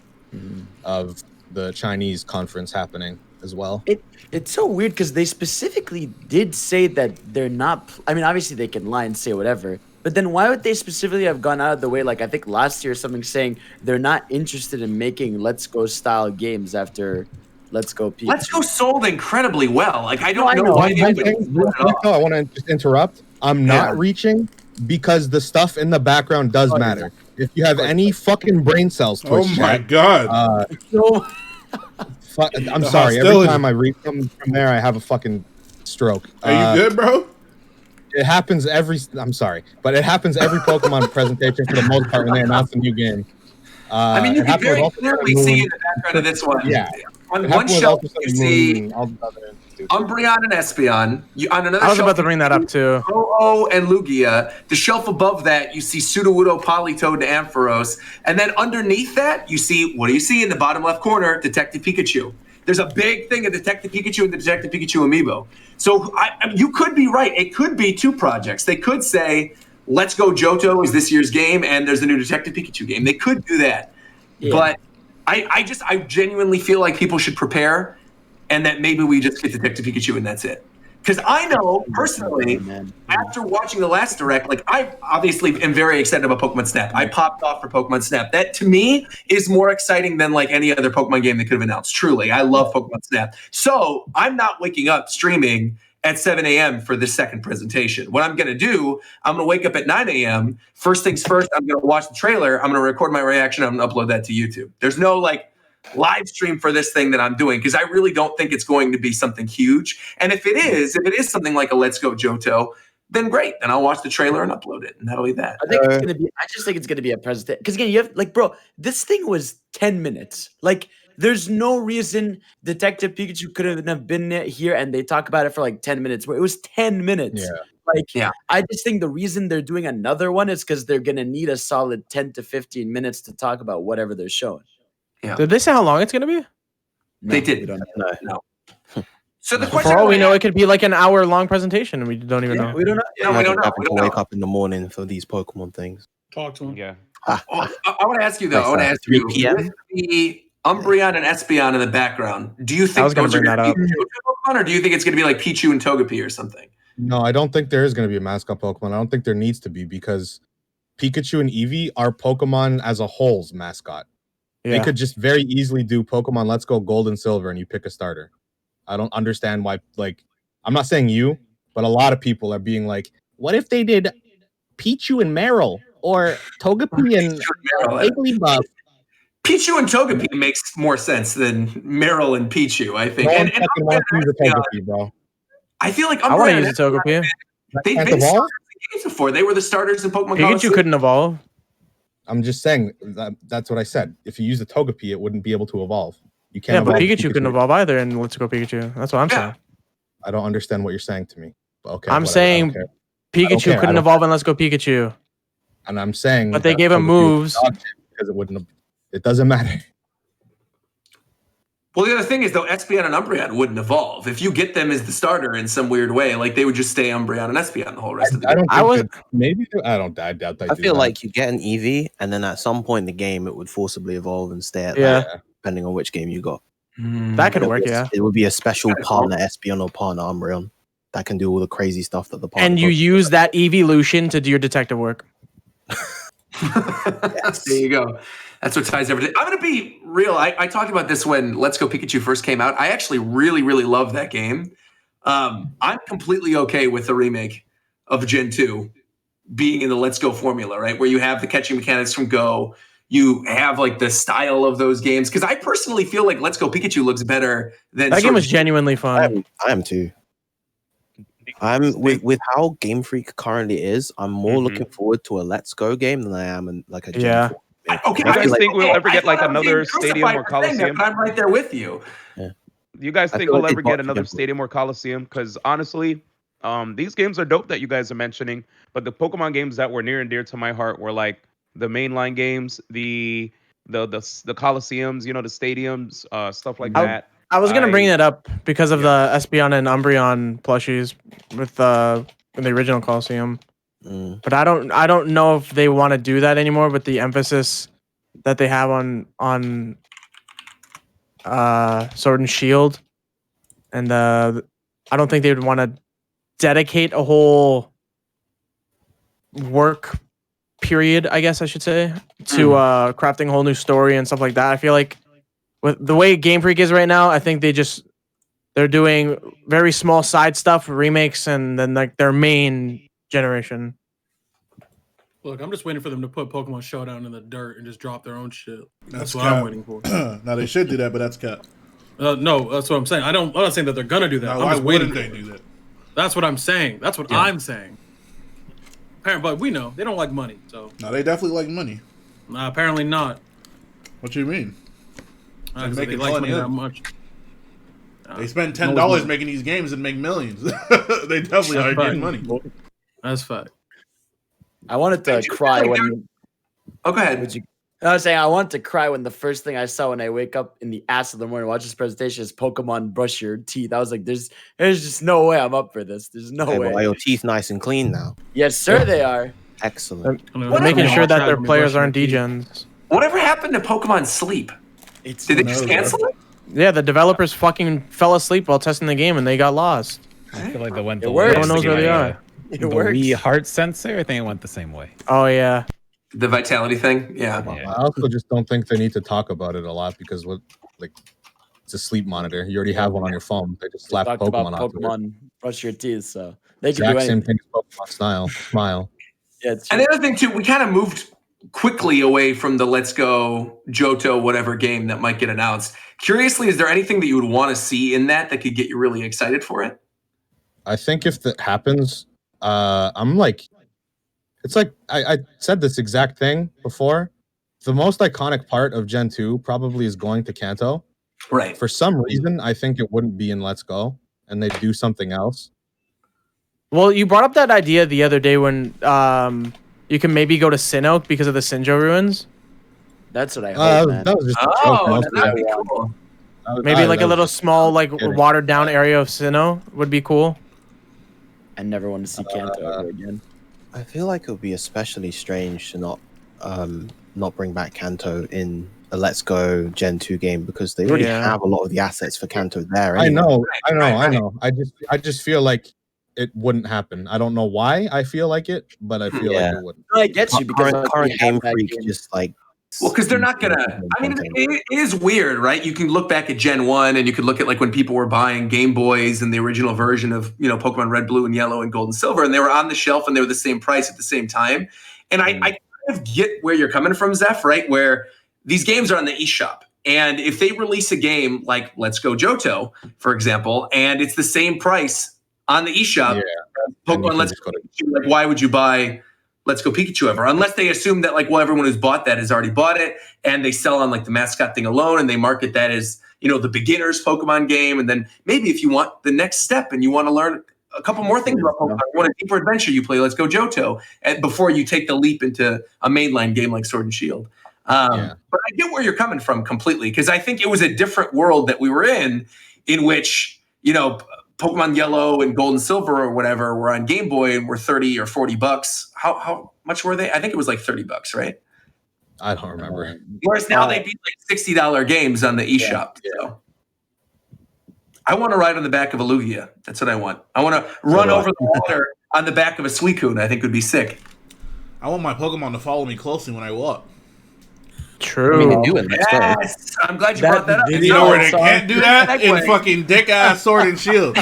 Speaker 4: of the Chinese conference happening as well.
Speaker 6: It's so weird because they specifically did say that they're not. I mean, obviously they can lie and say whatever, but then why would they specifically have gone out of the way? Like I think last year something saying they're not interested in making Let's Go style games after Let's Go Pikachu.
Speaker 1: Let's Go sold incredibly well. Like I don't know why
Speaker 4: I want to just interrupt. I'm not reaching because the stuff in the background does matter. If you have any fucking brain cells,
Speaker 2: oh my god!
Speaker 4: I'm sorry. Every time I read from there, I have a fucking stroke.
Speaker 2: Are you good, bro?
Speaker 4: It happens I'm sorry, but it happens every Pokemon presentation for the most part when they announce a new game.
Speaker 1: I mean, you can very clearly see in the background of this one.
Speaker 4: Yeah.
Speaker 1: On one shelf, you see Umbreon and Espeon. On another
Speaker 8: I was
Speaker 1: shelf,
Speaker 8: about to bring that up too.
Speaker 1: Ho-Oh and Lugia. The shelf above that, you see Sudowoodo, Politoed, and Ampharos. And then underneath that, you see, what do you see in the bottom left corner? Detective Pikachu. There's a big thing of Detective Pikachu and the Detective Pikachu amiibo. So you could be right. It could be two projects. They could say, Let's Go Johto is this year's game, and there's a new Detective Pikachu game. They could do that. Yeah. But I genuinely feel like people should prepare, and that maybe we just get Detective Pikachu and that's it. Because I know personally, after watching the last Direct, like I obviously am very excited about Pokemon Snap. I popped off for Pokemon Snap. That to me is more exciting than like any other Pokemon game they could have announced. Truly, I love Pokemon Snap. So I'm not waking up streaming at 7 a.m. for this second presentation. What I'm going to do, I'm going to wake up at 9 a.m. First things first, I'm going to watch the trailer. I'm going to record my reaction. I'm going to upload that to YouTube. There's no like live stream for this thing that I'm doing because I really don't think it's going to be something huge. And if it is something like a Let's Go Johto, then great. Then I'll watch the trailer and upload it, and that'll be that.
Speaker 6: I just think it's going to be a presentation. Because again, you have like, bro, this thing was 10 minutes. Like, there's no reason Detective Pikachu couldn't have been here and they talk about it for like 10 minutes. It was 10 minutes. I just think the reason they're doing another one is because they're going to need a solid 10 to 15 minutes to talk about whatever they're showing.
Speaker 8: Yeah. Did they say how long it's going to be?
Speaker 1: No, they did. No. So the
Speaker 8: question, for all we know, it could be like an hour-long presentation, and we don't even know.
Speaker 5: We don't know. We don't know. We don't wake up in the morning for these Pokemon things.
Speaker 9: Talk to him.
Speaker 10: Yeah.
Speaker 1: I want to ask you though. I want to ask you. With the Umbreon and Espeon in the background, do you think
Speaker 8: I was going to bring that up,
Speaker 1: Pokemon, or do you think it's going to be like Pichu and Togepi or something?
Speaker 4: No, I don't think there is going to be a mascot Pokemon. I don't think there needs to be because Pikachu and Eevee are Pokemon as a whole's mascot. Yeah. They could just very easily do Pokemon Let's Go Gold and Silver and you pick a starter. I don't understand why, like, I'm not saying you, but a lot of people are being like, what if they did Pichu and Meryl or Togepi and Wigglybuff?
Speaker 1: Pichu and Togepi makes more sense than Meryl and Pichu, I think. And
Speaker 4: Togepi, bro.
Speaker 1: I feel like
Speaker 8: I want to use a Togepi.
Speaker 1: They've been starters in games before. They were the starters in Pokemon.
Speaker 8: Pikachu couldn't evolve.
Speaker 4: I'm just saying that's what I said. If you use the Togepi, it wouldn't be able to evolve. You can't.
Speaker 8: Yeah, but Pikachu couldn't evolve either in Let's Go Pikachu. That's what I'm saying.
Speaker 4: I don't understand what you're saying to me. But okay.
Speaker 8: I'm saying Pikachu couldn't evolve in Let's Go Pikachu.
Speaker 4: And I'm saying,
Speaker 8: but they gave him moves
Speaker 4: because it wouldn't have. It doesn't matter.
Speaker 1: Well, the other thing is, though, Espeon and Umbreon wouldn't evolve. If you get them as the starter in some weird way, like they would just stay Umbreon and Espeon the whole rest of the game.
Speaker 4: I doubt that.
Speaker 5: I feel like you get an Eevee, and then at some point in the game, it would forcibly evolve and stay at that, depending on which game you got.
Speaker 8: That could work, yeah.
Speaker 5: It would be a special partner Espeon or partner Umbreon that can do all the crazy stuff that the partner.
Speaker 8: And you use that evolution to do your detective work.
Speaker 1: Yes. There you go. That's what ties everything. I'm going to be real. I talked about this when Let's Go Pikachu first came out. I actually really, really love that game. I'm completely okay with the remake of Gen 2 being in the Let's Go formula, right? Where you have the catching mechanics from Go. You have like the style of those games. Because I personally feel like Let's Go Pikachu looks better than
Speaker 8: that game was genuinely fun.
Speaker 5: I am too. I'm with how Game Freak currently is. I'm more looking forward to a Let's Go game than I am like a Gen 4.
Speaker 10: Okay, you guys think we'll ever get like another stadium or Coliseum?
Speaker 1: I'm right there with you.
Speaker 10: Yeah. You guys think we'll ever get another stadium or Coliseum? Because honestly, these games are dope that you guys are mentioning, but the Pokemon games that were near and dear to my heart were like the mainline games, the Coliseums, you know, the stadiums, stuff like that.
Speaker 8: I was gonna bring it up because of the Espeon and Umbreon plushies with the original Coliseum. But I don't know if they want to do that anymore with the emphasis that they have on Sword and Shield, and I don't think they would want to dedicate a whole work period, I guess I should say, to crafting a whole new story and stuff like that. I feel like with the way Game Freak is right now, I think they're doing very small side stuff, remakes, and then like their main generation.
Speaker 9: Look, I'm just waiting for them to put Pokemon Showdown in the dirt and just drop their own shit. That's what
Speaker 2: cap.
Speaker 9: I'm waiting for.
Speaker 2: Now they should do that, but that's cap.
Speaker 9: No, that's what I'm saying. I'm not saying that they're gonna do that.
Speaker 2: Now,
Speaker 9: I'm
Speaker 2: why
Speaker 9: just waiting
Speaker 2: wouldn't they do that?
Speaker 9: That's what I'm saying. That's what I'm saying. Apparently, but we know they don't like money. So
Speaker 2: no, they definitely like money.
Speaker 9: Apparently not.
Speaker 2: What you mean?
Speaker 9: They like money that much.
Speaker 2: They spend $10 making these games and make millions. They definitely are getting money.
Speaker 9: That's fact.
Speaker 6: I wanted to cry when.
Speaker 1: Oh, go ahead.
Speaker 6: I was saying I wanted to cry when the first thing I saw when I wake up in the ass of the morning, watch this presentation, is Pokemon brush your teeth. I was like, there's just no way I'm up for this. There's no way.
Speaker 5: Are your teeth nice and clean now?
Speaker 6: Yes, sir, they are.
Speaker 5: Excellent.
Speaker 8: They're making sure that their players aren't degens.
Speaker 1: Whatever happened to Pokemon Sleep? Did they just cancel it?
Speaker 8: Yeah, the developers fucking fell asleep while testing the game and they got lost.
Speaker 3: I feel like they went
Speaker 6: the way.
Speaker 8: No one knows where they are.
Speaker 6: It
Speaker 3: the
Speaker 6: works.
Speaker 3: Wii heart sensor, I think it went the same way.
Speaker 8: Oh yeah.
Speaker 1: The vitality thing, yeah.
Speaker 4: I also just don't think they need to talk about it a lot because it's a sleep monitor. You already have one on your phone. They just slap Pokemon on it.
Speaker 6: Pokemon brush your teeth, so they can
Speaker 4: Exact
Speaker 6: do
Speaker 4: same
Speaker 6: anything.
Speaker 4: thing as Pokemon Smile.
Speaker 6: Yeah,
Speaker 1: and the other thing too, we kind of moved quickly away from the Let's Go Johto whatever game that might get announced. Curiously, is there anything that you would want to see in that could get you really excited for it?
Speaker 4: I think if that happens, I'm like, it's like I said this exact thing before. The most iconic part of Gen 2 probably is going to Kanto.
Speaker 1: Right.
Speaker 4: For some reason, I think it wouldn't be in Let's Go, and they do something else.
Speaker 8: Well, you brought up that idea the other day when you can maybe go to Sinnoh because of the Sinjo ruins.
Speaker 6: That's what I heard, man.
Speaker 4: That was just
Speaker 1: that'd be cool.
Speaker 8: Maybe like a little small, like watered down area of Sinnoh would be cool.
Speaker 6: I never want to see Kanto ever again.
Speaker 5: I feel like it would be especially strange to not bring back Kanto in a Let's Go Gen 2 game because they already have a lot of the assets for Kanto there. Anyway.
Speaker 4: I know. I just feel like it wouldn't happen. I don't know why I feel like it, but I feel like it wouldn't.
Speaker 6: I get you because
Speaker 5: current Game Freak just like.
Speaker 1: Well, because they're not gonna. I mean, it is weird, right? You can look back at Gen 1, and you could look at like when people were buying Game Boys and the original version of Pokemon Red, Blue, and Yellow, and Gold and Silver, and they were on the shelf and they were the same price at the same time. And I kind of get where you're coming from, Zeph, right? Where these games are on the eShop, and if they release a game like Let's Go Johto, for example, and it's the same price on the eShop, Pokemon Let's Go, like why would you buy Let's Go Pikachu ever? Unless they assume that everyone who's bought that has already bought it and they sell on the mascot thing alone and they market that as, the beginner's Pokemon game. And then maybe if you want the next step and you want to learn a couple more things about Pokemon, you want a deeper adventure, you play Let's Go Johto before you take the leap into a mainline game like Sword and Shield. But I get where you're coming from completely because I think it was a different world that we were in which, Pokemon Yellow and Gold and Silver or whatever were on Game Boy and were $30 or $40. How much were they? I think it was like $30, right?
Speaker 4: I don't remember.
Speaker 1: Whereas now they'd be like $60 games on the eShop.
Speaker 6: Yeah.
Speaker 1: So. I want to ride on the back of a Lugia. That's what I want. I want to run over the water on the back of a Suicune. I think would be sick.
Speaker 2: I want my Pokemon to follow me closely when I walk.
Speaker 8: True.
Speaker 5: I mean, they do it.
Speaker 1: Yes, I'm glad you brought that up.
Speaker 2: You know where they can't do that? In fucking dick ass Sword and Shield.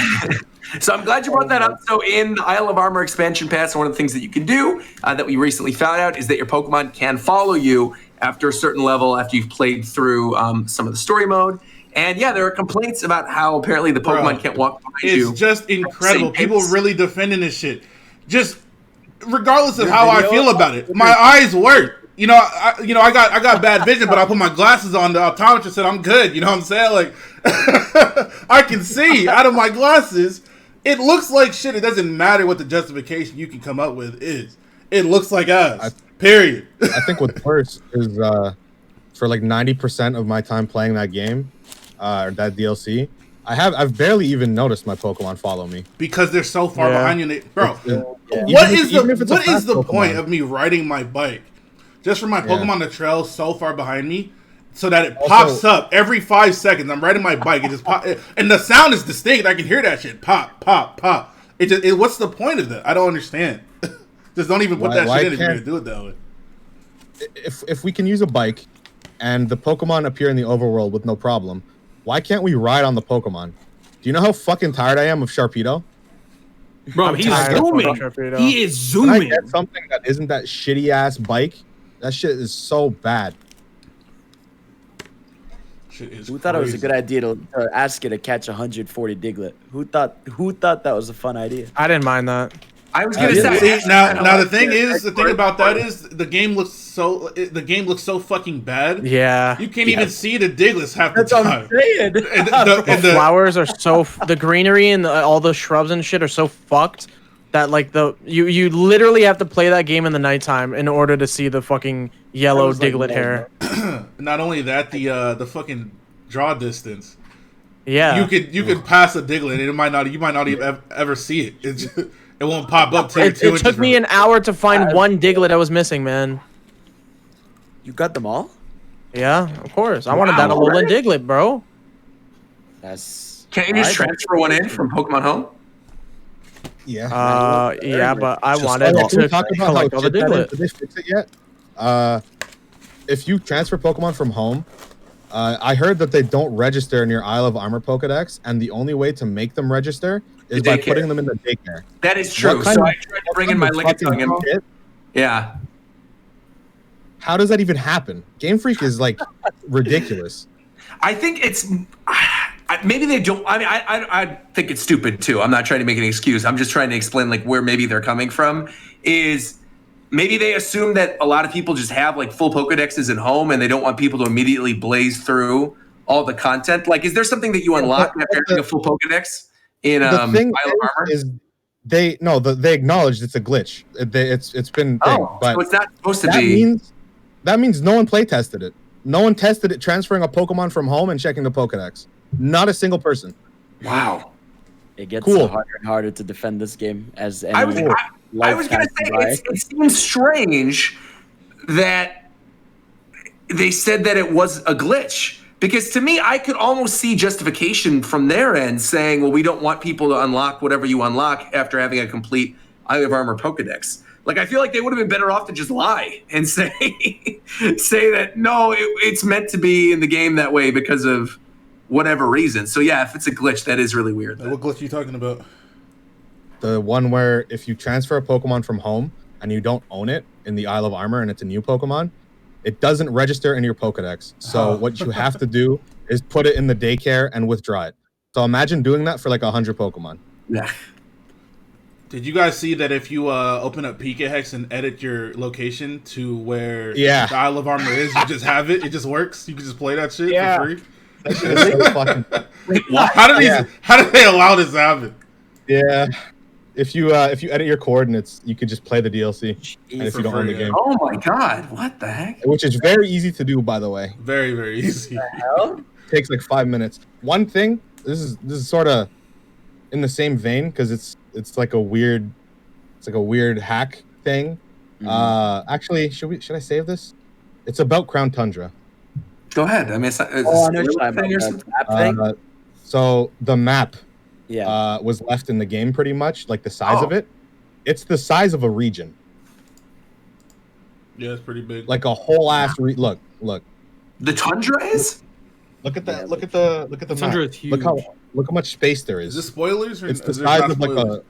Speaker 1: So I'm glad you brought that up. So in the Isle of Armor expansion pass, one of the things that you can do that we recently found out is that your Pokemon can follow you after a certain level after you've played through some of the story mode. And yeah, there are complaints about how apparently the Pokemon can't walk behind you.
Speaker 2: It's just incredible. People really defending this shit. Just regardless of how I feel about it, my eyes work. You know, I got bad vision, but I put my glasses on. The optometrist said I'm good. You know what I'm saying? Like, I can see out of my glasses. It looks like shit. It doesn't matter what the justification you can come up with is. It looks like ass. Period.
Speaker 4: I think what's worse is for like 90% of my time playing that game, or that DLC, I've barely even noticed my Pokemon follow me
Speaker 2: because they're so far behind you. Bro, what is the point of me riding my bike just for my Pokemon to trail so far behind me? So that it pops up every 5 seconds. I'm riding my bike. It just pop, and the sound is distinct. I can hear that shit. Pop, pop, pop. What's the point of that? I don't understand. Just don't even put that shit in if you're gonna do it that way.
Speaker 4: If we can use a bike, and the Pokemon appear in the overworld with no problem, why can't we ride on the Pokemon? Do you know how fucking tired I am of Sharpedo?
Speaker 9: Bro, he's zooming. He is zooming.
Speaker 4: When I get something that isn't that shitty ass bike, that shit is so bad.
Speaker 6: Who thought it was a good idea to ask it to catch 140 Diglett? Who thought that was a fun idea?
Speaker 8: I didn't mind that.
Speaker 1: I was gonna say
Speaker 2: now the thing about that is the game looks so fucking bad.
Speaker 8: Yeah,
Speaker 2: you can't even see the Digletts half the time.
Speaker 6: That's what I'm saying.
Speaker 8: The flowers are so the greenery and all the shrubs and shit are so fucked that like you literally have to play that game in the nighttime in order to see the fucking yellow Diglett hair.
Speaker 2: Not only that, the fucking draw distance.
Speaker 8: Yeah,
Speaker 2: you could pass a Diglett and you might not even ever see it. It won't pop up to
Speaker 8: it took me an hour to find one Diglett I was missing, man.
Speaker 6: You got them all?
Speaker 8: Yeah, of course. I wanted that Alolan Diglett, bro.
Speaker 1: Can't you just transfer one in from Pokemon Home?
Speaker 4: Yeah.
Speaker 8: Yeah, but I wanted to
Speaker 4: talk about
Speaker 8: collect all the Diglett.
Speaker 4: Did they fix it yet? If you transfer Pokemon from home, I heard that they don't register in your Isle of Armor Pokedex, and the only way to make them register is by putting them in the daycare.
Speaker 1: That is true. So I tried to bring in my Lickitung. Yeah.
Speaker 4: How does that even happen? Game Freak is like ridiculous.
Speaker 1: I think it's maybe they don't. I mean, I think it's stupid too. I'm not trying to make an excuse. I'm just trying to explain like where maybe they're coming from. Is maybe they assume that a lot of people just have like full Pokedexes at home and they don't want people to immediately blaze through all the content. Like, is there something that you unlock after having a full Pokedex in Isle of Armor?
Speaker 4: They acknowledged it's a glitch. It's been but
Speaker 1: so it's not supposed to be.
Speaker 4: That means no one play tested it. No one tested it transferring a Pokemon from home and checking the Pokedex. Not a single person.
Speaker 1: Wow.
Speaker 6: It gets harder and harder to defend this game as
Speaker 1: I was going to say it seems strange that they said that it was a glitch, because to me I could almost see justification from their end saying, well, we don't want people to unlock whatever you unlock after having a complete Isle of Armor Pokedex. Like, I feel like they would have been better off to just lie and say that no, it's meant to be in the game that way because of whatever reason. So yeah, if it's a glitch, that is really weird.
Speaker 2: What glitch are you talking about?
Speaker 4: The one where if you transfer a Pokemon from home and you don't own it in the Isle of Armor and it's a new Pokemon, it doesn't register in your Pokedex. So what you have to do is put it in the daycare and withdraw it. So imagine doing that for like 100 Pokemon.
Speaker 1: Yeah.
Speaker 2: Did you guys see that if you open up Pikachu and edit your location to where the Isle of Armor is, you just have it? It just works? You can just play that shit for free?
Speaker 4: That shit is so fucking...
Speaker 1: Wait, what?
Speaker 2: How do they allow this to happen?
Speaker 4: Yeah. If you edit your coordinates, you could just play the DLC and if you don't own the game.
Speaker 1: Oh my god, what the heck?
Speaker 4: Which is very easy to do, by the way.
Speaker 2: Very, very easy.
Speaker 6: What the hell?
Speaker 4: Takes like 5 minutes. One thing, this is sort of in the same vein because it's like a weird hack thing. Actually, should I save this? It's about Crown Tundra.
Speaker 1: Go ahead. I mean, it's
Speaker 6: I know thing or something.
Speaker 4: So the map was left in the game pretty much, like the size of it. It's the size of a region.
Speaker 2: Yeah, it's pretty big.
Speaker 4: Like a whole ass look.
Speaker 1: The tundra is?
Speaker 4: Look at that. Look at the
Speaker 9: tundra
Speaker 4: map.
Speaker 9: is huge.
Speaker 4: Look how much space there
Speaker 2: Is
Speaker 4: is.
Speaker 2: this spoilers? Or
Speaker 4: it's the
Speaker 2: is there
Speaker 4: size
Speaker 2: not
Speaker 4: of like
Speaker 2: spoilers?
Speaker 4: a.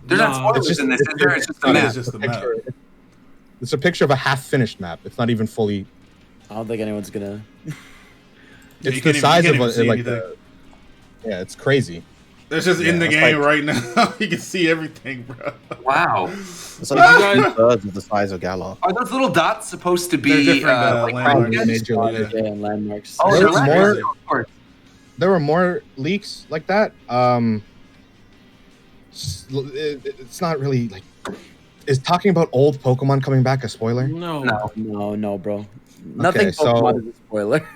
Speaker 1: There's not spoilers in this. It's just a map.
Speaker 2: It's just a map.
Speaker 4: It's a picture of a half-finished map. It's not even fully.
Speaker 6: I don't think anyone's gonna.
Speaker 4: It's the size of a yeah, it's crazy.
Speaker 2: It's just in the game right now. You can see everything, bro.
Speaker 1: Wow.
Speaker 5: It's like 2/3 of the size of Galar.
Speaker 1: Are those little dots supposed to be
Speaker 2: different,
Speaker 1: landmarks?
Speaker 6: Landmarks.
Speaker 1: Oh,
Speaker 4: There
Speaker 1: they're
Speaker 4: was
Speaker 1: landmarks.
Speaker 4: more-
Speaker 1: Of course.
Speaker 4: There were more leaks like that. It's not really like. Is talking about old Pokemon coming back a spoiler?
Speaker 9: No,
Speaker 6: bro. Nothing Pokemon is a spoiler.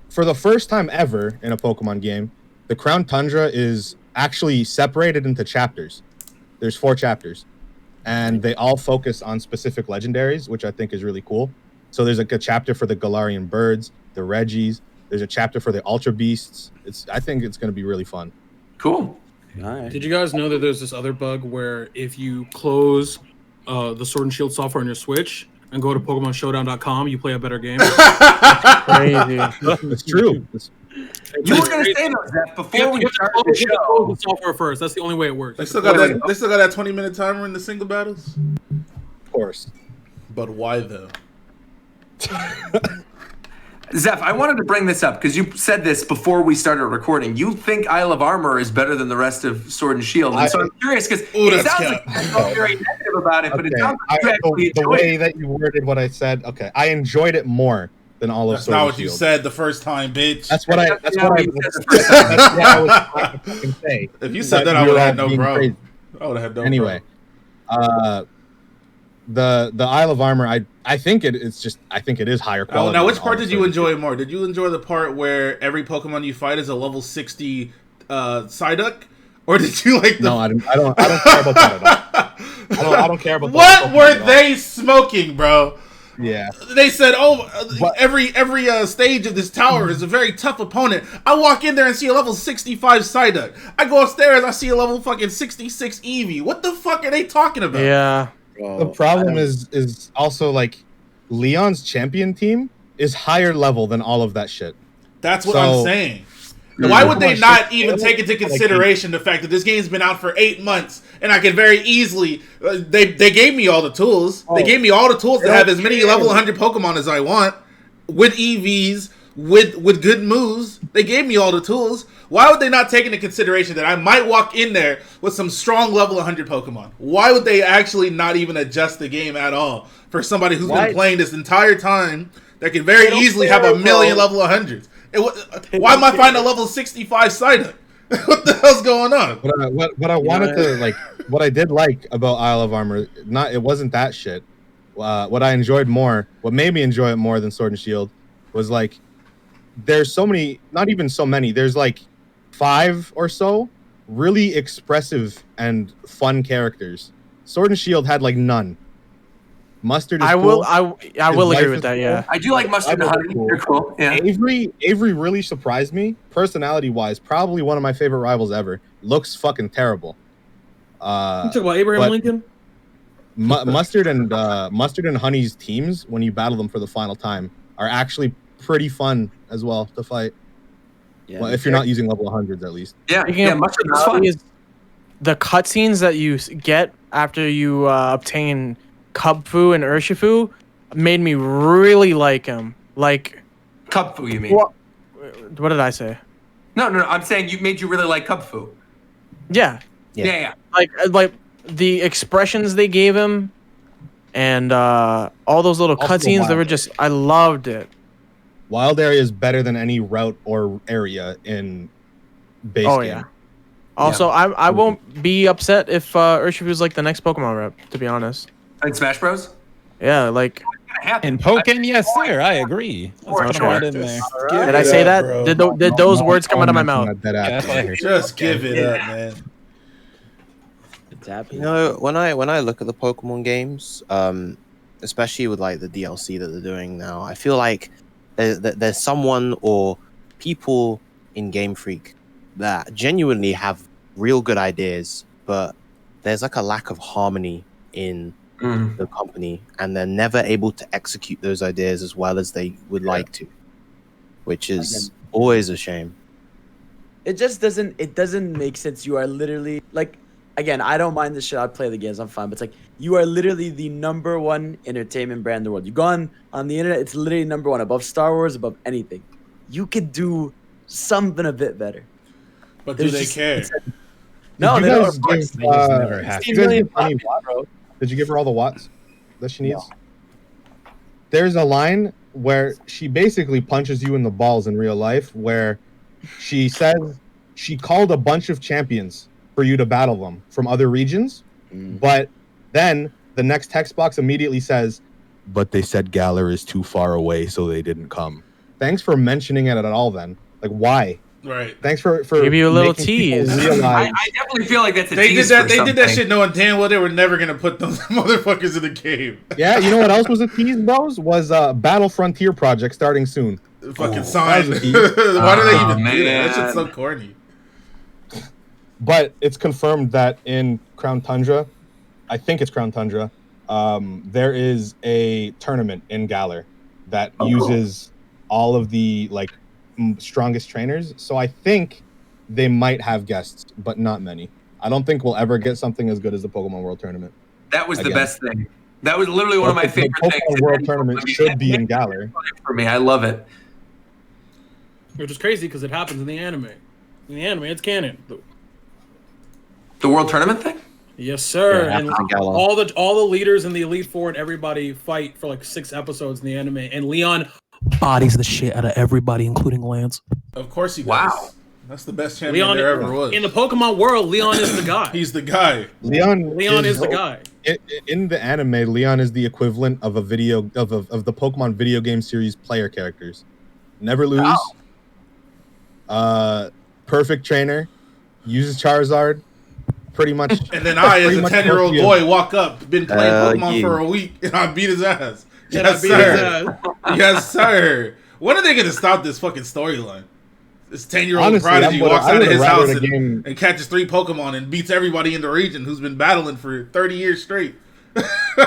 Speaker 4: For the first time ever in a Pokemon game, the Crown Tundra is actually separated into chapters. There's 4 chapters, and they all focus on specific legendaries, which I think is really cool. So there's like a chapter for the Galarian birds, the Regis. There's a chapter for the Ultra Beasts. I think it's going to be really fun.
Speaker 1: Cool.
Speaker 6: Right.
Speaker 9: Did you guys know that there's this other bug where if you close the Sword and Shield software on your Switch and go to PokemonShowdown.com, you play a better game?
Speaker 8: Crazy.
Speaker 4: It's true.
Speaker 1: You were going to say those, Zeph, before we started the
Speaker 9: You have to close
Speaker 1: show.
Speaker 9: the software first. That's the only way it works.
Speaker 2: They still got that. They still got that 20-minute timer in the single battles.
Speaker 4: Of course.
Speaker 2: But why though?
Speaker 1: Zeph, I wanted to bring this up because you said this before we started recording. You think Isle of Armor is better than the rest of Sword and Shield. And so I'm curious because it sounds like you felt very negative about it, but it sounds like you actually
Speaker 4: the
Speaker 1: enjoyed
Speaker 4: way
Speaker 1: it.
Speaker 4: that you worded what I said, okay, I enjoyed it more than all of
Speaker 2: That's
Speaker 4: Sword
Speaker 2: not
Speaker 4: and
Speaker 2: what you
Speaker 4: Shield.
Speaker 2: said the first time, bitch.
Speaker 4: That's what I was trying to say.
Speaker 2: If you said that, I would have had no problem. I would have had no
Speaker 4: Anyway, the Isle of Armor, I think it is higher quality.
Speaker 2: Now, which part did you enjoy more? Did you enjoy the part where every Pokemon you fight is a level 60 Psyduck, or did you like the?
Speaker 4: No, I don't care about that at all. I don't care about.
Speaker 2: What were they smoking, bro?
Speaker 4: Yeah.
Speaker 2: They said, every stage of this tower is a very tough opponent. I walk in there and see a level 65 Psyduck. I go upstairs, I see a level fucking 66 Eevee. What the fuck are they talking about?
Speaker 8: Yeah.
Speaker 4: The problem is also like Leon's champion team is higher level than all of that shit.
Speaker 2: That's what I'm saying. Why would they not even take into consideration the fact that this game's been out for 8 months and I could very easily they gave me all the tools. They gave me all the tools to have as many level 100 Pokemon as I want with EVs, with good moves. They gave me all the tools. Why would they not take into consideration that I might walk in there with some strong level 100 Pokemon? Why would they actually not even adjust the game at all for somebody who's been playing this entire time that could very easily have a million level 100s? Why am I finding a level 65 Psyduck? What the hell's going on?
Speaker 4: What I wanted to like, what I did like about Isle of Armor, it wasn't that shit. What I enjoyed more, what made me enjoy it more than Sword and Shield, was like, there's so many, not even so many. There's like 5 or so really expressive and fun characters. Sword and Shield had like none. Mustard is cool.
Speaker 8: I will agree with that.
Speaker 4: Cool.
Speaker 8: Yeah,
Speaker 1: I do like Mustard and Honey. They're cool. Yeah.
Speaker 4: Avery really surprised me, personality wise. Probably one of my favorite rivals ever. Looks fucking terrible.
Speaker 9: You talk about Abraham Lincoln.
Speaker 4: Mustard and Honey's teams, when you battle them for the final time, are actually pretty fun as well to fight. Yeah, well, if you're not using level 100s at least.
Speaker 1: Yeah, Mustard is fun.
Speaker 8: The cutscenes that you get after you obtain Kubfu and Urshifu made me really like him. Like
Speaker 1: Kubfu, you mean?
Speaker 8: What did I say?
Speaker 1: No. I'm saying you made you really like Kubfu.
Speaker 8: Yeah. Like the expressions they gave him, and all those little cutscenes. They were just. I loved it.
Speaker 4: Wild area is better than any route or area in base game. Yeah.
Speaker 8: Also, I won't be upset if Urshifu is like the next Pokemon rep. To be honest.
Speaker 1: In Smash Bros?
Speaker 8: Yeah, like
Speaker 3: in Pokken, yes, sir. I agree. That's right in there.
Speaker 8: Did I say that? Bro. Did those words come out of my mouth?
Speaker 3: Yeah, that's what I heard.
Speaker 2: Just give it up, man.
Speaker 5: You know, when I look at the Pokemon games, especially with like the DLC that they're doing now, I feel like there's someone or people in Game Freak that genuinely have real good ideas, but there's like a lack of harmony in the company, and they're never able to execute those ideas as well as they would like to, which is always a shame.
Speaker 6: It just doesn't make sense. You are literally like, again, I don't mind the shit. I play the games, I'm fine. But it's like, you are literally the #1 entertainment brand in the world. You go on the internet, it's literally #1, above Star Wars, above anything. You could do something a bit better.
Speaker 2: But do they care?
Speaker 6: No, they don't.
Speaker 4: Did you give her all the watts that she needs? No. There's a line where she basically punches you in the balls in real life, where she says she called a bunch of champions for you to battle them from other regions, but then the next text box immediately says, but they said Galar is too far away, so they didn't come. Thanks for mentioning it at all then. Like, why?
Speaker 2: Right.
Speaker 4: Thanks for
Speaker 8: give you a little tease.
Speaker 1: I definitely feel like that's a
Speaker 2: they
Speaker 1: tease.
Speaker 2: They did that shit knowing damn well they were never gonna put those motherfuckers in the game.
Speaker 4: Yeah, you know what else was a tease, bros? Was Battle Frontier project starting soon.
Speaker 2: Fucking sign. Why do they even do that? That shit's so corny.
Speaker 4: But it's confirmed that in Crown Tundra, I think it's Crown Tundra, there is a tournament in Galar that uses all of the like strongest trainers. So I think they might have guests, but not many. I don't think we'll ever get something as good as the Pokemon World Tournament.
Speaker 1: That was the best thing. That was literally one of my favorite things.
Speaker 4: The Pokemon World Tournament should be in Galar.
Speaker 1: For me, I love it.
Speaker 9: Which is crazy because it happens in the anime. In the anime, it's canon.
Speaker 1: The World Tournament thing?
Speaker 9: Yes, sir.
Speaker 5: Yeah,
Speaker 9: and all the leaders in the Elite Four and everybody fight for like 6 episodes in the anime, and Leon bodies the shit out of everybody, including Lance.
Speaker 2: Of course he does.
Speaker 1: Wow.
Speaker 2: That's the best champion there ever was.
Speaker 9: In the Pokemon world, Leon is the guy.
Speaker 2: He's the guy.
Speaker 4: Leon
Speaker 9: is the guy.
Speaker 4: In the anime, Leon is the equivalent of a video of the Pokemon video game series player characters. Never lose. Perfect trainer. Uses Charizard. Pretty much.
Speaker 2: And then I, as a 10-year-old boy, walk up, been playing Pokemon for a week, and I beat his ass. Yes, sir. Yes, sir. When are they going to stop this fucking storyline? This 10-year-old prodigy walks out of his house and catches 3 Pokemon and beats everybody in the region who's been battling for 30 years straight.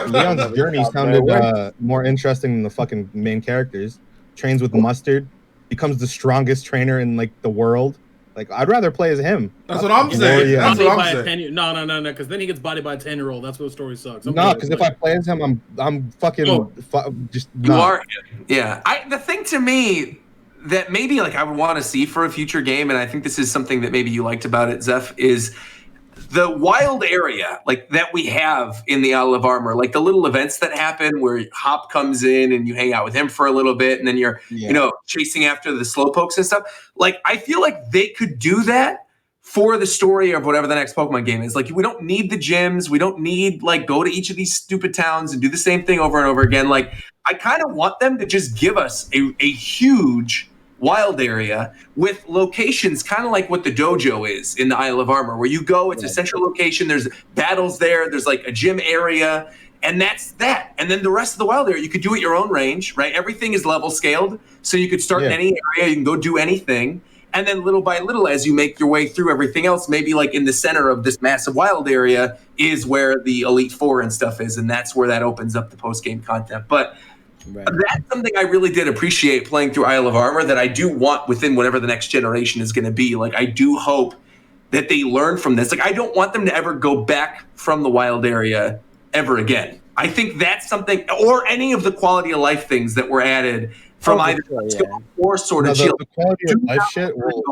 Speaker 4: Leon's journey sounded more interesting than the fucking main characters. Trains with Mustard. Becomes the strongest trainer in like the world. Like, I'd rather play as him.
Speaker 2: That's what I'm saying. That's what I'm saying.
Speaker 9: No, because then he gets bodied by a 10-year-old. That's what the story sucks.
Speaker 4: No, because if I play as him, I'm fucking just.
Speaker 1: You are, yeah. The thing to me that maybe like I would want to see for a future game, and I think this is something that maybe you liked about it, Zeph, is the wild area like that we have in the Isle of Armor, like the little events that happen where Hop comes in and you hang out with him for a little bit, and then you're chasing after the slowpokes and stuff. Like, I feel like they could do that for the story of whatever the next Pokemon game is. Like, we don't need the gyms. We don't need like go to each of these stupid towns and do the same thing over and over again. Like, I kind of want them to just give us a huge wild area with locations kind of like what the dojo is in the Isle of Armor, where you go, it's a central location, there's battles there's like a gym area, and that's that. And then the rest of the wild area you could do at your own range, right? Everything is level scaled, so you could start in any area, you can go do anything, and then little by little as you make your way through everything else, maybe like in the center of this massive wild area is where the Elite Four and stuff is, and that's where that opens up the post-game content. But that's something I really did appreciate playing through Isle of Armor that I do want within whatever the next generation is going to be. Like, I do hope that they learn from this. Like, I don't want them to ever go back from the wild area ever again. I think that's something, or any of the quality of life things that were added from either or Sword and Shield.
Speaker 4: The quality of life shit will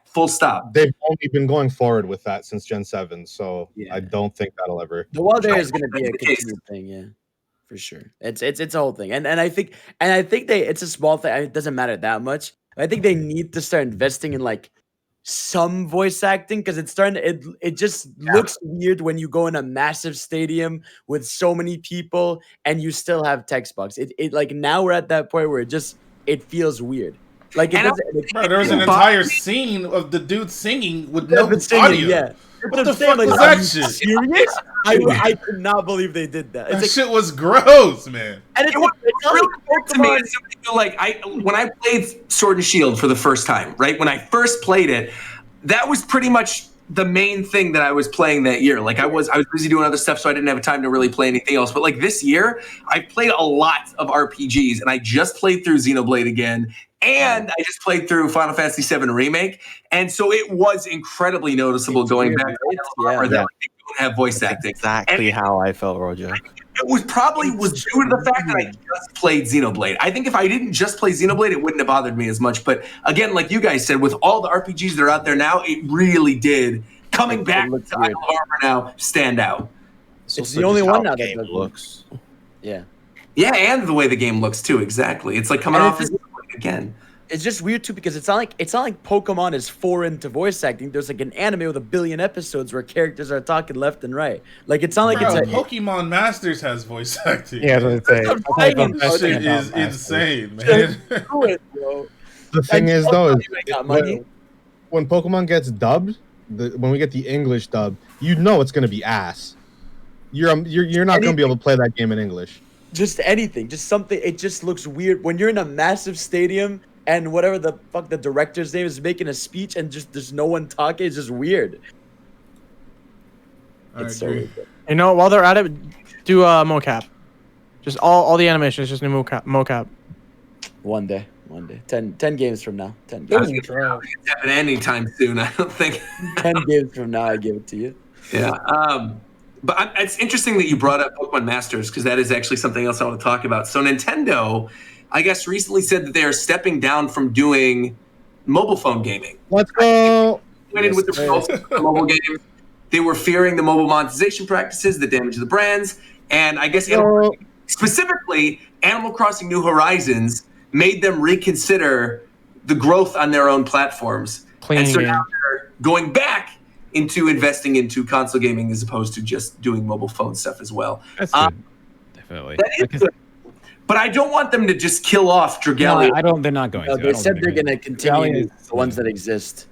Speaker 1: full stop.
Speaker 4: They've only been going forward with that since Gen 7, so I don't think that'll ever.
Speaker 6: The wild area is going to be a continued thing, for sure. It's a whole thing, and I think it's a small thing. It doesn't matter that much. I think they need to start investing in like some voice acting, because it's starting to, it just looks weird when you go in a massive stadium with so many people and you still have text box. It like, now we're at that point where it feels weird. Like,
Speaker 2: there was an entire scene of the dude singing with no audio.
Speaker 6: Yeah.
Speaker 2: What the fuck was that shit?
Speaker 6: Serious? I could not believe they did that.
Speaker 2: That shit was gross, man.
Speaker 6: And it's
Speaker 1: really weird to me. Like, when I played Sword and Shield for the first time, right? When I first played it, that was pretty much the main thing that I was playing that year. Like I was busy doing other stuff, so I didn't have time to really play anything else. But like this year, I played a lot of RPGs, and I just played through Xenoblade again, and I just played through Final Fantasy VII Remake, and so it was incredibly noticeable going back to that they don't have voice acting.
Speaker 5: Exactly how I felt, Roger.
Speaker 1: It was due to the fact that I just played Xenoblade. I think if I didn't just play Xenoblade, it wouldn't have bothered me as much. But again, like you guys said, with all the RPGs that are out there now, it really did. Coming back to Idle of Armor now, stand out.
Speaker 6: It's the only one now that looks. Yeah.
Speaker 1: Yeah, and the way the game looks too. Exactly. It's like coming off as Xenoblade again.
Speaker 6: It's just weird too because it's not like Pokemon is foreign to voice acting. There's like an anime with 1 billion episodes where characters are talking left and right. Like it's not like it's like
Speaker 2: Pokemon Masters has voice acting.
Speaker 4: Yeah, that's
Speaker 2: that shit is insane, man.
Speaker 4: The thing is though, when Pokemon gets dubbed, when we get the English dub, you know it's gonna be ass. You're not gonna be able to play that game in English.
Speaker 6: Just anything, just something. It just looks weird when you're in a massive stadium. And whatever the fuck the director's name is making a speech and just there's no one talking. It's just weird. It's so weird.
Speaker 8: You know, while they're at it, do mocap. Just all the animations, just new mocap.
Speaker 6: One day. 10 games from now. 10 games.
Speaker 1: It's happen anytime soon. I don't think.
Speaker 6: 10 games from now, I give it to you.
Speaker 1: Yeah. But it's interesting that you brought up Pokemon Masters because that is actually something else I want to talk about. So Nintendo, I guess, recently said that they are stepping down from doing mobile phone gaming.
Speaker 4: Let's go.
Speaker 1: With the results of the mobile games, they were fearing the mobile monetization practices that damage the brands, and I guess specifically Animal Crossing New Horizons made them reconsider the growth on their own platforms. And so now they're going back into investing into console gaming as opposed to just doing mobile phone stuff as well.
Speaker 3: That's good. Definitely.
Speaker 1: That is good. But I don't want them to just kill off Dragalia.
Speaker 3: No, they're not going to.
Speaker 6: They said they're going to continue the ones that exist.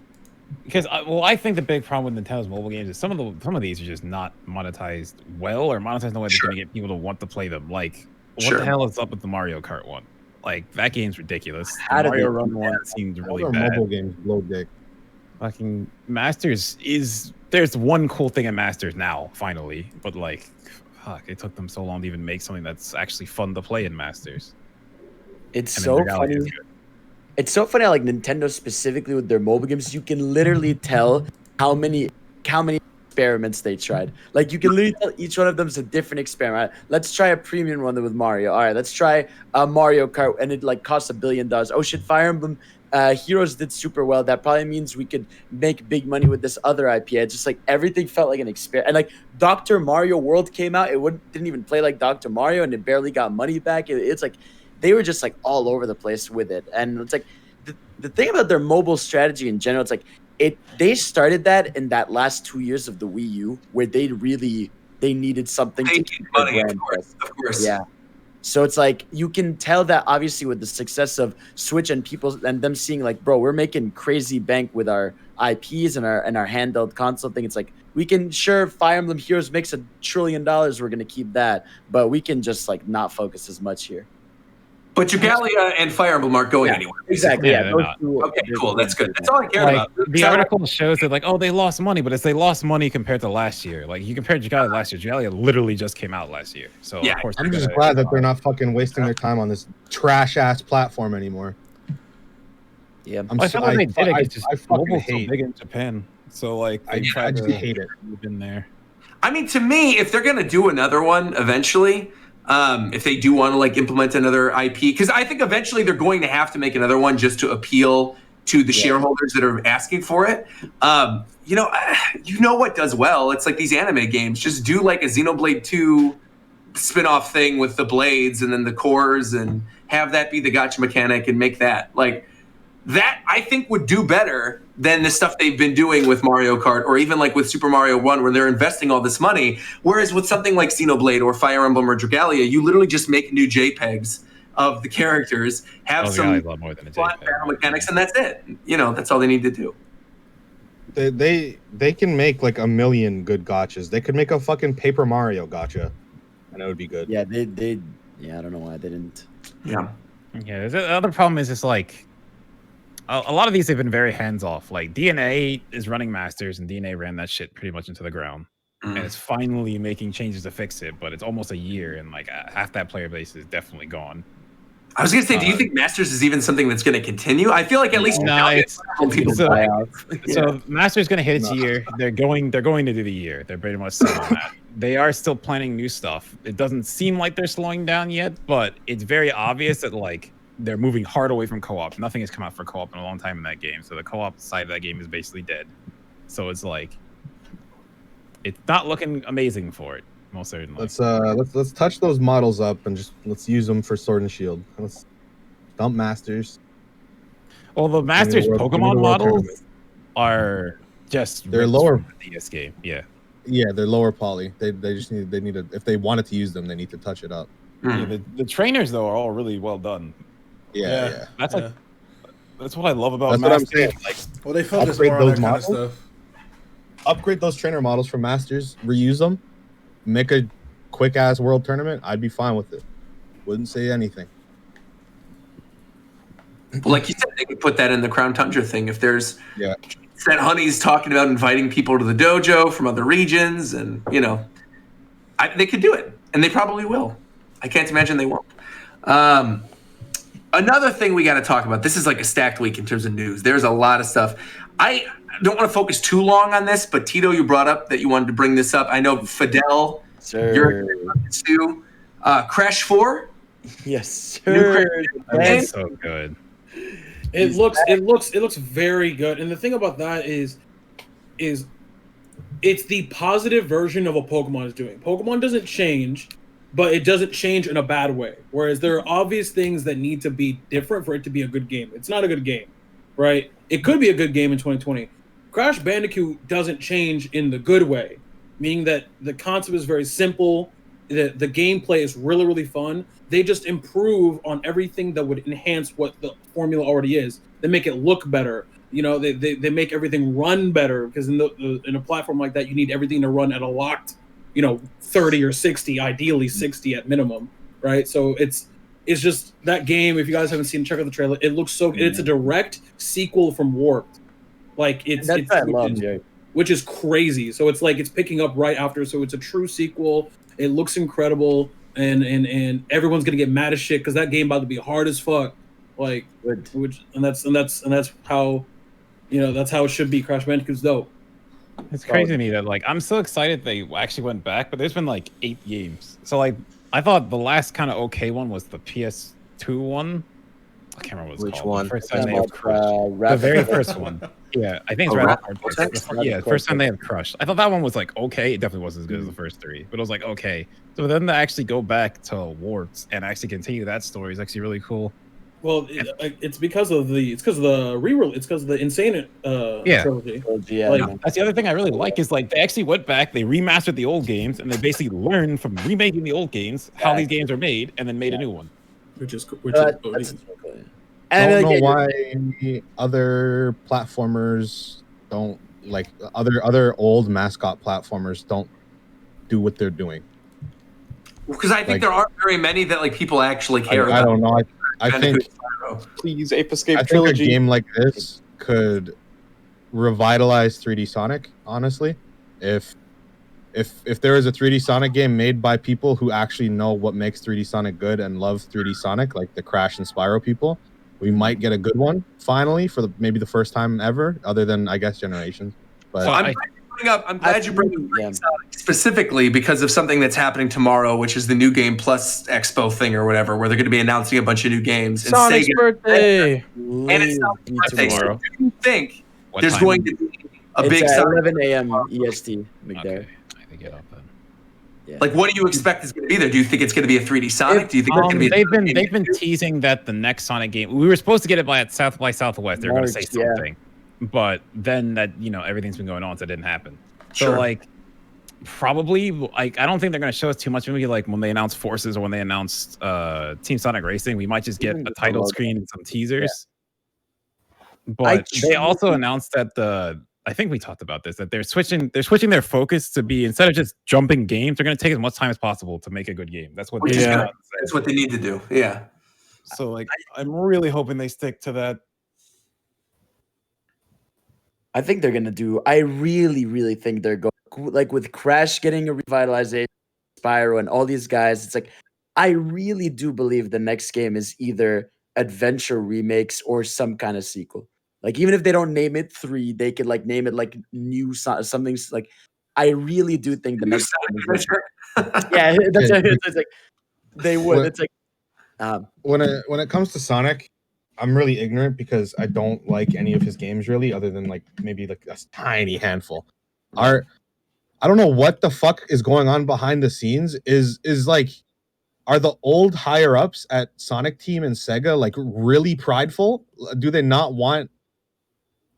Speaker 3: Because I think the big problem with Nintendo's mobile games is some of these are just not monetized well, or monetized in a way that's going to get people to want to play them. Like, what the hell is up with the Mario Kart one? Like, that game's ridiculous. The Mario Run one seemed really bad.
Speaker 4: Mobile games blow dick.
Speaker 3: Fucking Masters there's one cool thing at Masters now, finally, but like, fuck, it took them so long to even make something that's actually fun to play in Masters.
Speaker 6: It's so funny. It's so funny how, like, Nintendo specifically with their mobile games, you can literally tell how many experiments they tried. Like, you can literally tell each one of them is a different experiment. Right? Let's try a premium one with Mario. All right, let's try a Mario Kart, and it like costs $1 billion. Oh shit, Fire Emblem Heroes did super well. That probably means we could make big money with this other IP. It's just like everything felt like an experiment. And like Dr. Mario World came out, didn't even play like Dr. Mario, and it barely got money back. It's like they were just like all over the place with it. And it's like the thing about their mobile strategy in general, it's like they started that in that last 2 years of the Wii U, where they needed something to keep
Speaker 1: money, of course.
Speaker 6: Yeah. So it's like you can tell that obviously with the success of Switch and people and them seeing like, bro, we're making crazy bank with our IPs and our handheld console thing. It's like we can Fire Emblem Heroes makes $1 trillion. We're gonna keep that, but we can just like not focus as much here.
Speaker 1: But Dragalia and Fire Emblem aren't going anywhere.
Speaker 6: Exactly.
Speaker 3: Yeah,
Speaker 1: okay, cool. That's good. That's all I care about.
Speaker 3: The article shows that like, oh, they lost money, but it's they lost money compared to last year. Like you compare Dragalia last year, Dragalia literally just came out last year. So of course,
Speaker 4: I'm just glad that they're not fucking wasting their time on this trash ass platform anymore.
Speaker 6: Yeah,
Speaker 3: I feel like they did it. It's just mobile's so big in Japan. So like,
Speaker 4: I just hate it.
Speaker 3: In there.
Speaker 1: I mean, to me, if they're gonna do another one eventually. If they do want to like implement another IP, because I think eventually they're going to have to make another one just to appeal to the shareholders that are asking for it. You know what does well? It's like these anime games. Just do like a Xenoblade 2 spin-off thing with the blades and then the cores, and have that be the gacha mechanic, and make that like that. I think would do better than the stuff they've been doing with Mario Kart, or even like with Super Mario 1, where they're investing all this money. Whereas with something like Xenoblade or Fire Emblem or Dragalia, you literally just make new JPEGs of the characters, have some
Speaker 3: a lot more than a
Speaker 1: fun battle mechanics, and that's it. You know, that's all they need to do.
Speaker 4: They can make like 1 million good gachas. They could make a fucking Paper Mario gacha, and it would be good.
Speaker 6: Yeah, they I don't know why they didn't.
Speaker 1: Yeah.
Speaker 3: Yeah. The other problem is it's like, a lot of these have been very hands off. Like DNA is running Masters, and DNA ran that shit pretty much into the ground, and it's finally making changes to fix it. But it's almost a year, and like half that player base is definitely gone.
Speaker 1: I was gonna say, do you think Masters is even something that's gonna continue? I feel like at least people.
Speaker 3: So Masters gonna hit its year. They're going to do the year. They're pretty much set on that. They are still planning new stuff. It doesn't seem like they're slowing down yet, but it's very obvious that like they're moving hard away from co-op. Nothing has come out for co-op in a long time in that game. So the co-op side of that game is basically dead. So it's like it's not looking amazing for it. Most certainly.
Speaker 4: Let's touch those models up and just let's use them for Sword and Shield. Let's dump Masters.
Speaker 3: Well, the Masters Pokemon models are just
Speaker 4: they're lower
Speaker 3: the DS game. Yeah.
Speaker 4: Yeah, they're lower poly. They just need to if they wanted to use them, they need to touch it up.
Speaker 3: Yeah, the trainers though are all really well done.
Speaker 4: Yeah.
Speaker 3: That's like that's what I love about
Speaker 4: That's
Speaker 3: Masters.
Speaker 4: what I'm saying.
Speaker 3: Like,
Speaker 2: well, they focus more on that kind of stuff.
Speaker 4: Upgrade those trainer models from Masters, reuse them, make a quick ass world tournament. I'd be fine with it. Wouldn't say anything.
Speaker 1: Well, like you said, they could put that in the Crown Tundra thing. If there's that Honey's talking about inviting people to the dojo from other regions, and they could do it, and they probably will. I can't imagine they won't. Another thing we got to talk about. This is like a stacked week in terms of news. There's a lot of stuff. I don't want to focus too long on this, but Tito, you brought up that you wanted to bring this up. I know Fidel, you're too. Crash 4.
Speaker 6: Yes, sir.
Speaker 3: That's so good.
Speaker 9: It looks very good. And the thing about that is it's the positive version of what Pokemon is doing. Pokemon doesn't change, but it doesn't change in a bad way. Whereas there are obvious things that need to be different for it to be a good game. It's not a good game, right? It could be a good game in 2020. Crash Bandicoot doesn't change in the good way, meaning that the concept is very simple. The gameplay is really, really fun. They just improve on everything that would enhance what the formula already is. They make it look better. They make everything run better, because in a platform like that, you need everything to run at a locked, 30 or 60, ideally 60 at minimum, right? So it's just that game. If you guys haven't seen, check out the trailer. It looks so. It's a direct sequel from Warped, like which is crazy. So it's like it's picking up right after. So it's a true sequel. It looks incredible, and everyone's gonna get mad as shit because that game about to be hard as fuck. Like, that's how, that's how it should be. Crash Bandicoot's dope.
Speaker 3: It's crazy to me that I'm so excited they actually went back, but there's been 8 games. So I thought the last kind of okay one was the PS2 one. I can't remember what it's called.
Speaker 5: One?
Speaker 3: The first time they have crushed. The very first one. Yeah, I think it's the first time they have crushed. I thought that one was okay. It definitely wasn't as good as the first 3, but it was okay. So then to actually go back to Warped and actually continue that story is actually really cool.
Speaker 9: Well, it's because of the re-release. It's because of the Insane trilogy.
Speaker 3: That's the other thing I really like is they actually went back, they remastered the old games, and they basically learned from remaking the old games how these games are made, and then made a new one.
Speaker 9: Which is
Speaker 4: I don't know why other platformers don't other old mascot platformers don't do what they're doing.
Speaker 1: Because I think there aren't very many that people actually care about.
Speaker 4: I don't know. I think
Speaker 7: please Ape Escape
Speaker 4: I
Speaker 7: trilogy.
Speaker 4: think a game like this could revitalize 3D Sonic. Honestly, if there is a 3D Sonic game made by people who actually know what makes 3D Sonic good and love 3D Sonic, like the Crash and Spyro people, we might get a good one finally for maybe the first time ever, other than I guess Generations. But
Speaker 1: I'm glad you bring up Sonic specifically because of something that's happening tomorrow, which is the New Game Plus Expo thing or whatever, where they're going to be announcing a bunch of new games. And
Speaker 8: Sonic's birthday,
Speaker 1: and it's Sonic's birthday.
Speaker 3: Tomorrow.
Speaker 1: So do you think there's going to be a big
Speaker 6: at
Speaker 1: Sonic?
Speaker 6: 11 a.m. EST, McDowell.
Speaker 3: Okay. I think get up then.
Speaker 6: Yeah.
Speaker 1: What do you expect is going to be there? Do you think it's going to be a 3D Sonic? Do you think it's going to be?
Speaker 3: They've been teasing that the next Sonic game. We were supposed to get it by South by Southwest. They're going to say something, but then that everything's been going on, so it didn't happen. So probably I don't think they're going to show us too much. Maybe when they announced Forces or when they announced Team Sonic Racing, we might just get a title screen and some teasers. Yeah. But they also announced that I think we talked about this, that they're switching their focus to be, instead of just jumping games, they're going to take as much time as possible to make a good game. That's what
Speaker 1: that's what they need to do. Yeah.
Speaker 3: So I'm really hoping they stick to that.
Speaker 6: I think they're gonna do. I really, really think they're going like with Crash getting a revitalization, Spyro, and all these guys. It's like I really do believe the next game is either adventure remakes or some kind of sequel. Like even if they don't name it 3, they could like name it like new something like. I really do think the next game is yeah, that's it's like they would. It's like
Speaker 4: when it comes to Sonic, I'm really ignorant because I don't like any of his games really, other than like maybe like a tiny handful. I don't know what the fuck is going on behind the scenes. Is like, are the old higher ups at Sonic Team and Sega like really prideful? Do they not want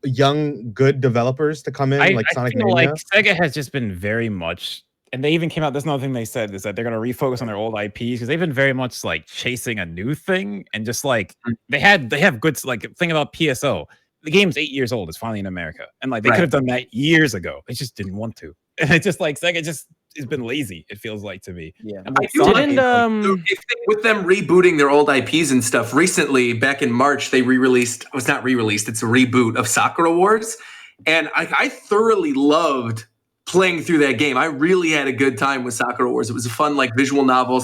Speaker 4: young good developers to come in like Sonic
Speaker 3: feel
Speaker 4: Mania?
Speaker 3: like Sega has just been very much, and they even came out. That's another thing they said is that they're going to refocus on their old IPs because they've been very much like chasing a new thing and just like they have good like thing about PSO. The game's 8 years old. It's finally in America, and like they could have done that years ago. They just didn't want to. And it's just like Sega just has been lazy. It feels like to me.
Speaker 6: Yeah,
Speaker 3: and like,
Speaker 1: with them rebooting their old IPs and stuff. Recently, back in March, they re-released. It was not re-released. It's a reboot of Sakura Wars, and I thoroughly loved playing through that game. I really had a good time with Sakura Wars. It was a fun like visual novel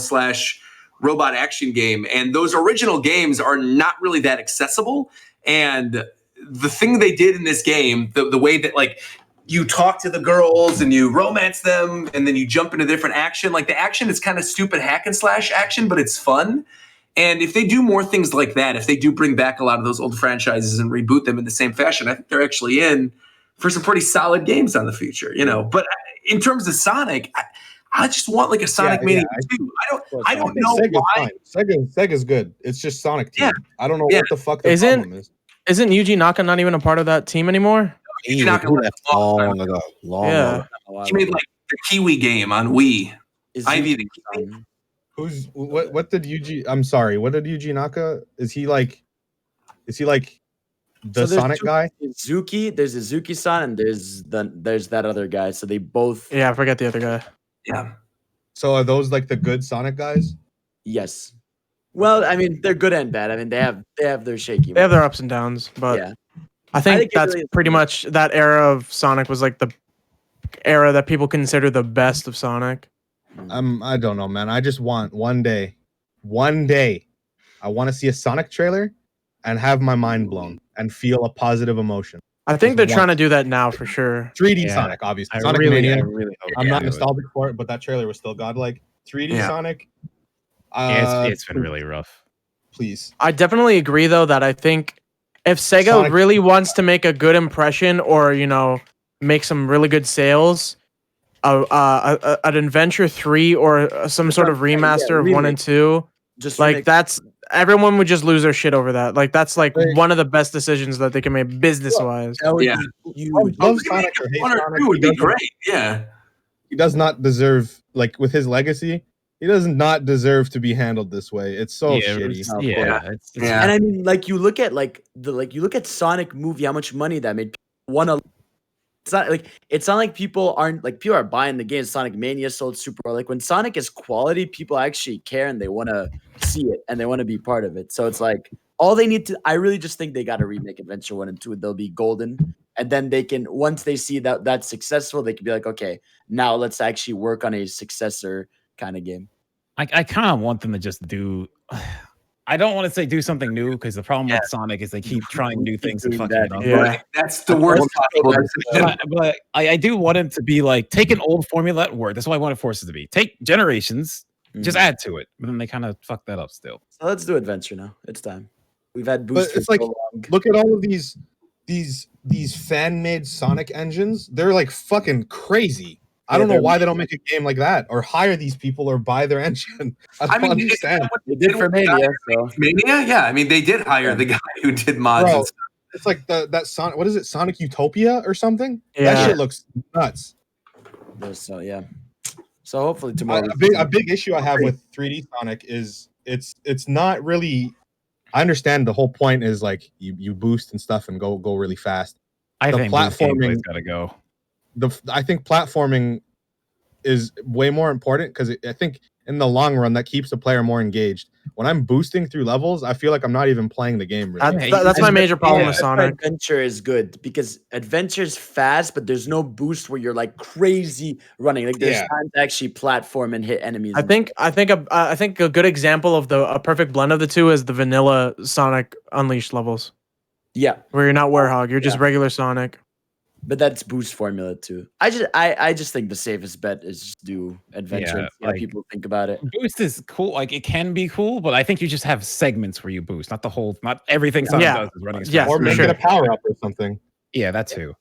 Speaker 1: / robot action game, and those original games are not really that accessible. And the thing they did in this game, the way that like you talk to the girls and you romance them and then you jump into different action. Like the action is kind of stupid hack and slash action, but it's fun. And if they do more things like that, if they do bring back a lot of those old franchises and reboot them in the same fashion, I think they're actually in for some pretty solid games on the future, you know. But in terms of Sonic, I just want like a Sonic Mania 2. I don't know why.
Speaker 4: Sega's good. It's just Sonic Team. I don't know what the fuck the problem is.
Speaker 8: Isn't Yuji Naka not even a part of that team anymore?
Speaker 5: He left long ago. Long ago.
Speaker 1: He made like the Kiwi game on Wii. Ivy the Kiwi.
Speaker 4: Who's what did Yuji? I'm sorry. What did Yuji Naka? Is he like the Sonic guy?
Speaker 6: Zuki. There's a Zuki-san and there's that other guy. So they both.
Speaker 8: Yeah, I forget the other guy.
Speaker 1: Yeah.
Speaker 4: So are those like the good Sonic guys?
Speaker 6: Yes. Well, I mean, they're good and bad. I mean, they have their shaky.
Speaker 8: They have their ups and downs, but
Speaker 6: yeah.
Speaker 8: I think that's really pretty much that era of Sonic was like the era that people consider the best of Sonic.
Speaker 4: I don't know, man. I just want one day, I want to see a Sonic trailer and have my mind blown and feel a positive emotion.
Speaker 8: I think they're trying to do that now for sure.
Speaker 4: 3D Sonic, obviously. Sonic Mania. I'm not nostalgic for it, but that trailer was still godlike. 3D Sonic.
Speaker 3: It's been really rough.
Speaker 4: Please.
Speaker 8: I definitely agree, though, that I think if Sega really wants to make a good impression or, you know, make some really good sales, an Adventure 3 or some sort of remaster of 1 and 2, just like that's everyone would just lose their shit over that. Like that's like one of the best decisions that they can make business wise.
Speaker 1: Yeah,
Speaker 4: love Sonic or hate Sonic
Speaker 1: would be great. Yeah,
Speaker 4: he does not deserve, like with his legacy, he does not deserve to be handled this way. It's so shitty.
Speaker 6: And I mean, like you look at Sonic movie, how much money that made. It's not like people are buying the game. Sonic Mania sold super well. Like when Sonic is quality, people actually care and they want to see it and they want to be part of it. So it's like all they need to. I really just think they got to remake Adventure 1 and 2. They'll be golden, and then they can, once they see that that's successful, they can be like, okay, now let's actually work on a successor kind of game.
Speaker 3: I kind of want them to just do. I don't want to say do something new because the problem with Sonic is they keep trying new things and fucking it up.
Speaker 1: Yeah, that's the worst possible.
Speaker 3: But I do want it to be like take an old formula that worked. That's what I want to force it to be. Take Generations, just add to it. But then they kind of fuck that up still.
Speaker 6: So let's do Adventure now. It's time. We've had boosts.
Speaker 4: But it's like, look at all of these fan-made Sonic engines. They're like fucking crazy. I don't know why they don't make a game like that or hire these people or buy their engine. I don't understand.
Speaker 6: They did for Mania.
Speaker 1: Mania, yeah. I mean, they did hire the guy who did mods.
Speaker 4: Bro, it's like that Sonic. What is it? Sonic Utopia or something?
Speaker 8: Yeah.
Speaker 4: That shit looks nuts.
Speaker 6: So yeah. So hopefully tomorrow.
Speaker 4: A big issue I have with 3D Sonic is it's not really. I understand the whole point is like you boost and stuff and go really fast.
Speaker 3: I think platforming's got to go.
Speaker 4: I think platforming is way more important because I think in the long run that keeps the player more engaged. When I'm boosting through levels, I feel like I'm not even playing the game. Really.
Speaker 8: That's my major problem with Sonic.
Speaker 6: Adventure is good because adventure's fast, but there's no boost where you're like crazy running. Like there's time to actually platform and hit enemies.
Speaker 8: I think a good example of a perfect blend of the two is the vanilla Sonic Unleashed levels.
Speaker 6: Yeah,
Speaker 8: where you're not Warhog, you're just regular Sonic.
Speaker 6: But that's boost formula too. I just think the safest bet is just do adventure.
Speaker 3: Yeah,
Speaker 6: and see how people think about it.
Speaker 3: Boost is cool. Like it can be cool, but I think you just have segments where you boost, not everything Sonic does is running.
Speaker 4: Or make it a power up or something.
Speaker 3: Yeah, that too.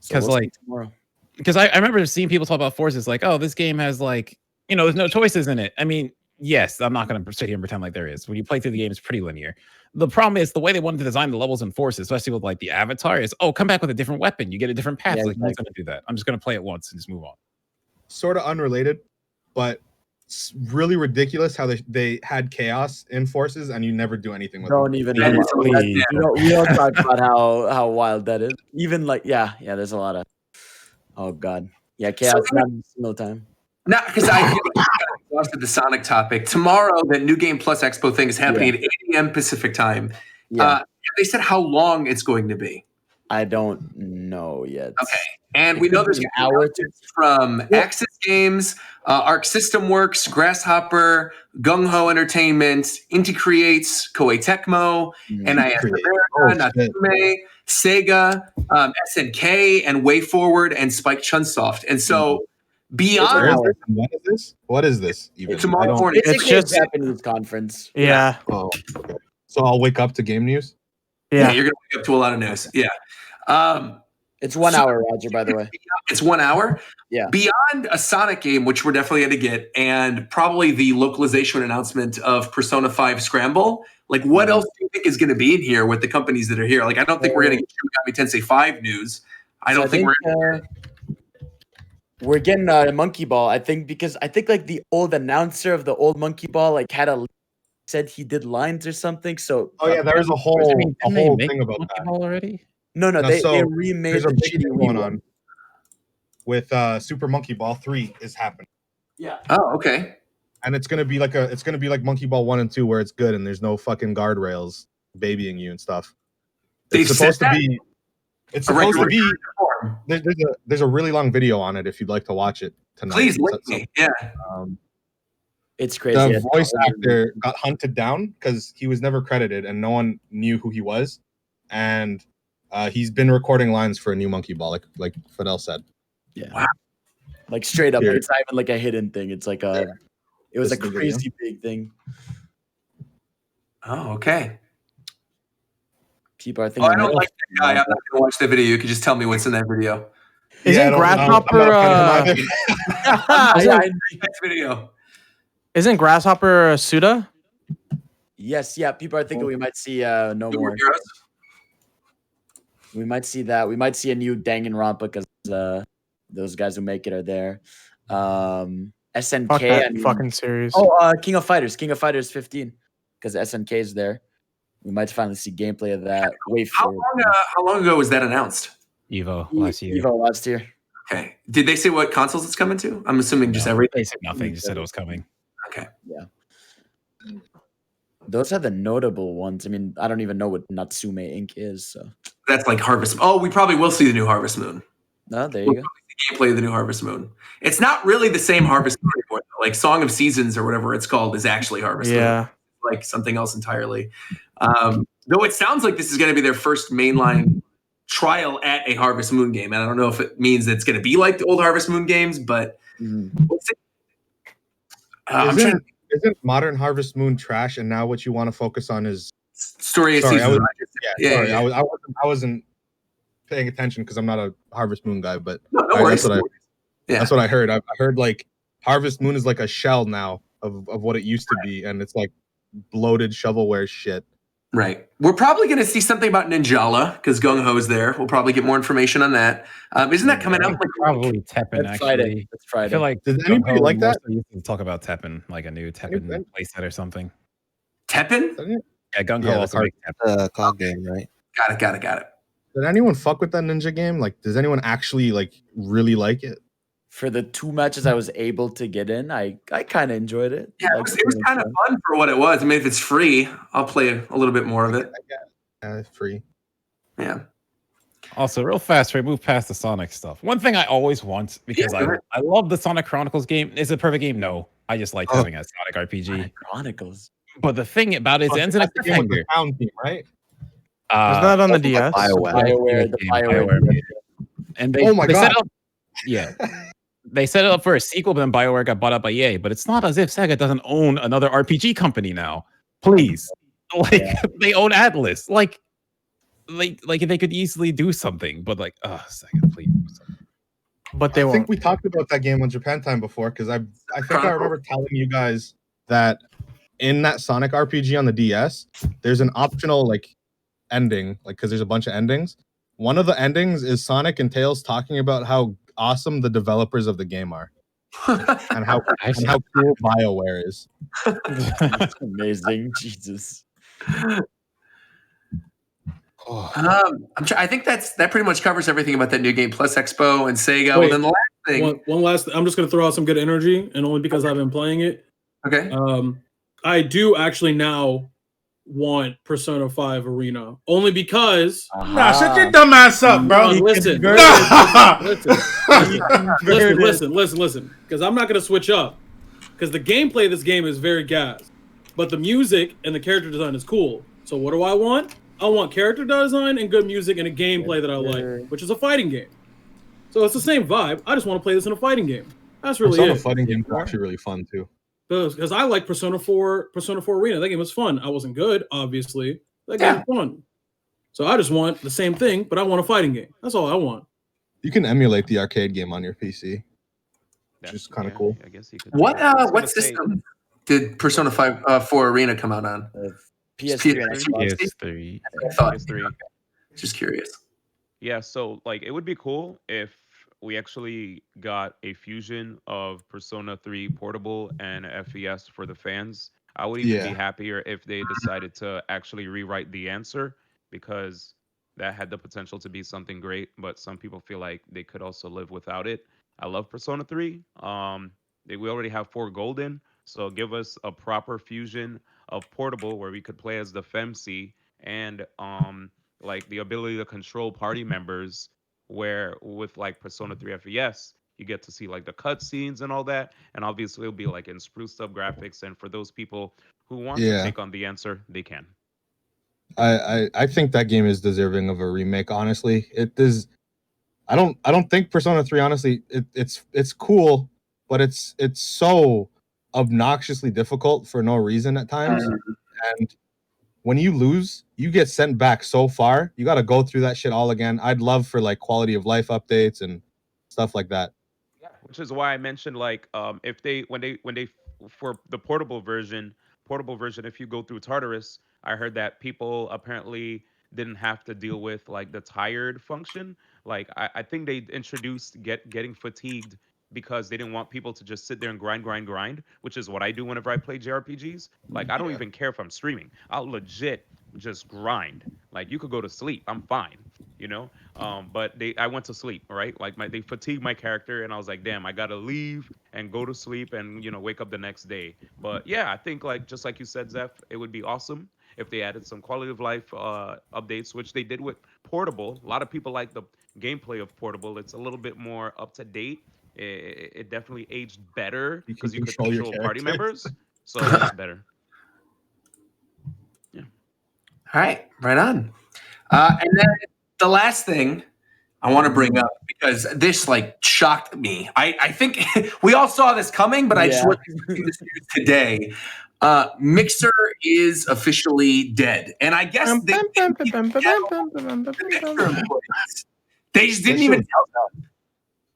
Speaker 6: Because
Speaker 3: I remember seeing people talk about Forces like, oh, this game has like, there's no choices in it. I mean, yes, I'm not going to sit here and pretend like there is. When you play through the game, it's pretty linear. The problem is the way they wanted to design the levels in Forces, especially with like the avatar, is come back with a different weapon. You get a different path. Like, who's going to do that? I'm just going to play it once and just move on.
Speaker 4: Sort of unrelated, but it's really ridiculous how they had chaos in Forces and you never do anything with it.
Speaker 6: Don't even. We don't talk about how wild that is. Even like there's a lot of. Oh god, chaos not in a single time.
Speaker 1: Not because I exhausted the Sonic topic. Tomorrow, the New Game Plus Expo thing is happening at 8 a.m. Pacific time. Have they said how long it's going to be?
Speaker 6: I don't know yet.
Speaker 1: Okay. And we know there's an hour from Axis Games, Arc System Works, Grasshopper, Gung Ho Entertainment, Inti Creates, Koei Tecmo, NIS America, Natsume, Sega, SNK, and Way Forward, and Spike Chunsoft. And so beyond
Speaker 4: what is this? Even
Speaker 1: tomorrow morning,
Speaker 6: it's just a Japanese conference.
Speaker 8: Yeah.
Speaker 4: Oh, okay. So I'll wake up to game news.
Speaker 1: Yeah, you're gonna wake up to a lot of news. Yeah.
Speaker 6: It's 1 hour, Roger, by the way.
Speaker 1: It's 1 hour.
Speaker 6: Yeah.
Speaker 1: Beyond a Sonic game, which we're definitely going to get, and probably the localization announcement of Persona 5 Scramble, like what else do you think is going to be in here with the companies that are here? Like, I don't think we're going to get Shin Megami Tensei 5 news. I don't think
Speaker 6: we're getting a Monkey Ball. I think like the old announcer of the old Monkey Ball like said he did lines or something. So
Speaker 4: there was a whole thing about
Speaker 3: Monkey
Speaker 4: that
Speaker 3: Ball already.
Speaker 6: No, they remade
Speaker 4: the
Speaker 6: shitty
Speaker 4: one on with Super Monkey Ball 3 is happening.
Speaker 6: Yeah.
Speaker 1: Oh, okay.
Speaker 4: And it's gonna be like Monkey Ball 1 and 2 where it's good and there's no fucking guardrails babying you and stuff. It's supposed to be. There's a really long video on it if you'd like to watch it tonight.
Speaker 1: Please link me. Yeah.
Speaker 6: It's crazy.
Speaker 4: The voice actor got hunted down because he was never credited and no one knew who he was, and he's been recording lines for a new Monkey Ball, like Fidel said.
Speaker 6: Yeah. Wow. Like straight up, it's not even like a hidden thing. It's like it was a crazy big thing.
Speaker 1: Oh, okay.
Speaker 6: People are thinking.
Speaker 1: I don't like that guy. I'm not gonna watch the video. You can just tell me what's in that video.
Speaker 8: Isn't Grasshopper?
Speaker 1: Next video.
Speaker 8: Isn't Grasshopper Suda?
Speaker 6: Yes. Yeah. People are thinking we might see no more. Heroes? We might see that. We might see a new Danganronpa because those guys who make it are there. SNK.
Speaker 8: Fuck that fucking series.
Speaker 6: Oh, King of Fighters 15 because SNK is there. We might finally see gameplay of that.
Speaker 1: How long ago was that announced?
Speaker 3: Evo last year.
Speaker 1: Okay. Did they say what consoles it's coming to? I'm assuming just everything.
Speaker 3: They said nothing. Just said it was coming.
Speaker 1: Okay.
Speaker 6: Yeah. Those are the notable ones. I mean, I don't even know what Natsume Inc. is. So
Speaker 1: that's like Harvest. Oh, we probably will see the new Harvest Moon.
Speaker 6: No, there you go.
Speaker 1: The gameplay of the new Harvest Moon. It's not really the same Harvest Moon anymore. Like Song of Seasons or whatever it's called is actually Harvest Moon. Like something else entirely. Though it sounds like this is going to be their first mainline trial at a Harvest Moon game. And I don't know if it means it's going to be like the old Harvest Moon games, but we'll see.
Speaker 4: Isn't modern Harvest Moon trash? And now what you want to focus on is
Speaker 1: story of seasons.
Speaker 4: I wasn't paying attention because I'm not a Harvest Moon guy, but that's what I heard. I heard like Harvest Moon is like a shell now of what it used to be, and it's like bloated shovelware shit.
Speaker 1: Right. We're probably going to see something about Ninjala because Gung Ho's there. We'll probably get more information on that. Isn't that coming out? Like
Speaker 3: probably Teppen, actually.
Speaker 6: That's Friday.
Speaker 3: I feel like
Speaker 4: did anybody like that?
Speaker 3: Talk about Teppen, like a new Teppen playset or something.
Speaker 1: Teppen?
Speaker 3: Yeah, Gung Ho also makes
Speaker 5: Teppen. Card game, right?
Speaker 1: Got it.
Speaker 4: Did anyone fuck with that ninja game? Like, does anyone actually like really like it?
Speaker 6: for the 2 matches I was able to get in, I kind of enjoyed it.
Speaker 1: Yeah, it was kind of fun for what it was. I mean, if it's free, I'll play a little bit more of it.
Speaker 4: It's free.
Speaker 1: Yeah.
Speaker 3: Also, real fast, Fray, move past the Sonic stuff. One thing I always want, because I love the Sonic Chronicles game. Is it a perfect game? No. I just like having a Sonic RPG.
Speaker 6: Sonic Chronicles.
Speaker 3: But the thing about it is, it ends in a cliffhanger.
Speaker 4: Town team, right?
Speaker 8: It's not on the DS.
Speaker 6: BioWare.
Speaker 3: And they,
Speaker 4: oh my God.
Speaker 3: They set it up for a sequel, but then BioWare got bought out by EA. But it's not as if Sega doesn't own another RPG company now. Please. They own Atlas. Like they could easily do something, but Sega, please do something.
Speaker 8: But they
Speaker 4: I
Speaker 8: won't.
Speaker 4: think we talked about that game on Japan Time before, because I think I remember telling you guys that in that Sonic RPG on the DS, there's an optional ending, because there's a bunch of endings. One of the endings is Sonic and Tails talking about how awesome the developers of the game are. and how cool BioWare is.
Speaker 6: That's amazing. Jesus.
Speaker 1: I think that pretty much covers everything about that New Game Plus Expo and Sega. Well, then the last thing.
Speaker 9: One last. I'm just going to throw out some good energy, and only because I've been playing it.
Speaker 1: Okay.
Speaker 9: I do actually now want Persona 5 Arena, only because.
Speaker 2: Nah, shut your dumb ass up, bro.
Speaker 9: Listen, because I'm not going to switch up, because the gameplay of this game is very gas, but the music and the character design is cool. So what do I want? I want character design and good music and a gameplay that I like, which is a fighting game. So it's the same vibe. I just want to play this in a fighting game. That's really
Speaker 4: Persona
Speaker 9: it.
Speaker 4: fighting game is actually really fun too.
Speaker 9: Because I like Persona 4 Arena. That game was fun. I wasn't good, obviously. That game was fun. So I just want the same thing, but I want a fighting game. That's all I want.
Speaker 4: You can emulate the arcade game on your PC, which is kind of cool.
Speaker 10: I guess you could.
Speaker 1: What system did Persona 4 Arena come out on?
Speaker 6: PS3 and
Speaker 3: PS3.
Speaker 10: PS3.
Speaker 1: Just curious.
Speaker 10: Yeah, so it would be cool if we actually got a fusion of Persona 3 Portable and FES for the fans. I would even be happier if they decided to actually rewrite the answer, because that had the potential to be something great, but some people feel like they could also live without it. I love Persona 3. We already have 4 Golden, so give us a proper fusion of Portable where we could play as the FEMC and the ability to control party members, where with Persona 3 FES, you get to see the cutscenes and all that, and obviously it'll be in spruced up graphics, and for those people who want to take on the answer, they can.
Speaker 4: I think that game is deserving of a remake, honestly. It is. I don't think Persona 3, honestly, it's cool, but it's so obnoxiously difficult for no reason at times. And when you lose, you get sent back so far. You got to go through that shit all again. I'd love for quality of life updates and stuff like that.
Speaker 10: Yeah, which is why I mentioned if when they for the portable version, if you go through Tartarus, I heard that people apparently didn't have to deal with the tired function. I think they introduced getting fatigued because they didn't want people to just sit there and grind, which is what I do whenever I play JRPGs. I don't even care if I'm streaming. I'll legit just grind. You could go to sleep. I'm fine, but I went to sleep, right? They fatigued my character, and I was like, damn, I gotta leave and go to sleep and, wake up the next day. But yeah, I think just like you said, Zeph, it would be awesome if they added some quality of life updates, which they did with Portable. A lot of people like the gameplay of Portable. It's a little bit more up to date. It definitely aged better because you could control party members, so it's better. Yeah.
Speaker 1: All right, right on. And then the last thing I want to bring up, because this shocked me. I think we all saw this coming, but I just want to see this news today. Mixer is officially dead, and I guess they just didn't even tell them.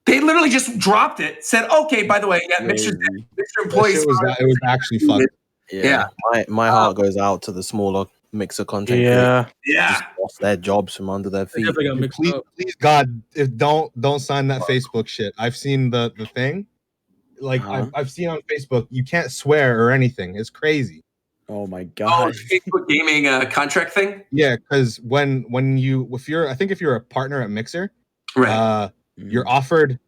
Speaker 1: They literally just dropped it. Said, "Okay, by the way, Mixer employees."
Speaker 4: It was actually fun.
Speaker 5: Yeah. My heart goes out to the smaller Mixer content.
Speaker 8: Yeah.
Speaker 5: Just lost their jobs from under their feet.
Speaker 4: Please, God, don't sign that Facebook shit. I've seen the thing. I've seen on Facebook, you can't swear or anything. It's crazy.
Speaker 6: Oh my God.
Speaker 1: Facebook gaming contract thing?
Speaker 4: Yeah, because if you're a partner at Mixer,
Speaker 1: right,
Speaker 4: you're offered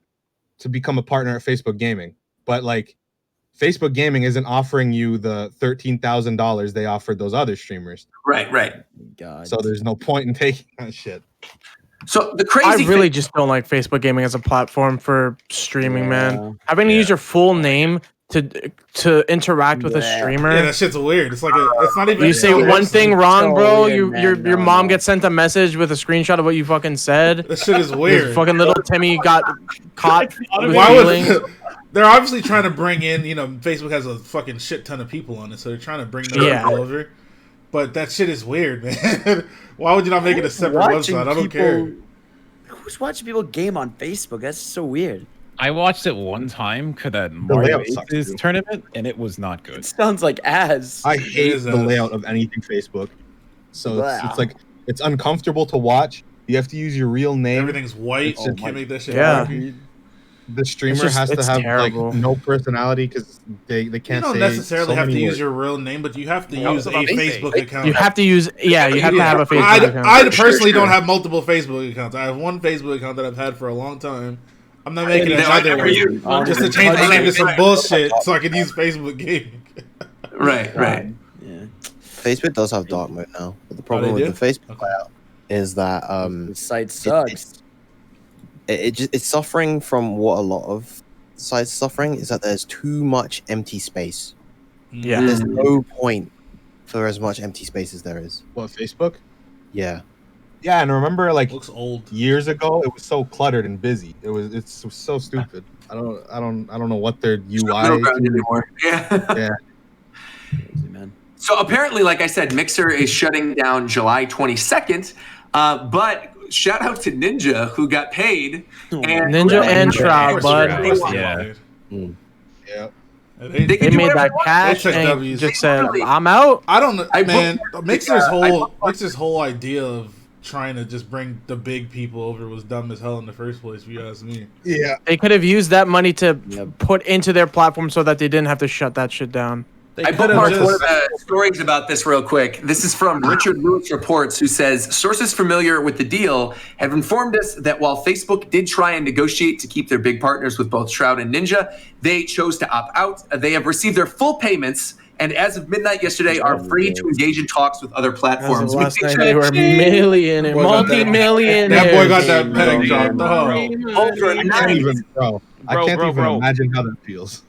Speaker 4: to become a partner at Facebook Gaming, but like Facebook Gaming isn't offering you the $13,000 they offered those other streamers.
Speaker 1: Right.
Speaker 6: God.
Speaker 4: So there's no point in taking that shit.
Speaker 1: So the crazy
Speaker 8: I really
Speaker 1: thing,
Speaker 8: just don't like Facebook Gaming as a platform for streaming, man. Having to use your full name to interact with a streamer.
Speaker 2: Yeah, that shit's weird. It's like it's not even.
Speaker 8: You say one thing wrong, bro.
Speaker 6: Weird,
Speaker 8: Your mom gets sent a message with a screenshot of what you fucking said.
Speaker 2: That shit is weird.
Speaker 8: Fucking little Timmy got caught.
Speaker 2: Why would they're obviously trying to bring in? You know, Facebook has a fucking shit ton of people on it, so they're trying to bring those people over. But that shit is weird, man. Why would you not make it a separate website? I don't care.
Speaker 6: Who's watching people game on Facebook? That's so weird.
Speaker 3: I watched it one time because that Mario 8's tournament, and it was not good.
Speaker 6: It sounds like ass.
Speaker 4: I hate the layout of anything Facebook. So it's like it's uncomfortable to watch. You have to use your real name.
Speaker 2: Everything's white. Can't make that shit.
Speaker 4: The streamer has to have like no personality because they can't.
Speaker 2: You don't necessarily have to use your real name, but you have to use a Facebook account.
Speaker 8: You have to use you have to have a Facebook account.
Speaker 2: I personally don't have multiple Facebook accounts. I have one Facebook account that I've had for a long time. I'm not making another one just to change my name to some bullshit so I can use Facebook Gaming.
Speaker 1: Right.
Speaker 6: Yeah.
Speaker 5: Facebook does have dark mode now, but the problem with the Facebook layout is that
Speaker 6: the site sucks.
Speaker 5: It's suffering from what a lot of sites are suffering is that there's too much empty space.
Speaker 8: Yeah.
Speaker 5: There's no point for as much empty space as there is.
Speaker 4: What, Facebook?
Speaker 5: Yeah.
Speaker 4: Yeah, and remember like
Speaker 2: looks old.
Speaker 4: Years ago it was so cluttered and busy. It's so stupid. I don't know what their UI is
Speaker 1: anymore. Yeah.
Speaker 6: Man.
Speaker 1: So apparently, like I said, Mixer is shutting down July 22nd. But shout out to Ninja who got paid. And
Speaker 8: Ninja and Shroud, bud.
Speaker 3: Yeah.
Speaker 4: Yeah.
Speaker 8: They made that cash and just said, "I'm out."
Speaker 2: I don't know, man. Mixer's whole idea of trying to just bring the big people over was dumb as hell in the first place, if you ask me.
Speaker 4: Yeah.
Speaker 8: They could have used that money to put into their platform so that they didn't have to shut that shit down.
Speaker 1: I bookmarked one of the stories about this real quick. This is from Richard Lewis Reports, who says, sources familiar with the deal have informed us that while Facebook did try and negotiate to keep their big partners with both Shroud and Ninja, they chose to opt out. They have received their full payments, and as of midnight yesterday, are free to engage in talks with other platforms.
Speaker 8: Last night they were multi-millionaires.
Speaker 2: That boy got that petting job.
Speaker 4: I can't even imagine how that feels.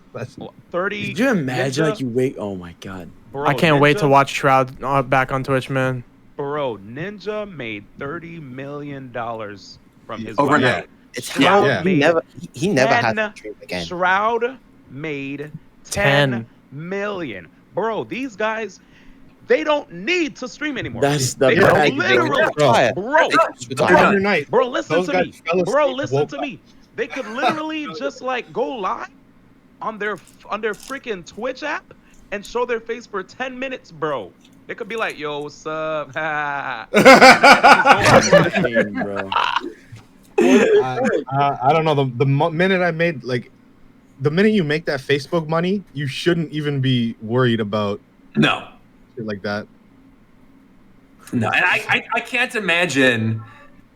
Speaker 10: 30.
Speaker 6: Did you imagine like you wait? Oh my god!
Speaker 8: Bro, I can't wait to watch Shroud back on Twitch, man.
Speaker 10: Bro, Ninja made $30 million from his
Speaker 1: overnight.
Speaker 5: It's he never had to stream again.
Speaker 10: Shroud made 10 million. Bro, these guys, they don't need to stream anymore.
Speaker 6: That's the
Speaker 10: bro, listen to me. Bro, listen to me. They could literally just like go live on their freaking Twitch app and show their face for 10 minutes, bro. They could be like, "Yo, what's up?"
Speaker 4: I don't know. The minute I made the minute you make that Facebook money, you shouldn't even be worried about shit like that.
Speaker 1: No, and I can't imagine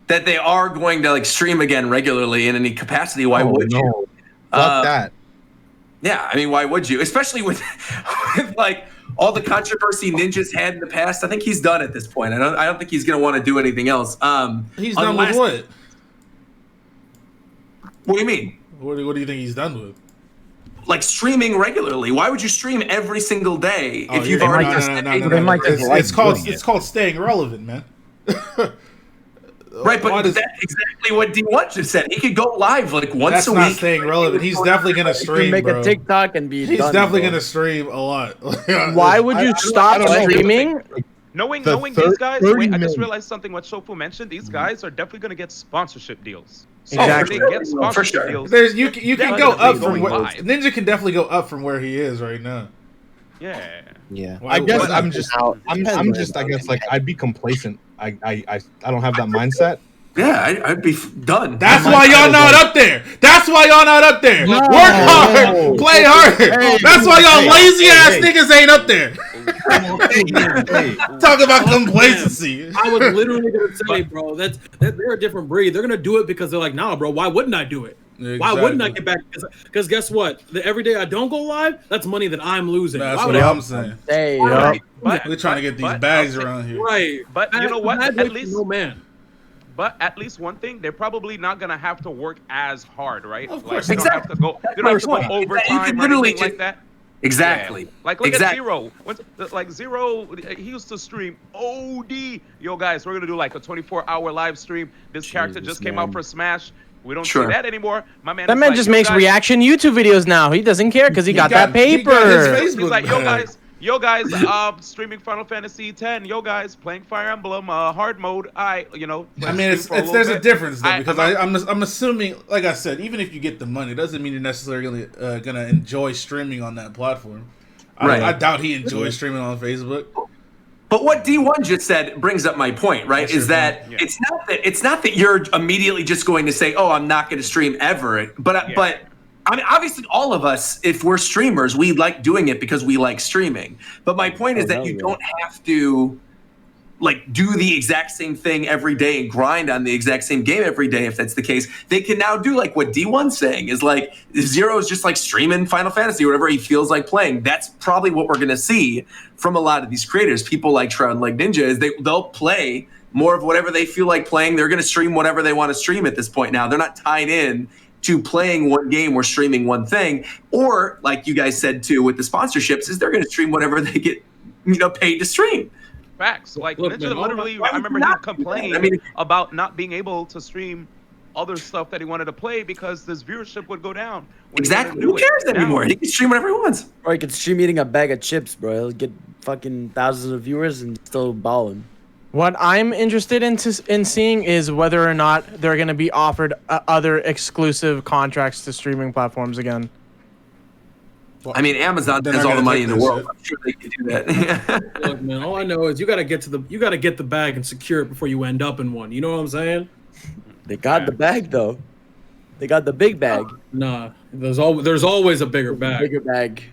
Speaker 1: that they are going to like stream again regularly in any capacity. Why would you?
Speaker 4: Fuck that.
Speaker 1: Yeah, I mean, why would you? Especially with like all the controversy Ninja's had in the past. I think he's done at this point. I don't think he's going to want to do anything else.
Speaker 2: He's done with what?
Speaker 1: What do you mean?
Speaker 2: What do you think he's done with?
Speaker 1: Like streaming regularly. Why would you stream every single day if you've already
Speaker 2: It's called staying relevant, man.
Speaker 1: Right, but that's exactly what D1 just said. He could go live like once a week.
Speaker 2: That's not staying relevant. He's definitely going to stream,
Speaker 6: make a TikTok and be
Speaker 2: He's definitely going to stream a lot.
Speaker 8: Why would you stop streaming?
Speaker 10: Knowing these guys, wait, I just realized something what Shofu mentioned. These guys are definitely going to get sponsorship deals. So
Speaker 8: exactly.
Speaker 10: They get sponsorship deals.
Speaker 2: You can go up from where Ninja can definitely go up from where he is right now.
Speaker 5: Yeah.
Speaker 4: I guess I'm just I guess like I'd be complacent. I don't have that mindset.
Speaker 1: Yeah, I'd be done.
Speaker 2: That's why y'all not up there. That's why y'all not up there.
Speaker 8: No.
Speaker 2: Work hard, play harder. That's why y'all lazy ass niggas ain't up there. Talk about complacency.
Speaker 9: I was literally gonna say, bro, they're a different breed. They're gonna do it because they're like, nah, bro, why wouldn't I do it?
Speaker 2: Exactly.
Speaker 9: Why wouldn't I get back? Because guess what? Every day I don't go live, that's money that I'm losing.
Speaker 2: That's
Speaker 9: Why
Speaker 2: what
Speaker 9: would
Speaker 2: I'm saying.
Speaker 6: Hey,
Speaker 2: We're trying to get these bags around here.
Speaker 9: Right.
Speaker 10: But you know what? At least
Speaker 9: no man.
Speaker 10: But at least one thing, they're probably not gonna have to work as hard, right?
Speaker 2: Of course,
Speaker 10: like, they don't have to go. They don't have to go overtime or anything like that.
Speaker 1: Exactly.
Speaker 10: Yeah. Like look at Zero. Like Zero, he used to stream OD. Yo guys, we're gonna do like a 24-hour live stream. This character just came out for Smash. We don't see that anymore. My man.
Speaker 8: That man just makes reaction YouTube videos now. He doesn't care because he got that paper.
Speaker 10: He's like, yo guys, streaming Final Fantasy X. Yo guys, playing Fire Emblem hard mode. I mean,
Speaker 2: there's a difference though, because I'm assuming, like I said, even if you get the money, it doesn't mean you're necessarily gonna enjoy streaming on that platform. I doubt he enjoys streaming on Facebook.
Speaker 1: But what D1 just said brings up my point, right? Is that it's not that you're immediately just going to say, "Oh, I'm not going to stream ever." But I mean, obviously, all of us, if we're streamers, we like doing it because we like streaming. But my point is that you don't have to like do the exact same thing every day and grind on the exact same game every day. If that's the case, they can now do like what D1's saying is like Zero is just like streaming Final Fantasy, whatever he feels like playing. That's probably what we're going to see from a lot of these creators. People like Shroud and like Ninja is they'll play more of whatever they feel like playing. They're going to stream whatever they want to stream at this point now. They're not tied in to playing one game or streaming one thing. Or like you guys said too with the sponsorships is they're going to stream whatever they get paid to stream.
Speaker 10: Facts. Like Ninja literally, I remember he complained about not being able to stream other stuff that he wanted to play because his viewership would go down.
Speaker 1: Exactly. Who cares anymore? He can stream whatever he wants.
Speaker 6: Or he can stream eating a bag of chips, bro. He'll get fucking thousands of viewers and still balling.
Speaker 8: What I'm interested in seeing is whether or not they're going to be offered other exclusive contracts to streaming platforms again.
Speaker 1: I mean, Amazon has all the money in the world. I'm sure they can do that.
Speaker 9: Look, man, all I know is you gotta get the bag and secure it before you end up in one. You know what I'm saying?
Speaker 6: They got the bag though. They got the big bag.
Speaker 9: Nah, there's always a bigger bag.
Speaker 6: Bigger bag.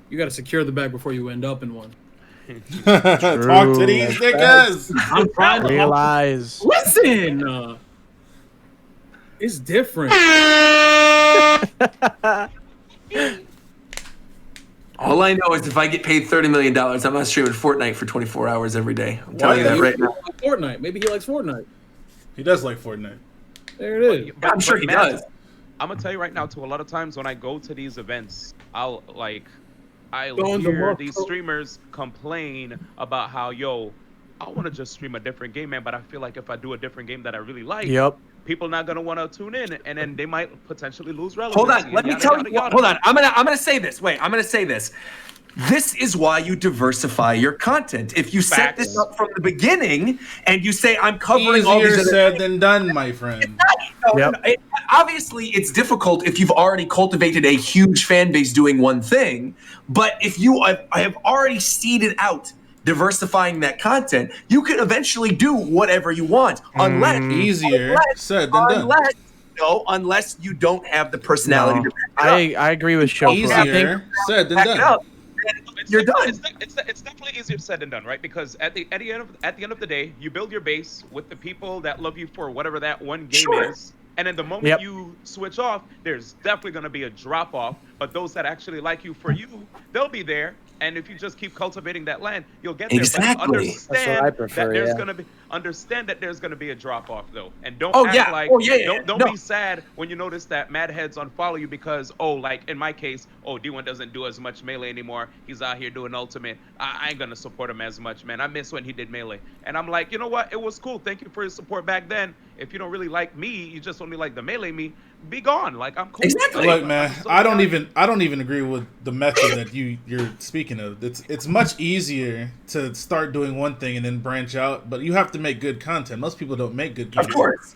Speaker 9: You gotta secure the bag before you end up in one.
Speaker 2: Talk to these niggas.
Speaker 9: I'm trying to
Speaker 8: realize.
Speaker 9: Listen, it's different.
Speaker 1: All I know is if I get paid $30 million, I'm not streaming Fortnite for 24 hours every day. I'm telling you that right now.
Speaker 9: Fortnite. Maybe he likes Fortnite.
Speaker 2: He does like Fortnite.
Speaker 9: There it is.
Speaker 1: I'm sure he does.
Speaker 10: I'm gonna tell you right now, too. A lot of times when I go to these events, I'll
Speaker 9: Going to
Speaker 10: hear
Speaker 9: work.
Speaker 10: these streamers complain about how, I want to just stream a different game, man. But I feel like if I do a different game that I really like, people not gonna want to tune in, and then they might potentially lose relevancy.
Speaker 1: Hold on, let me tell you. Hold on, I'm gonna say this. Wait, I'm gonna say this. This is why you diversify your content. If you set this up from the beginning and you say I'm covering all these
Speaker 2: easier said than done, my friend.
Speaker 1: Obviously, it's difficult if you've already cultivated a huge fan base doing one thing. But if I have already seeded out diversifying that content, you can eventually do whatever you want.
Speaker 2: Easier said than done.
Speaker 1: Unless you don't have the personality to back it up.
Speaker 8: I agree with Shofu.
Speaker 2: Easier said than done.
Speaker 1: You're done.
Speaker 10: It's definitely easier said than done, right? Because at the end of the day, you build your base with the people that love you for whatever that one game is. And then the moment you switch off, there's definitely going to be a drop off. But those that actually like you for you, they'll be there. And if you just keep cultivating that land, you'll get there.
Speaker 1: Exactly.
Speaker 10: But understand that there's gonna be a drop off though, and don't don't be sad when you notice that mad heads unfollow you because like in my case, D1 doesn't do as much melee anymore. He's out here doing ultimate. I ain't gonna support him as much, man. I miss when he did melee, and I'm like, you know what? It was cool. Thank you for your support back then. If you don't really like me, you just only like the melee me. Be gone. Like I'm cool.
Speaker 1: Exactly.
Speaker 2: Look, man, I don't even agree with the method that you're speaking of. It's much easier to start doing one thing and then branch out, but you have to make good content. Most people don't make good content.
Speaker 1: Of course.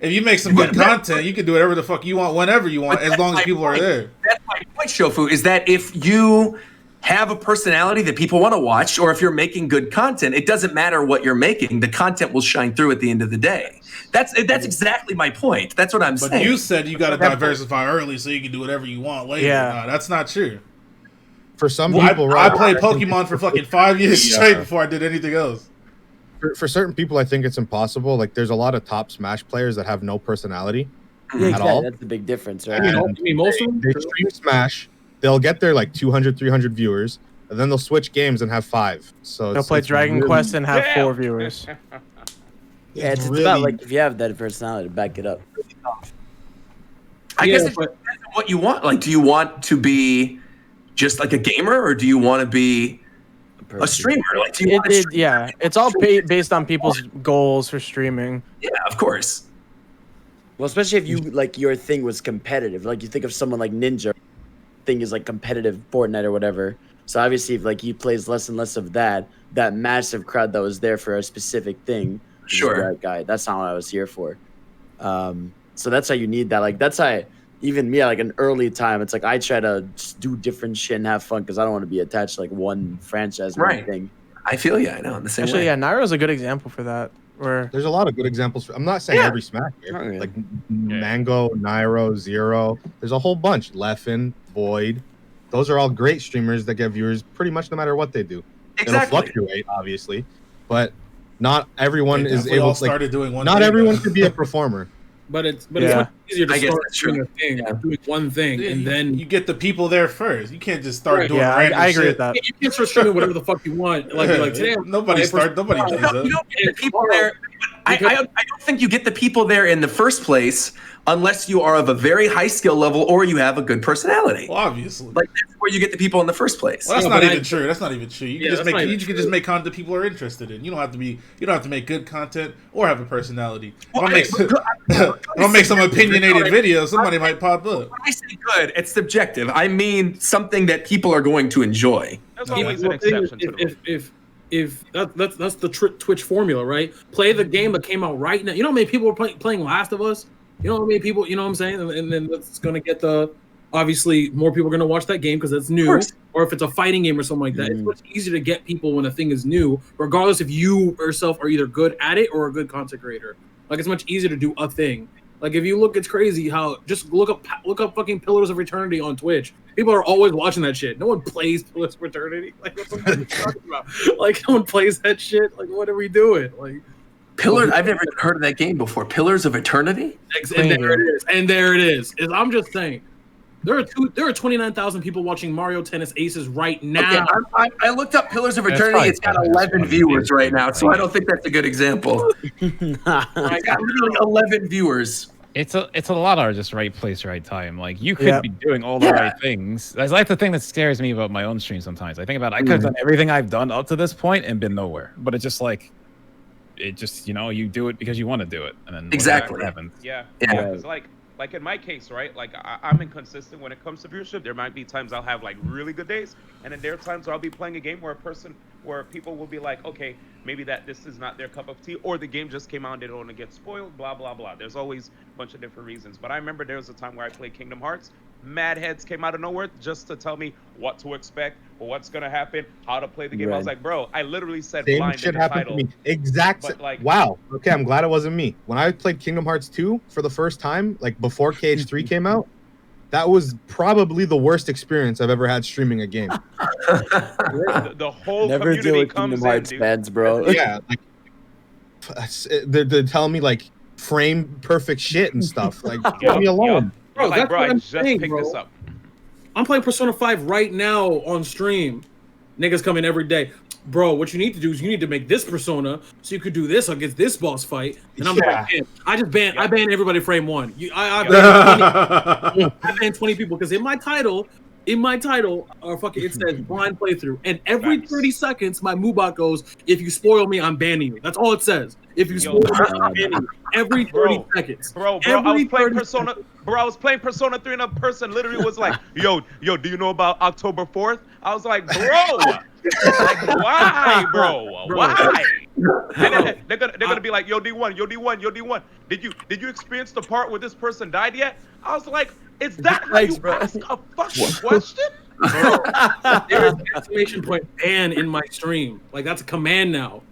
Speaker 2: If you make some good content, you can do whatever the fuck you want, whenever you want, as long as people are there.
Speaker 1: That's my point, Shofu, is that if you have a personality that people want to watch, or if you're making good content, it doesn't matter what you're making. The content will shine through at the end of the day. That's exactly my point. That's what I'm saying.
Speaker 2: But you said you got to diversify early so you can do whatever you want later.
Speaker 8: Yeah.
Speaker 2: Nah, that's not true.
Speaker 4: For some people,
Speaker 2: I played Pokemon for fucking 5 years straight before I did anything else.
Speaker 4: For certain people, I think it's impossible. Like, there's a lot of top Smash players that have no personality at all.
Speaker 6: That's the big difference, right?
Speaker 9: You mean most of them?
Speaker 4: They stream Smash, they'll get their like 200, 300 viewers, and then they'll switch games and have 5. So
Speaker 8: they'll play Dragon Quest and have 4 viewers.
Speaker 6: Yeah, it's about like if you have that personality to back it up.
Speaker 1: I guess it depends on what you want. Like, do you want to be just like a gamer, or do you want to be a streamer? Like, do you
Speaker 8: yeah, it's all based on people's goals for streaming.
Speaker 1: Yeah, of course.
Speaker 6: Well, especially if you like your thing was competitive. Like you think of someone like Ninja, thing is like competitive Fortnite or whatever. So obviously, if like he plays less and less of that massive crowd that was there for a specific thing,
Speaker 1: sure,
Speaker 6: that guy. That's not what I was here for. So that's how you need that. Like that's how even me, like an early time, it's like I try to just do different shit and have fun because I don't want to be attached to like one franchise or anything.
Speaker 1: I feel you. I know in the same
Speaker 8: Actually,
Speaker 1: way.
Speaker 8: yeah, Nairo's a good example for that. Where
Speaker 4: there's a lot of good examples. I'm not saying every Smash player, like Mango, Nairo, Zero. There's a whole bunch. Leffen, Void. Those are all great streamers that get viewers pretty much no matter what they do.
Speaker 1: Exactly.
Speaker 4: It'll fluctuate, obviously, but not everyone is able to.
Speaker 2: Started doing one.
Speaker 4: Not everyone could be a performer.
Speaker 9: But it's much easier to start doing a thing, doing one thing,
Speaker 2: Yeah,
Speaker 9: and then
Speaker 2: you get the people there first. You can't just start doing
Speaker 8: Yeah,
Speaker 2: random
Speaker 8: I agree
Speaker 2: shit.
Speaker 8: with that.
Speaker 9: you can start streaming whatever the fuck you want. Like today,
Speaker 2: Nobody does that.
Speaker 1: You don't get the people there. I don't think you get the people there in the first place unless you are of a very high skill level or you have a good personality.
Speaker 2: Well, obviously.
Speaker 1: Like that's where you get the people in the first place.
Speaker 2: Well, that's not even true. That's not even true. You can
Speaker 9: Yeah,
Speaker 2: just make content people are interested in. You don't have to make good content or have a personality.
Speaker 1: Well,
Speaker 2: If I make some opinionated videos, somebody might pop up.
Speaker 1: When I say good, it's subjective. I mean something that people are going to enjoy.
Speaker 10: There's always an exception to the rule.
Speaker 9: If that's the Twitch formula, right? Play the game that came out right now. You know how many people were playing Last of Us? You know how many people? You know what I'm saying? And then that's gonna get obviously more people are gonna watch that game because it's new. Or if it's a fighting game or something like that, it's much easier to get people when a thing is new, regardless if you yourself are either good at it or a good content creator. Like it's much easier to do a thing. Like if you look, it's crazy how just look up fucking Pillars of Eternity on Twitch. People are always watching that shit. No one plays Pillars of Eternity. Like what are you talking about? Like no one plays that shit. Like what are we doing? Like
Speaker 1: Pillars. I've never heard of that game before. Pillars of Eternity.
Speaker 9: And there it is. I'm just saying. There are 29,000 people watching Mario Tennis Aces right now.
Speaker 1: Okay, I looked up Pillars of Eternity. It's got 11 viewers right now, so I don't think that's a good example. It's got literally 11 viewers.
Speaker 3: It's a lot of just right place, right time. Like you could be doing all the right things. That's like the thing that scares me about my own stream sometimes. I think about I could have done everything I've done up to this point and been nowhere. But it's just like you do it because you want to do it, and then
Speaker 1: exactly
Speaker 3: happens.
Speaker 10: Yeah. It's like in my case, right? Like I'm inconsistent when it comes to viewership. There might be times I'll have like really good days, and then there are times where I'll be playing a game where people will be like, okay, maybe this is not their cup of tea, or the game just came out and they don't want to get spoiled, blah blah blah. There's always a bunch of different reasons. But I remember there was a time where I played Kingdom Hearts. Mad heads came out of nowhere just to tell me what to expect, or what's gonna happen, how to play the game. I was like, bro, I literally said
Speaker 4: Same
Speaker 10: blind
Speaker 4: shit
Speaker 10: in the
Speaker 4: happened
Speaker 10: title.
Speaker 4: to me. Exact.
Speaker 10: Like,
Speaker 4: wow. Okay, I'm glad it wasn't me. When I played Kingdom Hearts 2 for the first time, like before KH3 came out, that was probably the worst experience I've ever had streaming a game.
Speaker 10: the whole
Speaker 6: Never
Speaker 10: community
Speaker 6: deal with
Speaker 10: comes
Speaker 6: Kingdom Hearts
Speaker 10: in, dude.
Speaker 6: fans, bro.
Speaker 4: Yeah, like they're telling me like frame perfect shit and stuff. Like, leave me alone.
Speaker 9: Bro,
Speaker 10: Like,
Speaker 9: that's
Speaker 10: bro,
Speaker 9: what
Speaker 10: I
Speaker 9: I'm
Speaker 10: just
Speaker 9: saying,
Speaker 10: picked
Speaker 9: bro.
Speaker 10: this up.
Speaker 9: I'm playing Persona 5 right now on stream. Niggas come in every day. Bro, what you need to do is you need to make this persona so you could do this against this boss fight. And I'm like, man, I banned everybody frame 1. I banned 20 people because in my title, or fucking it says blind playthrough. And every 30 seconds, my Moobot goes, if you spoil me, I'm banning you. That's all it says. If you spoil me, I'm banning you. Every 30 seconons.
Speaker 10: Bro, I was playing Persona 3 and a person literally was like, yo, do you know about October 4th? I was like, bro, like, why, bro? Why? And then they're gonna be like, yo, D1. Did you experience the part where this person died yet? I was like, is that how you ask a fucking question?
Speaker 9: There's an exclamation point ban in my stream. Like that's a command now.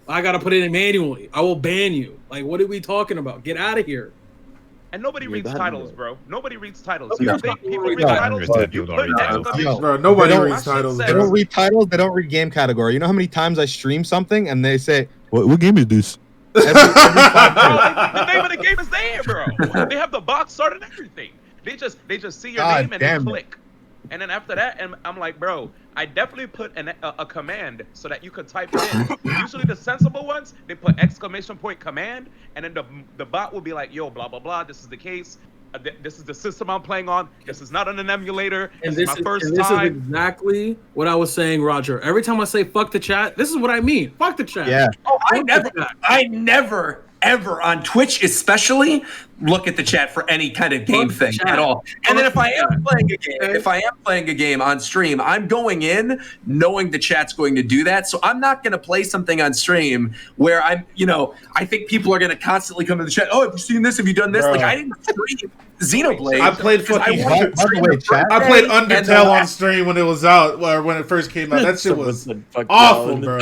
Speaker 9: I gotta put it in manually. I will ban you. Like what are we talking about? Get out of here.
Speaker 10: And nobody reads titles, bro. Nobody reads titles.
Speaker 9: No.
Speaker 10: You think people read titles? You put exclamation.
Speaker 2: Bro, nobody reads titles.
Speaker 4: They don't read titles. They don't read game category. You know how many times I stream something and they say, What game is this?
Speaker 10: The name of the game is there, bro. They have the box art and everything. They just see your name and they click. And then after that, and I'm like, bro, I definitely put a command so that you could type it in. Usually the sensible ones, they put ! command, and then the bot will be like, yo, blah, blah, blah, this is the case. This is the system I'm playing on. This is not on an emulator. This is my first time.
Speaker 9: This is exactly what I was saying, Roger. Every time I say fuck the chat, this is what I mean. Fuck the chat.
Speaker 4: Yeah.
Speaker 1: Oh, I never, ever on Twitch especially look at the chat for any kind of game thing at all. And then if I am playing a game on stream, I'm going in knowing the chat's going to do that. So I'm not going to play something on stream where I think people are going to constantly come in the chat. Oh, have you seen this? Have you done this?
Speaker 2: Bro.
Speaker 1: Like I didn't stream Xenoblade.
Speaker 2: I played fucking. I played Undertale on stream when it was out, or when it first came out. That shit was awful, bro.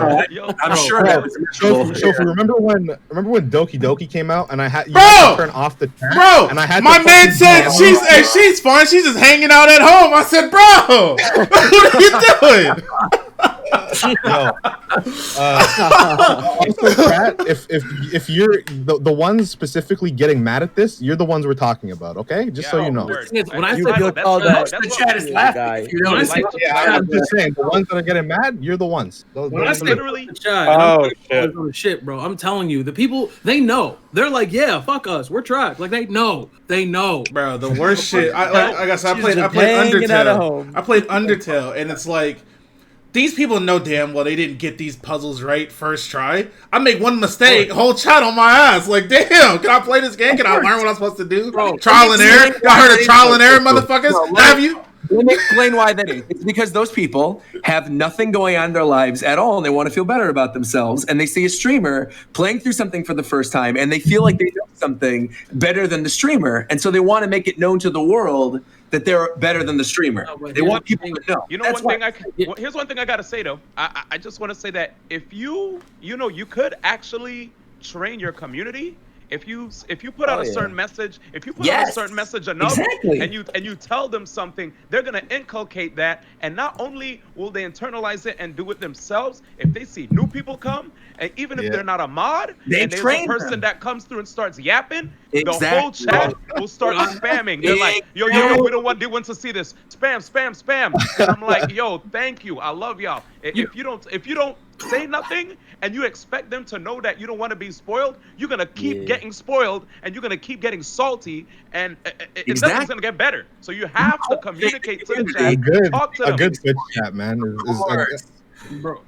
Speaker 1: I'm sure that was
Speaker 4: Shofu, remember when Doki Doki came out and I had
Speaker 2: to
Speaker 4: turn off the chat?
Speaker 2: Bro,
Speaker 4: and I had
Speaker 2: my man said she's fine. She's just hanging out at home. I said, bro, what are you doing?
Speaker 4: If you're the ones specifically getting mad at this, you're the ones we're talking about, okay? Just so you know.
Speaker 9: When I say
Speaker 1: the chat is laughing.
Speaker 4: I'm just saying, the ones that are getting mad, you're the ones.
Speaker 9: When I say
Speaker 10: literally,
Speaker 9: the chat, shit, bro. I'm telling you, the people, they know. They're like, yeah, fuck us. We're trash. Like they know.
Speaker 2: Bro, the worst shit. I guess I played Undertale. I played Undertale, and it's like, these people know damn well they didn't get these puzzles right first try. I make one mistake, whole chat on my ass. Like, damn, can I play this game? Can I learn what I'm supposed to do? Trial and error. Y'all heard of trial and error, motherfuckers? Have you?
Speaker 1: Let me explain why that is. It's because those people have nothing going on in their lives at all, and they want to feel better about themselves, and they see a streamer playing through something for the first time, and they feel like they know something better than the streamer, and so they want to make it known to the world that they're better than the streamer. They want people to know.
Speaker 10: You know, here's one thing I gotta say though. I just want to say that if you could actually train your community. If you put out a certain message, if you put out a certain message enough, and you tell them something, they're gonna inculcate that, and not only will they internalize it and do it themselves, if they see new people come, and even if they're not a mod, and there's a person that comes through and starts yapping, the whole chat will start spamming. They're like, yo, we don't want anyone to see this. Spam. And I'm like, yo, thank you, I love y'all. If you don't say nothing and you expect them to know that you don't want to be spoiled, you're gonna keep getting spoiled and you're gonna keep getting salty, and nothing's gonna get better. So you have to communicate to the chat. Talk to them.
Speaker 4: A good Twitch chat, man.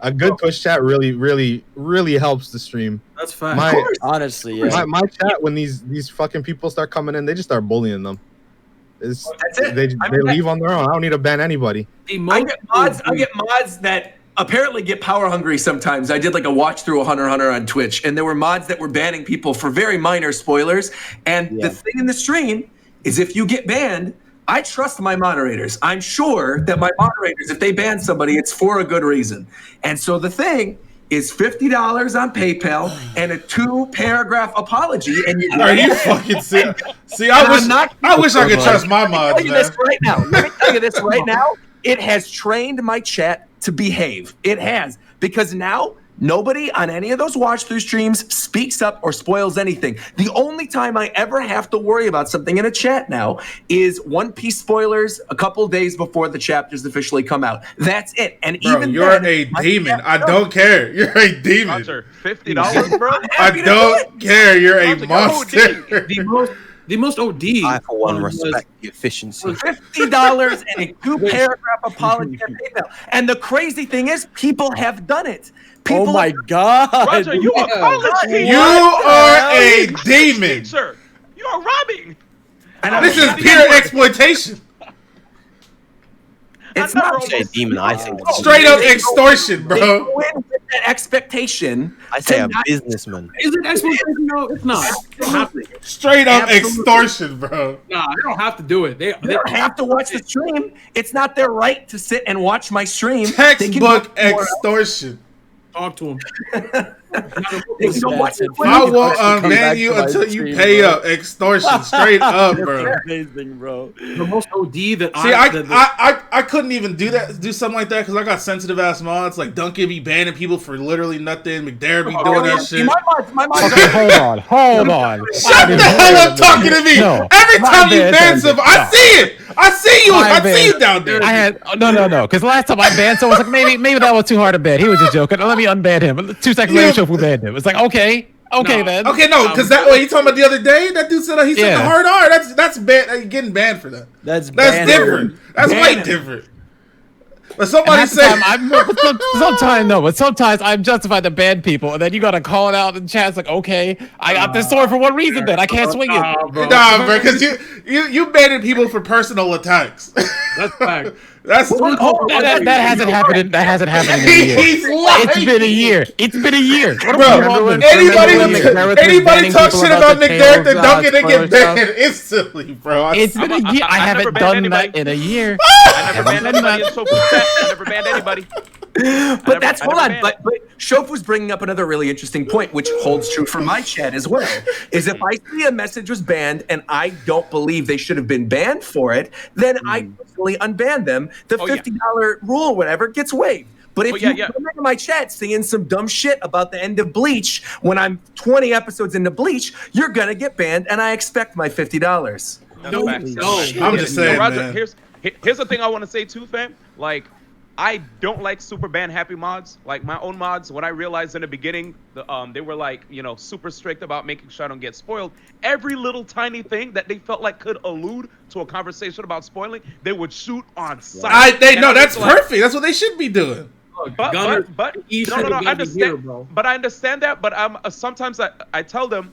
Speaker 4: A good Twitch chat really helps the stream.
Speaker 9: That's fine.
Speaker 6: Honestly, yeah.
Speaker 4: My chat, when these fucking people start coming in, they just start bullying them. That's it. They leave on their own. I don't need to ban anybody.
Speaker 1: I get mods that apparently get power hungry sometimes. I did like a watch through 100 on Twitch, and there were mods that were banning people for very minor spoilers. And the thing in the stream is, if you get banned, I trust my moderators. I'm sure that my moderators, if they ban somebody, it's for a good reason. And so the thing is $50 on PayPal and a 2-paragraph apology. And
Speaker 2: are you fucking serious? See, I wish I could trust my mods.
Speaker 1: Let me tell you this right now. It has trained my chat to behave. It has, because now nobody on any of those watch through streams speaks up or spoils anything. The only time I ever have to worry about something in a chat now is One Piece spoilers a couple days before the chapters officially come out. That's it. And
Speaker 2: bro,
Speaker 1: even
Speaker 2: you're a demon. I don't care. You're a demon.
Speaker 10: Roger, $50, bro.
Speaker 2: I don't care. You're a monster.
Speaker 9: The most OD.
Speaker 5: I, for one, respect the efficiency.
Speaker 1: $50 and a 2-paragraph apology on PayPal. And the crazy thing is, people have done it.
Speaker 6: Oh my God.
Speaker 10: Roger, you are college teacher.
Speaker 2: You are a demon.
Speaker 10: Teacher. You are robbing.
Speaker 2: This is pure exploitation.
Speaker 1: It's not
Speaker 5: a demon. I think
Speaker 2: straight up extortion, bro.
Speaker 1: They go in with that expectation.
Speaker 5: I say a businessman.
Speaker 9: Is it exploitation? No, it's not.
Speaker 2: Straight up extortion, bro.
Speaker 9: Nah, they don't have to do it. They
Speaker 1: don't have to watch the stream. It's not their right to sit and watch my stream.
Speaker 2: Textbook extortion.
Speaker 9: Talk to him.
Speaker 2: I won't unban you until you pay up. Extortion, straight up, bro.
Speaker 6: Amazing, bro.
Speaker 9: The most OD that
Speaker 2: I couldn't even do something like that because I got sensitive ass mods. Like Duncan be banning people for literally nothing. McDare be doing that shit.
Speaker 8: My mods.
Speaker 3: Okay, hold on.
Speaker 2: Shut the hell up talking to me.
Speaker 3: No,
Speaker 2: every time you ban somebody, I see it. I see you. I see you down there.
Speaker 3: I had no. Because last time I banned someone, I was like, maybe that was too hard to ban. He was just joking. Let me unban him. 2 seconds later, Shofu banned him. It's like okay then.
Speaker 2: Okay, no, because that way you talking about the other day. That dude said he said the hard R. That's bad. Getting banned for that. That's different. That's way different. But somebody said
Speaker 3: sometimes I'm justified to ban people, and then you gotta call it out in chat. It's like, okay, I got this sword for one reason. Then I can't swing it.
Speaker 2: Nah, bro, because you banning people for personal attacks.
Speaker 9: That's fact.
Speaker 3: That hasn't happened. That hasn't happened in a year. It's been a year.
Speaker 2: Bro, anybody talk shit about McDerrick, then Duncan and get banned instantly, bro.
Speaker 3: It's been a year. I haven't done that in a year.
Speaker 10: I never banned anybody in Shofu chat. I never banned anybody.
Speaker 1: But hold on. But Shofu's bringing up another really interesting point, which holds true for my chat as well. Is if I see a message was banned and I don't believe they should have been banned for it, then I personally unban them. The $50 rule, whatever, gets waived. But if you come into my chat saying some dumb shit about the end of Bleach when I'm 20 episodes into Bleach, you're gonna get banned, and I expect my $50.
Speaker 10: No,
Speaker 2: I'm just saying,
Speaker 10: Roger,
Speaker 2: man.
Speaker 10: Here's the thing I want to say too, fam. Like, I don't like super ban happy mods. Like my own mods, when I realized in the beginning, they were like, super strict about making sure I don't get spoiled. Every little tiny thing that they felt like could allude to a conversation about spoiling, they would shoot on sight.
Speaker 2: That's perfect. That's what they should be doing.
Speaker 10: But I understand. But I understand that. But sometimes I tell them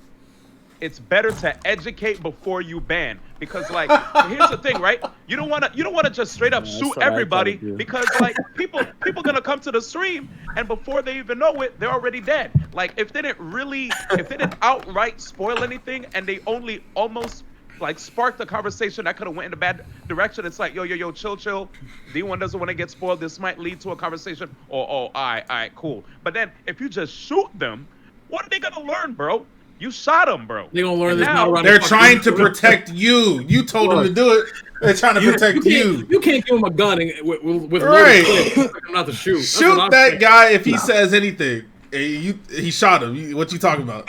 Speaker 10: it's better to educate before you ban. Because like here's the thing, right? You don't wanna just straight up shoot everybody because like people gonna come to the stream and before they even know it, they're already dead. Like if they didn't outright spoil anything and they only almost like sparked the conversation that could have went in a bad direction, it's like yo, chill. D1 doesn't want to get spoiled. This might lead to a conversation. All right, cool. But then if you just shoot them, what are they gonna learn, bro? You shot him, bro.
Speaker 9: They gonna learn this.
Speaker 2: They're trying to protect you. You told them to do it. They're trying to protect you.
Speaker 9: You can't give him a gun with
Speaker 2: right.
Speaker 9: Not to shoot.
Speaker 2: Shoot that guy if he says anything. He shot him. What you talking about?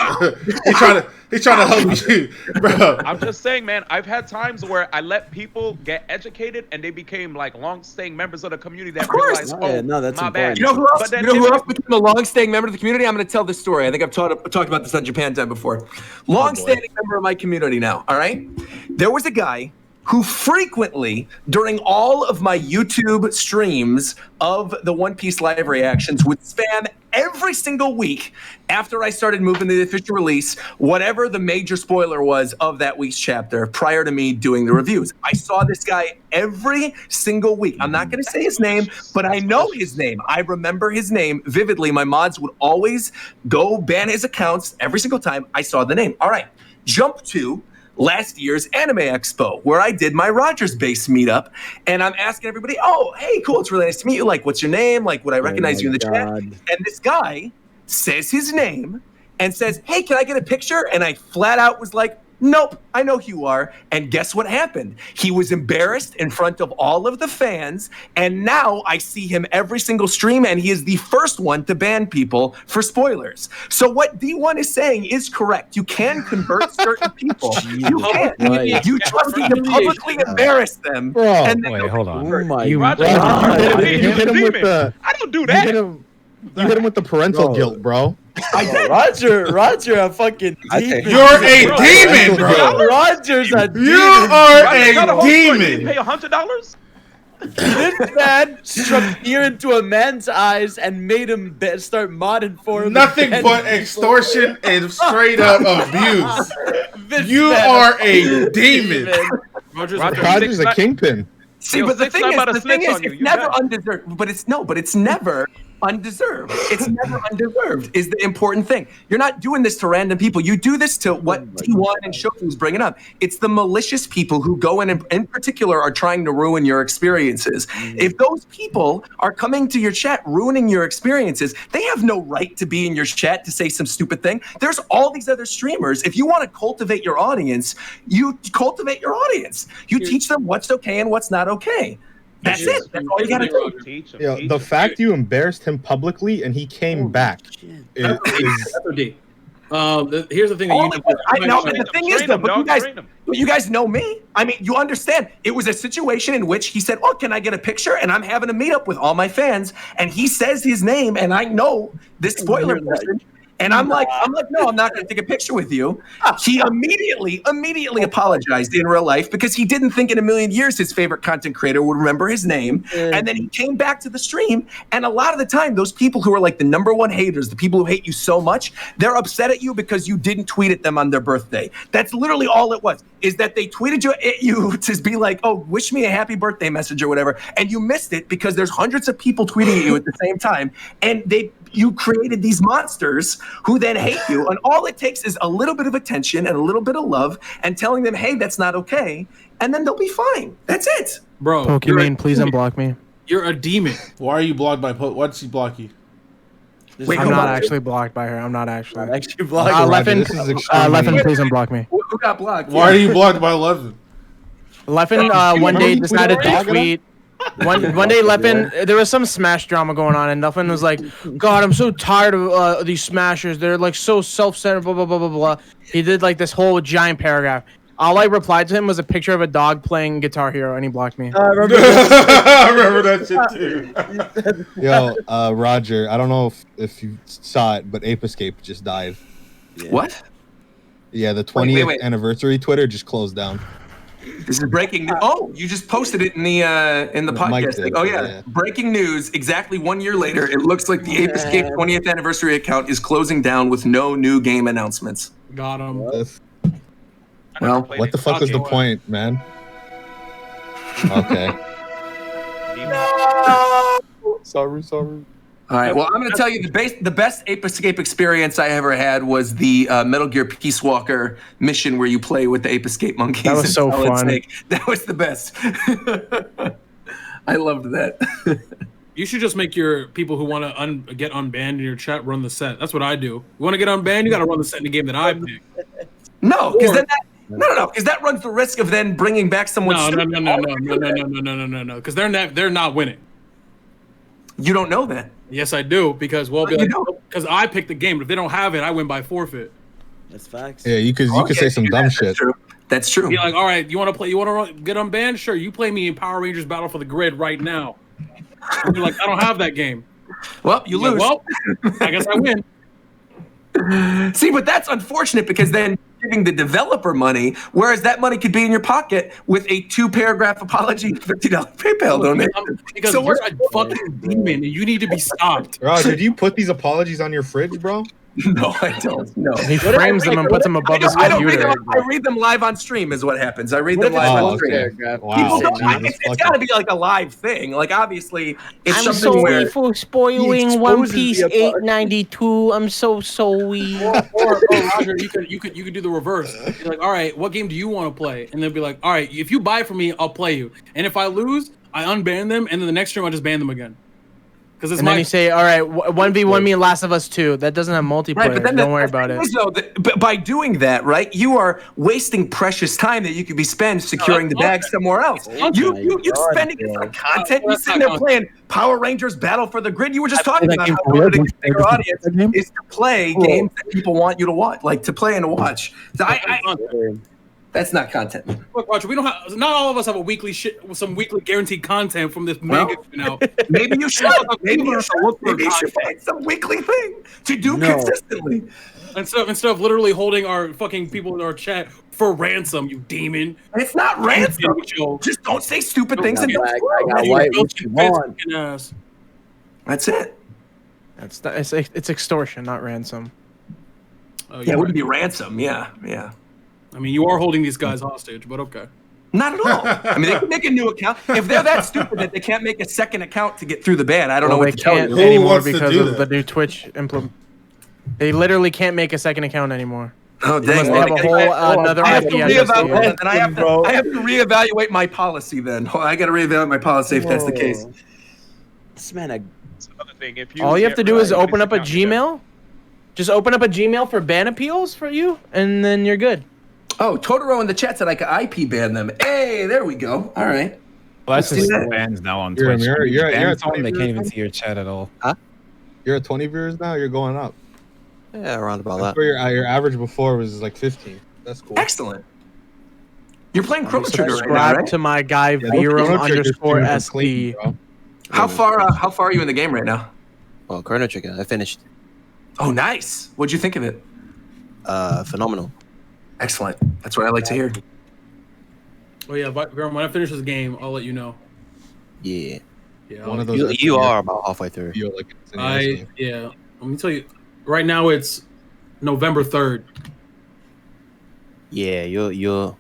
Speaker 2: He's trying to help you, bro.
Speaker 10: I'm just saying, man. I've had times where I let people get educated and they became like long-staying members of the community. That realized, that's my bad.
Speaker 1: You know who else became a long-staying member of the community? I'm going to tell this story. I think I've talked about this on Japan Time before. Long-standing member of my community now. All right, there was a guy who frequently, during all of my YouTube streams of the One Piece live reactions, would spam every single week after I started moving to the official release, whatever the major spoiler was of that week's chapter prior to me doing the reviews. I saw this guy every single week. I'm not going to say his name, but I know his name. I remember his name vividly. My mods would always go ban his accounts every single time I saw the name. All right, jump to last year's Anime Expo, where I did my Rogers base meetup, and I'm asking everybody, oh, hey, cool, it's really nice to meet you. Like, what's your name? Like, would I recognize you in the chat? And this guy says his name and says, hey, can I get a picture? And I flat out was like, nope, I know who you are. And guess what happened? He was embarrassed in front of all of the fans, and now I see him every single stream, and he is the first one to ban people for spoilers. So what D1 is saying is correct. You can convert certain people. You can. Right. You just need to publicly embarrass them.
Speaker 3: And then hold on.
Speaker 10: Oh my God.
Speaker 4: You hit him with the...
Speaker 10: I don't do that.
Speaker 4: You hit him with the parental guilt, bro.
Speaker 6: Roger, a fucking demon.
Speaker 2: You're a demon, bro.
Speaker 6: Roger's a demon.
Speaker 2: You are a demon.
Speaker 10: Did you pay $100?
Speaker 6: This man struck fear into a man's eyes and made him start modding for him.
Speaker 2: Nothing but extortion and straight up abuse. You are a demon.
Speaker 9: Roger's
Speaker 4: a kingpin.
Speaker 1: See, but the thing is, it's never undeserved. But it's never undeserved. It's never undeserved is the important thing. You're not doing this to random people. You do this to what T1 and Shofu's bringing up. It's the malicious people who go in and in particular are trying to ruin your experiences. If those people are coming to your chat ruining your experiences, they have no right to be in your chat to say some stupid thing. There's all these other streamers. If you want to cultivate your audience, you cultivate your audience. You teach them what's okay and what's not okay. That's it. That's all you gotta do.
Speaker 4: Yeah, the fact you embarrassed him publicly and he came back.
Speaker 9: Here's the thing that
Speaker 1: the thing is, though, but you guys know me. I mean, you understand. It was a situation in which he said, "Oh, can I get a picture?" And I'm having a meetup with all my fans, and he says his name, and I know this spoiler person. And I'm like, no, I'm not going to take a picture with you. He immediately apologized in real life because he didn't think in a million years his favorite content creator would remember his name. And then he came back to the stream. And a lot of the time, those people who are like the #1 haters, the people who hate you so much, they're upset at you because you didn't tweet at them on their birthday. That's literally all it was, is that they tweeted you to be like, oh, wish me a happy birthday message or whatever. And you missed it because there's hundreds of people tweeting at you at the same time. And you created these monsters who then hate you. And all it takes is a little bit of attention and a little bit of love and telling them, hey, that's not okay. And then they'll be fine. That's it.
Speaker 9: Bro.
Speaker 8: Pokemon, please unblock me.
Speaker 9: You're a demon.
Speaker 2: Why are you blocked by why'd she block you?
Speaker 8: Wait, I'm not actually blocked by her. I'm not actually.
Speaker 6: blocked.
Speaker 8: Leffen, please unblock me.
Speaker 1: Who got blocked?
Speaker 2: Why are you blocked by Leffen?
Speaker 8: Leffen one day decided to tweet. One day, Leffen, there was some Smash drama going on, and Leffen was like, God, I'm so tired of these Smashers. They're like so self-centered, blah, blah, blah, blah, blah. He did like this whole giant paragraph. All I replied to him was a picture of a dog playing Guitar Hero, and he blocked me.
Speaker 2: I remember that shit too.
Speaker 4: Yo, Roger, I don't know if you saw it, but Ape Escape just died.
Speaker 1: Yeah. What?
Speaker 4: Yeah, the 20th anniversary Twitter just closed down.
Speaker 1: This is breaking news. Oh, you just posted it in the podcast thing. Oh yeah. Breaking news. Exactly 1 year later, it looks like the Ape Escape 20th anniversary account is closing down with no new game announcements.
Speaker 9: Got him.
Speaker 1: Well,
Speaker 4: what the fuck is the point, man? Okay.
Speaker 1: No!
Speaker 4: Sorry.
Speaker 1: All right. Well, I'm going to tell you the best Ape Escape experience I ever had was the Metal Gear Peace Walker mission where you play with the Ape Escape monkeys.
Speaker 8: That was so fun.
Speaker 1: Snake. That was the best. I loved that.
Speaker 9: You should just make your people who want to get unbanned in your chat run the set. That's what I do. You want to get unbanned, you got to run the set in the game that I pick.
Speaker 1: No, because then No, because that runs the risk of then bringing back someone.
Speaker 9: No, because they're not winning.
Speaker 1: You don't know that.
Speaker 9: Yes, I do, because because I picked the game. If they don't have it, I win by forfeit.
Speaker 6: That's facts.
Speaker 4: Yeah, you could say some dumb shit.
Speaker 1: That's true.
Speaker 9: Be like, all right, you want to get unbanned? Sure, you play me in Power Rangers Battle for the Grid right now. And you're like, I don't have that game.
Speaker 1: Well, you lose.
Speaker 9: Well, I guess I win.
Speaker 1: See, but that's unfortunate because then you're giving the developer money, whereas that money could be in your pocket with a 2-paragraph apology, $50 PayPal donation.
Speaker 9: Because you're a fucking demon and you need to be stopped.
Speaker 4: Bro, did you put these apologies on your fridge, bro?
Speaker 1: No, I don't. No.
Speaker 8: He frames them and puts them above his computer.
Speaker 1: I read them live on stream is what happens. I read them live on stream.
Speaker 4: Wow.
Speaker 1: It's got to be like a live thing. Like, obviously, it's
Speaker 8: I'm
Speaker 1: something
Speaker 8: sorry for spoiling One Piece 892. I'm so sorry.
Speaker 9: Or Roger, you could do the reverse. You're like, all right, what game do you want to play? And they'll be like, all right, if you buy from me, I'll play you. And if I lose, I unban them, and then the next stream I just ban them again.
Speaker 8: And then you say, all right, 1v1 me and Last of Us 2. That doesn't have multiplayer. Right, but then don't worry about it.
Speaker 1: But by doing that, right, you are wasting precious time that you could be spent securing the bag somewhere else. You spending it on content. You're sitting there playing Power Rangers Battle for the Grid. You were just talking about how the bigger audience is to play games that people want you to watch, like to play and to watch. So that's not content.
Speaker 9: Look, Roger, we don't have. Not all of us have a weekly some weekly guaranteed content from this manga now.
Speaker 1: Maybe you should. Maybe you should find some weekly thing to do consistently.
Speaker 9: Instead of literally holding our fucking people in our chat for ransom, you demon.
Speaker 1: It's not ransom. Just don't say stupid things and don't That's it.
Speaker 8: It's extortion, not ransom.
Speaker 1: It wouldn't be ransom. Yeah.
Speaker 9: I mean, you are holding these guys hostage, but okay.
Speaker 1: Not at all. I mean, they can make a new account. If they're that stupid that they can't make a second account to get through the ban, I don't know what to tell you.
Speaker 8: They can't anymore because of the new Twitch implement. They literally can't make a second account anymore.
Speaker 1: Oh, dang.
Speaker 8: They have a whole another
Speaker 1: I have to
Speaker 8: FPS.
Speaker 1: I have to reevaluate my policy then. I got to reevaluate my policy if that's the case.
Speaker 6: This man,
Speaker 10: That's another thing. If
Speaker 8: all you have to do is open up a Gmail. Just open up a Gmail for ban appeals for you, and then you're good.
Speaker 1: Oh, Totoro in the chat said I could IP ban them. Hey, there we go. All right.
Speaker 3: Well, that's just bans now on Twitch.
Speaker 4: You're
Speaker 3: at 20 they can't even see your chat at all.
Speaker 5: Huh?
Speaker 4: You're at 20 viewers now. You're going up.
Speaker 5: Yeah, around about
Speaker 4: That's
Speaker 5: that.
Speaker 4: where your average before was like 15. That's cool.
Speaker 1: Excellent. You're playing Chrono Trigger right now,
Speaker 8: Subscribe
Speaker 1: right?
Speaker 8: to my guy Virum_SD.
Speaker 1: How far are you in the game right now?
Speaker 5: Well, Chrono Trigger, I finished.
Speaker 1: Oh, nice. What'd you think of it?
Speaker 5: Phenomenal.
Speaker 1: Excellent. That's what I like to hear.
Speaker 9: Oh yeah, when I finish this game, I'll let you know.
Speaker 5: Yeah.
Speaker 9: Yeah.
Speaker 4: One of those.
Speaker 5: You are about halfway through.
Speaker 4: Like it's
Speaker 9: yeah. Let me tell you. Right now it's November 3rd.
Speaker 5: Yeah, you're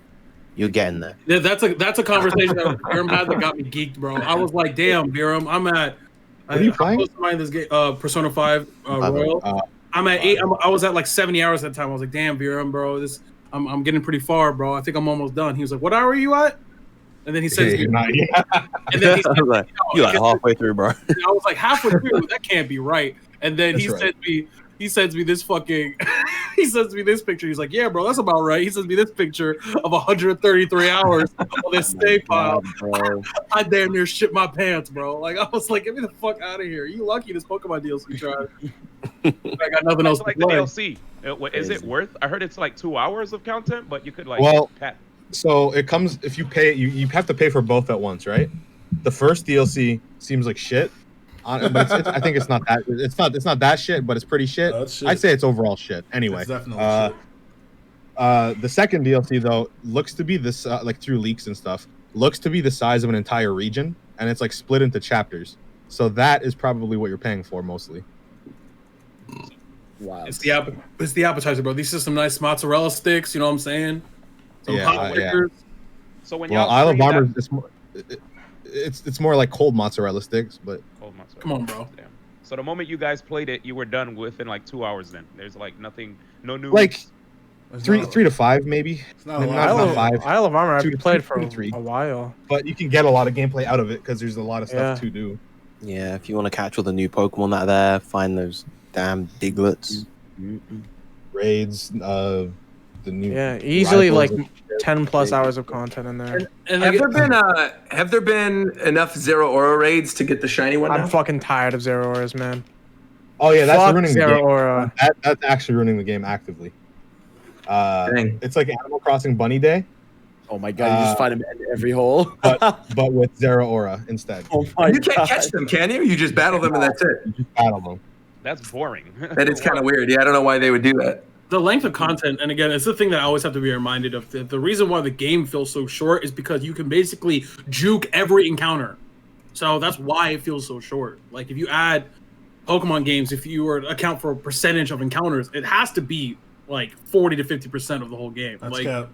Speaker 5: getting there.
Speaker 9: That's a conversation that Virum had that got me geeked, bro. I was like, damn, Virum, I'm at.
Speaker 4: What are you playing?
Speaker 9: This game, Persona 5 Royal. I'm at 8. I was at like 70 hours at the time. I was like, damn, Virum, bro, I'm getting pretty far, bro. I think I'm almost done. He was like, what hour are you at? And then he says,
Speaker 4: you're not yet.
Speaker 9: And then he said,
Speaker 5: you're like halfway through, bro.
Speaker 9: I was like halfway through. That can't be right. And then he sends me this fucking he sends me this picture. He's like, yeah, bro, that's about right. He sends me this picture of 133 hours on this stay pile. I damn near shit my pants, bro. Like, I was like, get me the fuck out of here. You lucky this Pokemon DLC tried. I got nothing else to
Speaker 10: like
Speaker 9: play.
Speaker 10: the DLC. Is it worth? I heard it's like 2 hours of content, but you could like.
Speaker 4: So it comes if you pay it. You have to pay for both at once, right? The first DLC seems like shit. But I think it's not that. It's not that shit, but it's pretty shit.
Speaker 2: Shit.
Speaker 4: I'd say it's overall shit. Anyway,
Speaker 2: it's definitely shit.
Speaker 4: The second DLC though looks to be this like through leaks and stuff looks to be the size of an entire region, and it's like split into chapters. So that is probably what you're paying for mostly.
Speaker 6: Wow.
Speaker 9: It's the appetizer, bro. These are some nice mozzarella sticks. You know what I'm saying? Some hot liquors.
Speaker 10: So when
Speaker 4: Isle of Armor, it's more like cold mozzarella sticks, but
Speaker 10: cold mozzarella.
Speaker 9: Come on, bro.
Speaker 10: Damn. So the moment you guys played it, you were done within like 2 hours. Then there's like nothing, no news.
Speaker 4: Like 3 to 5 maybe.
Speaker 2: It's not
Speaker 4: not 5.
Speaker 8: Isle of Armor, I've played for
Speaker 4: 3.
Speaker 8: a while.
Speaker 4: But you can get a lot of gameplay out of it because there's a lot of stuff to do.
Speaker 5: Yeah, if you want to catch all the new Pokemon that are there, find those damn Diglets.
Speaker 4: Raids, the new.
Speaker 8: Yeah, easily like 10 plus hours of content in there.
Speaker 9: And
Speaker 1: have there been enough Zero Aura raids to get the shiny one?
Speaker 8: I'm fucking tired of Zero Auras, man.
Speaker 4: Oh yeah, that's ruining the
Speaker 8: Zero
Speaker 4: game.
Speaker 8: Aura.
Speaker 4: That's actually ruining the game actively. It's like Animal Crossing Bunny Day.
Speaker 6: Oh my god, you just find him in every hole.
Speaker 4: but with Zero Aura instead.
Speaker 6: Oh my
Speaker 1: You can't catch them, can you? You just battle them and that's it.
Speaker 4: You just battle them.
Speaker 10: That's boring.
Speaker 1: That is kind of weird. Yeah, I don't know why they would do that.
Speaker 9: The length of content, and again, it's the thing that I always have to be reminded of. The reason why the game feels so short is because you can basically juke every encounter. So that's why it feels so short. Like if you add Pokemon games, if you were to account for a percentage of encounters, it has to be like 40 to 50% of the whole game.
Speaker 2: That's
Speaker 9: like,
Speaker 2: cap.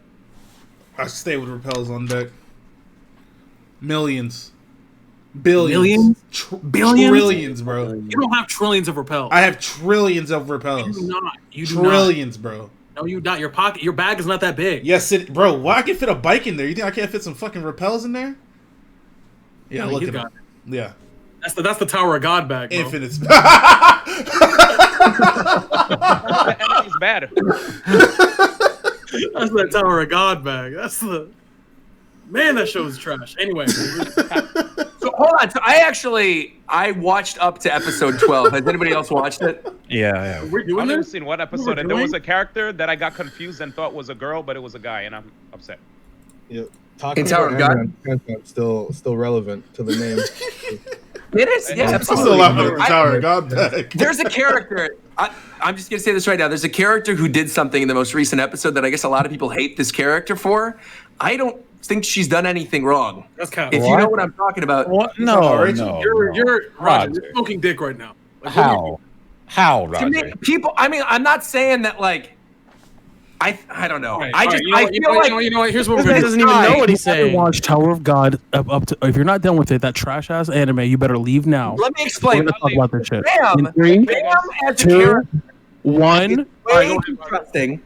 Speaker 2: I stay with repels on deck. Millions. Billions.
Speaker 9: Billions?
Speaker 2: Trillions, bro.
Speaker 9: You don't have trillions of repels.
Speaker 2: I have trillions of repels.
Speaker 9: You do not. You do
Speaker 2: trillions,
Speaker 9: not.
Speaker 2: bro.
Speaker 9: No, you don't. Your bag is not that big.
Speaker 2: Yes, bro. Why I can fit a bike in there? You think I can't fit some fucking repels in there? Yeah, look at it. Yeah.
Speaker 9: That's the Tower of God bag, bro.
Speaker 2: Infinite.
Speaker 10: It's bad.
Speaker 9: That's the Tower of God bag. That's the man. That show's trash. Anyway.
Speaker 1: So hold on. So I watched up to episode 12. Has anybody else watched it?
Speaker 3: Yeah.
Speaker 9: We're doing
Speaker 10: I've never
Speaker 9: this?
Speaker 10: seen one episode, and there was a character that I got confused and thought was a girl, but it was a guy, and I'm upset.
Speaker 4: Yeah. Talking
Speaker 1: In Tower of God?
Speaker 4: Still relevant to the name.
Speaker 1: It is, yeah,
Speaker 2: I'm
Speaker 1: absolutely.
Speaker 2: still laughing at the Tower of God bag.
Speaker 1: There's a character. I'm just gonna say this right now. There's a character who did something in the most recent episode that I guess a lot of people hate this character for. I don't think she's done anything wrong.
Speaker 9: That's kind of
Speaker 1: If you know what I'm talking about.
Speaker 3: What? No,
Speaker 9: You're Roger. You're smoking dick right now. Like,
Speaker 3: How,
Speaker 1: to me,
Speaker 3: Roger?
Speaker 1: people. I mean, I'm not saying that like. I don't know.
Speaker 9: Right,
Speaker 1: I
Speaker 9: right,
Speaker 1: just
Speaker 9: you know
Speaker 1: I
Speaker 9: what,
Speaker 1: feel like
Speaker 9: you know what? Here's what
Speaker 8: This
Speaker 9: we're
Speaker 8: guy
Speaker 9: gonna
Speaker 8: doesn't
Speaker 9: do.
Speaker 8: even know what he's saying.
Speaker 11: Watch Tower of God up to. If you're not done with it, that trash ass anime, you better leave now.
Speaker 1: let me explain.
Speaker 11: We're gonna talk about this shit.
Speaker 1: Bam,
Speaker 11: In 3,
Speaker 1: Bam as a
Speaker 11: 2,
Speaker 1: character
Speaker 11: 1.
Speaker 1: is way too trusting.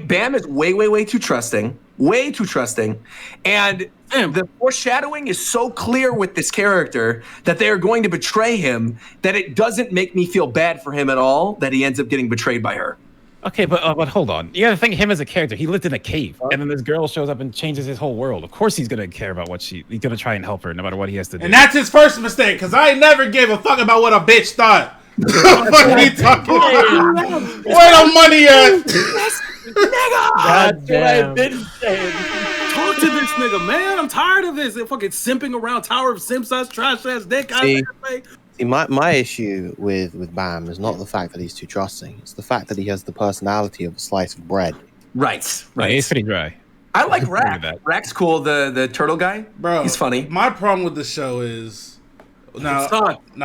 Speaker 1: Bam is way too trusting. Way too trusting. And the foreshadowing is so clear with this character that they are going to betray him that it doesn't make me feel bad for him at all that he ends up getting betrayed by her.
Speaker 3: Okay, but hold on. You gotta think of him as a character. He lived in a cave, and then this girl shows up and changes his whole world. Of course, he's gonna care about he's gonna try and help her, no matter what he has to do.
Speaker 2: And that's his first mistake, because I never gave a fuck about what a bitch thought. What the fuck are you talking about? Where the money at?
Speaker 8: God damn.
Speaker 9: Talk to this nigga, man. I'm tired of this. They're fucking simping around Tower of Simps ass, trash ass dick.
Speaker 5: See, my issue with Bam is not the fact that he's too trusting. It's the fact that he has the personality of a slice of bread.
Speaker 1: Right.
Speaker 3: Yeah, he's pretty dry.
Speaker 1: I like Rack. Rack's cool, the turtle guy.
Speaker 2: Bro,
Speaker 1: he's funny.
Speaker 2: My problem with the show is now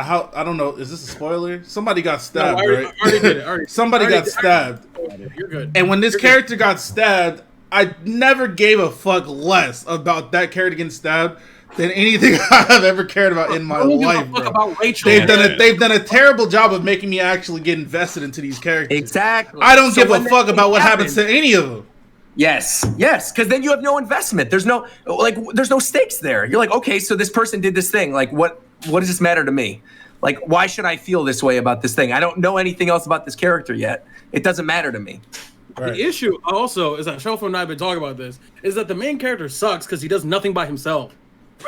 Speaker 2: how I don't know, is this a spoiler? Somebody got stabbed, right?
Speaker 9: I already did it.
Speaker 2: Somebody got stabbed.
Speaker 9: You're good.
Speaker 2: And when this character got stabbed, I never gave a fuck less about that character getting stabbed than anything I've ever cared about in my life, bro.
Speaker 9: About Rachel.
Speaker 2: They've done a terrible job of making me actually get invested into these characters.
Speaker 1: Exactly.
Speaker 2: I don't give a fuck about what happens to any of them.
Speaker 1: Yes, because then you have no investment. There's no stakes there. You're like, okay, so this person did this thing. Like, what does this matter to me? Like, why should I feel this way about this thing? I don't know anything else about this character yet. It doesn't matter to me.
Speaker 9: Right. The issue also is that Shofu and I have been talking about this, is that the main character sucks because he does nothing by himself.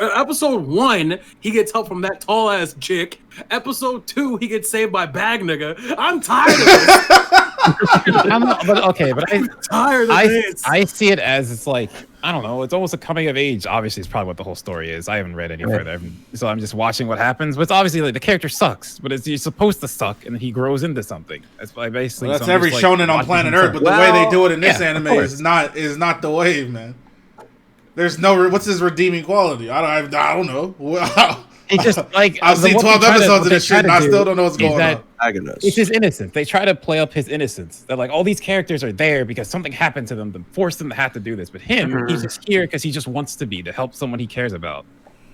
Speaker 9: Episode 1, he gets help from that tall ass chick. Episode 2, he gets saved by Bag Nigga. I'm tired of this.
Speaker 3: I'm tired of this. I see it as it's like, I don't know, it's almost a coming of age. Obviously, it's probably what the whole story is. I haven't read any further, so I'm just watching what happens. But it's obviously like the character sucks, but you're supposed to suck, and he grows into something. That's basically.
Speaker 2: Well, that's every shonen on planet Earth, but the way they do it in this anime is not the way, man. There's no what's his redeeming quality? I don't know.
Speaker 3: It's just like
Speaker 2: I've seen 12 episodes of this shit, and I still don't know what's going on.
Speaker 3: It's his innocence. They try to play up his innocence. They're like, all these characters are there because something happened to them that forced them to have to do this. But him, he's just here because he just wants to be, to help someone he cares about.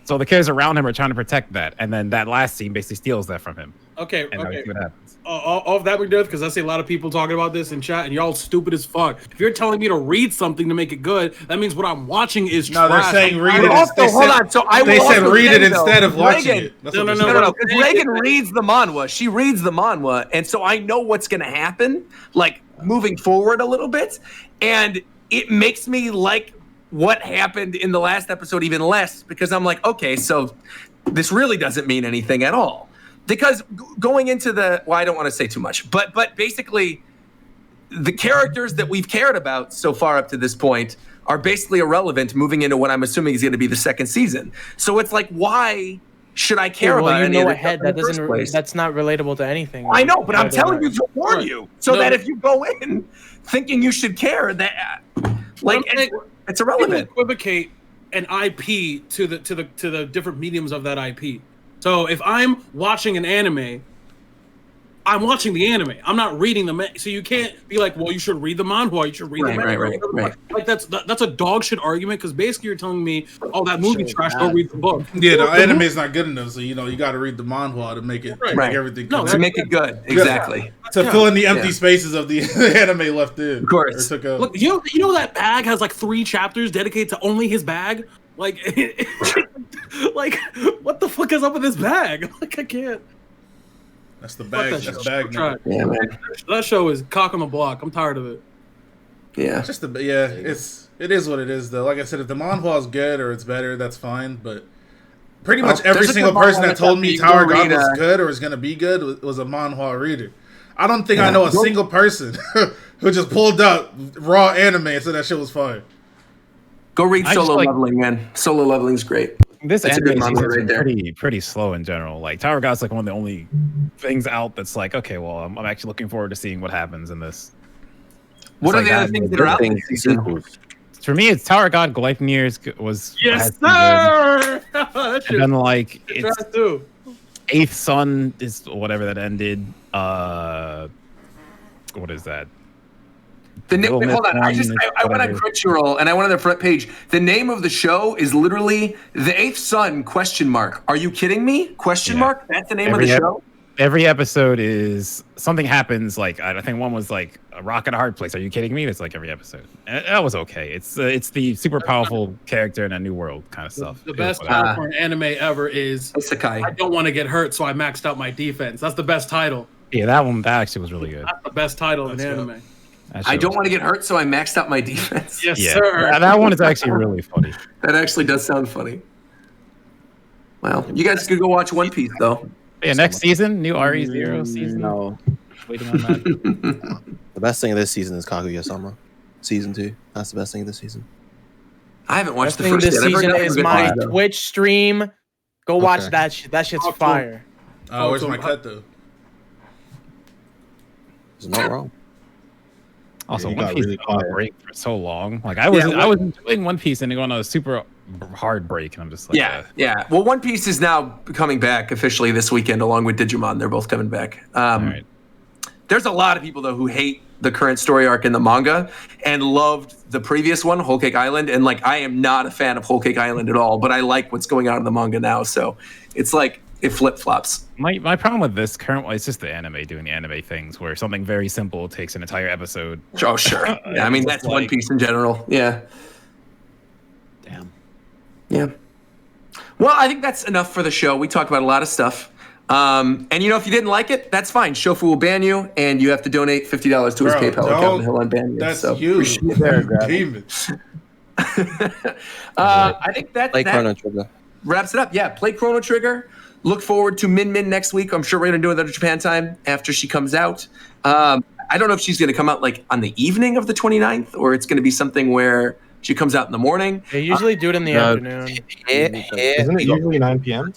Speaker 3: So the characters around him are trying to protect that, and then that last scene basically steals that from him.
Speaker 9: Okay.
Speaker 3: And that's what happens.
Speaker 9: Off that we do, because I see a lot of people talking about this in chat, and y'all stupid as fuck. If you're telling me to read something to make it good, that means what I'm watching is trash.
Speaker 2: No, they're saying read it.
Speaker 1: Hold on. So
Speaker 2: they said read it instead of watching it.
Speaker 1: No. Because Reagan reads the manhwa. She reads the manhwa, and so I know what's going to happen, like moving forward a little bit, and it makes me like what happened in the last episode even less, because I'm like, okay, so this really doesn't mean anything at all. Because going into I don't want to say too much, but basically the characters that we've cared about so far up to this point are basically irrelevant moving into what I'm assuming is going to be the second season. So it's like, why should I care about any of
Speaker 8: ahead that that's not relatable to anything.
Speaker 1: I know, but I'm telling you to warn you so that if you go in thinking you should care, that it's irrelevant.
Speaker 9: People equivocate an IP to the different mediums of that IP. So if I'm watching an anime, I'm watching the anime. I'm not reading the so you can't be like, well, you should read the manhwa. You should read the manga. Right. Like that's a dog shit argument, because basically you're telling me, oh, that movie trash. Don't read the book.
Speaker 2: Yeah, the anime is not good enough, so you got to read the manhwa to make it make everything.
Speaker 1: To make it good, exactly.
Speaker 2: To fill in the empty spaces of the anime left in.
Speaker 1: Of course.
Speaker 9: Look, you know that bag has like 3 chapters dedicated to only his bag. Like, like, what the fuck is up with this bag? Like, I can't.
Speaker 2: That's the bag. That's bag.
Speaker 1: Yeah, man.
Speaker 9: That show is cock on the block. I'm tired of it.
Speaker 1: Yeah.
Speaker 2: It is what it is, though. Like I said, if the manhwa is good or it's better, that's fine. But pretty much every single person that told me Tower God was good or is going to be good was a manhwa reader. I don't think I know a single person who just pulled up raw anime and said that shit was fire.
Speaker 1: Go read Solo Leveling, man. Solo Leveling's great.
Speaker 3: This anime is pretty slow in general. Like Tower God's like one of the only things out that's like, okay, well, I'm actually looking forward to seeing what happens in this.
Speaker 1: What are the other things that are out there?
Speaker 3: For me, it's Tower God, Gleipnir was
Speaker 9: yes, sir.
Speaker 3: And then like it's Eighth Sun is whatever that ended. What is that?
Speaker 1: Hold on. I went on Crunchyroll and I went on their front page. The name of the show is literally The Eighth Son ? Are you kidding me? ? That's the name of the show.
Speaker 3: Every episode is something happens. Like I think one was like a rock in a hard place. Are you kidding me? It's like every episode. And that was okay. It's the super powerful character in a new world kind of stuff.
Speaker 9: The best title for an anime ever is
Speaker 1: Isekai.
Speaker 9: I don't want to get hurt, so I maxed out my defense. That's the best title.
Speaker 3: Yeah, that actually was really good.
Speaker 9: That's the best title of an anime.
Speaker 1: I don't want to get hurt, so I maxed out my defense.
Speaker 9: Yes, sir.
Speaker 3: That one is actually really funny.
Speaker 1: That actually does sound funny. Well, you guys could go watch One Piece, though.
Speaker 3: Yeah, next season, new RE0 season.
Speaker 6: No.
Speaker 3: Waiting on that.
Speaker 5: The best thing of this season is Kaguya-sama. Season 2. That's the best thing of this season.
Speaker 1: I haven't watched the
Speaker 8: thing
Speaker 1: first
Speaker 8: this
Speaker 1: yet.
Speaker 8: season is my Twitch stream. Go watch
Speaker 5: Okay.
Speaker 8: that shit. That shit's fire.
Speaker 2: Where's my cut, though?
Speaker 5: It's not wrong.
Speaker 3: Also,
Speaker 4: Yeah,
Speaker 3: One Piece
Speaker 4: really
Speaker 3: was on a break for so long. Like I was enjoying One Piece and then going on a super hard break, and I'm just like,
Speaker 1: yeah. Well, One Piece is now coming back officially this weekend, along with Digimon. They're both coming back.
Speaker 3: Right.
Speaker 1: There's a lot of people though who hate the current story arc in the manga and loved the previous one, Whole Cake Island. And like, I am not a fan of Whole Cake Island at all, but I like what's going on in the manga now. So it's like it flip flops.
Speaker 3: My problem with this current one is just the anime doing the anime things where something very simple takes an entire episode.
Speaker 1: Oh, sure. Yeah, I mean, that's One Piece in general. Yeah.
Speaker 6: Damn.
Speaker 1: Yeah. Well, I think that's enough for the show. We talked about a lot of stuff. And if you didn't like it, that's fine. Shofu will ban you, and you have to donate $50 to his PayPal account, and he'll unban you.
Speaker 2: That's
Speaker 1: so
Speaker 2: huge.
Speaker 1: I think that
Speaker 5: Chrono Trigger.
Speaker 1: Wraps it up. Yeah, play Chrono Trigger. Look forward to Min Min next week. I'm sure we're going to do another Japan time after she comes out. I don't know if she's going to come out like on the evening of the 29th, or it's going to be something where she comes out in the morning.
Speaker 8: They usually do it in the afternoon.
Speaker 4: Isn't it usually 9 p.m.?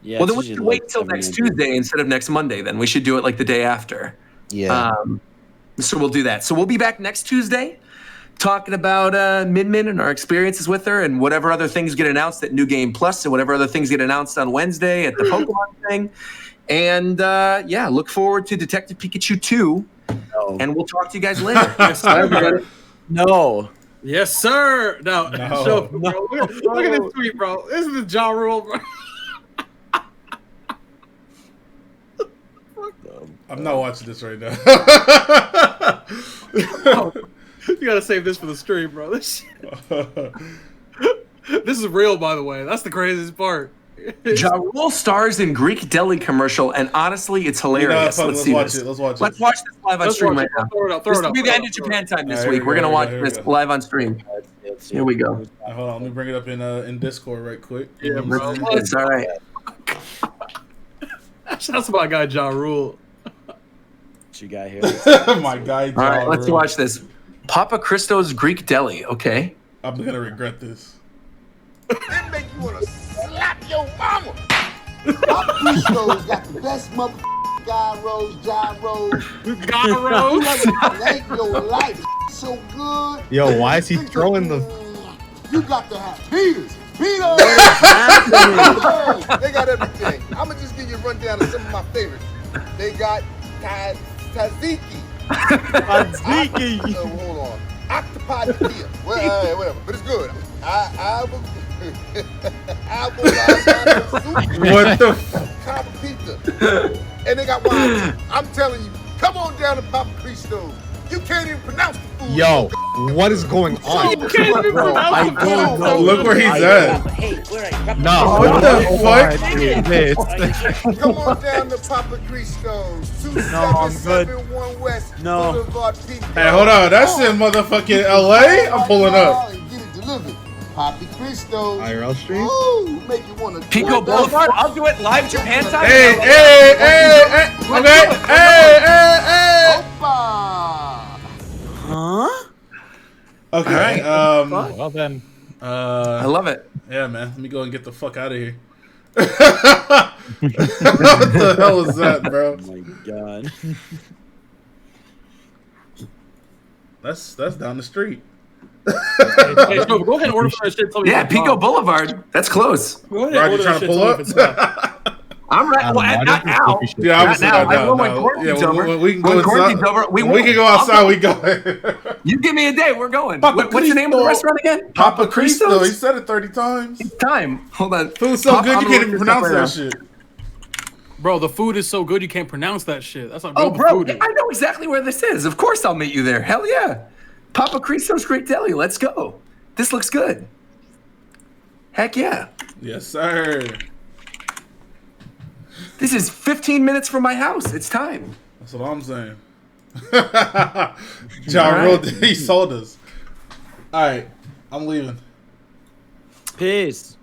Speaker 6: Yeah,
Speaker 1: Well, then we should wait till next Tuesday instead of next Monday. Then we should do it like the day after.
Speaker 5: Yeah.
Speaker 1: So we'll do that. So we'll be back next Tuesday talking about Min Min and our experiences with her and whatever other things get announced at New Game Plus and whatever other things get announced on Wednesday at the Pokemon thing. And look forward to Detective Pikachu 2.
Speaker 6: No.
Speaker 1: And we'll talk to you guys later.
Speaker 9: Yes, sir.
Speaker 6: No.
Speaker 9: Yes, sir. No. So, bro, look at this tweet, bro. This is the Ja Rule, bro.
Speaker 2: I'm not watching this right now.
Speaker 9: You gotta save this for the stream, bro. This is real, by the way. That's the craziest part.
Speaker 1: Ja Rule stars in Greek deli commercial, and honestly, it's hilarious.
Speaker 2: Let's watch it. Let's watch
Speaker 1: this live on stream right now.
Speaker 9: Throw it up.
Speaker 1: This will be the end of Japan time this week. We're gonna watch this live on stream. Here we go.
Speaker 2: Hold on, let me bring it up in Discord right quick.
Speaker 9: Yeah, bro.
Speaker 1: It's all right.
Speaker 9: That's my guy, Ja Rule.
Speaker 6: What you got here?
Speaker 2: My guy.
Speaker 1: All right, let's watch this. Papa Cristo's Greek Deli. Okay.
Speaker 2: I'm gonna regret this.
Speaker 12: That make you wanna slap your mama. Papa Cristo's got the best motherfucking gyros. Make your life so good.
Speaker 4: Yo, why is he throwing the?
Speaker 12: You got to have Peters. They got everything. I'm gonna just give you a rundown of some of my favorites. They got tzatziki. Hold on. Octopi tequila. Well, whatever. But it's good.
Speaker 2: What the
Speaker 12: Copper pizza. And they got wine. I'm telling you, come on down to Papa Cristo's. You can't even pronounce the food.
Speaker 4: Yo, what is going on?
Speaker 12: You can't even pronounce the food.
Speaker 2: Look where he's at.
Speaker 4: No,
Speaker 2: what the fuck?
Speaker 12: Come on down to Papa Cristo's. 2771 West Boulevard, Pico.
Speaker 2: Hey, hold on. That's in motherfucking LA? I'm pulling up.
Speaker 12: Get it delivered. Papa Cristo's.
Speaker 4: IRL stream?
Speaker 12: Ooh, make you want to
Speaker 1: Pico Boulevard. I'll do it live Japan time.
Speaker 2: Hey. Okay. Hey.
Speaker 6: Huh?
Speaker 2: Okay.
Speaker 1: All
Speaker 3: Well then.
Speaker 1: I love it.
Speaker 2: Yeah, man. Let me go and get the fuck out of here. What the hell is that, bro?
Speaker 6: Oh my god.
Speaker 2: That's down the street.
Speaker 9: Hey, so go ahead and order for that shit. Tell me
Speaker 1: Yeah,
Speaker 9: if it's
Speaker 1: Pico
Speaker 9: wrong.
Speaker 1: Boulevard. That's close.
Speaker 9: Go ahead and
Speaker 2: Roger
Speaker 9: order
Speaker 2: trying
Speaker 9: that
Speaker 2: to
Speaker 9: shit.
Speaker 2: pull
Speaker 9: Tell me if
Speaker 2: up?
Speaker 9: it's wrong.
Speaker 1: I'm right. Well, not now.
Speaker 2: Yeah, obviously not now.
Speaker 1: I will when quarantine's over.
Speaker 2: When we can
Speaker 1: when
Speaker 2: go
Speaker 1: quarantine's
Speaker 2: inside,
Speaker 1: over,
Speaker 2: when we can go outside, we go.
Speaker 1: You give me a day, we're going.
Speaker 2: Papa
Speaker 1: What's the name of the restaurant again?
Speaker 2: Papa Cristo. He said it 30 times.
Speaker 1: It's time. Hold on.
Speaker 2: Food's so good you can't even pronounce that shit.
Speaker 11: Bro, the food is so good you can't pronounce that shit. That's not good.
Speaker 1: Oh, bro, I know exactly where this is. Of course I'll meet you there. Hell yeah. Papa Cristo's Greek Deli. Let's go. This looks good. Heck yeah.
Speaker 2: Yes, sir.
Speaker 1: This is 15 minutes from my house. It's time.
Speaker 2: That's what I'm saying. John Road, he sold us. All right, I'm leaving.
Speaker 6: Peace.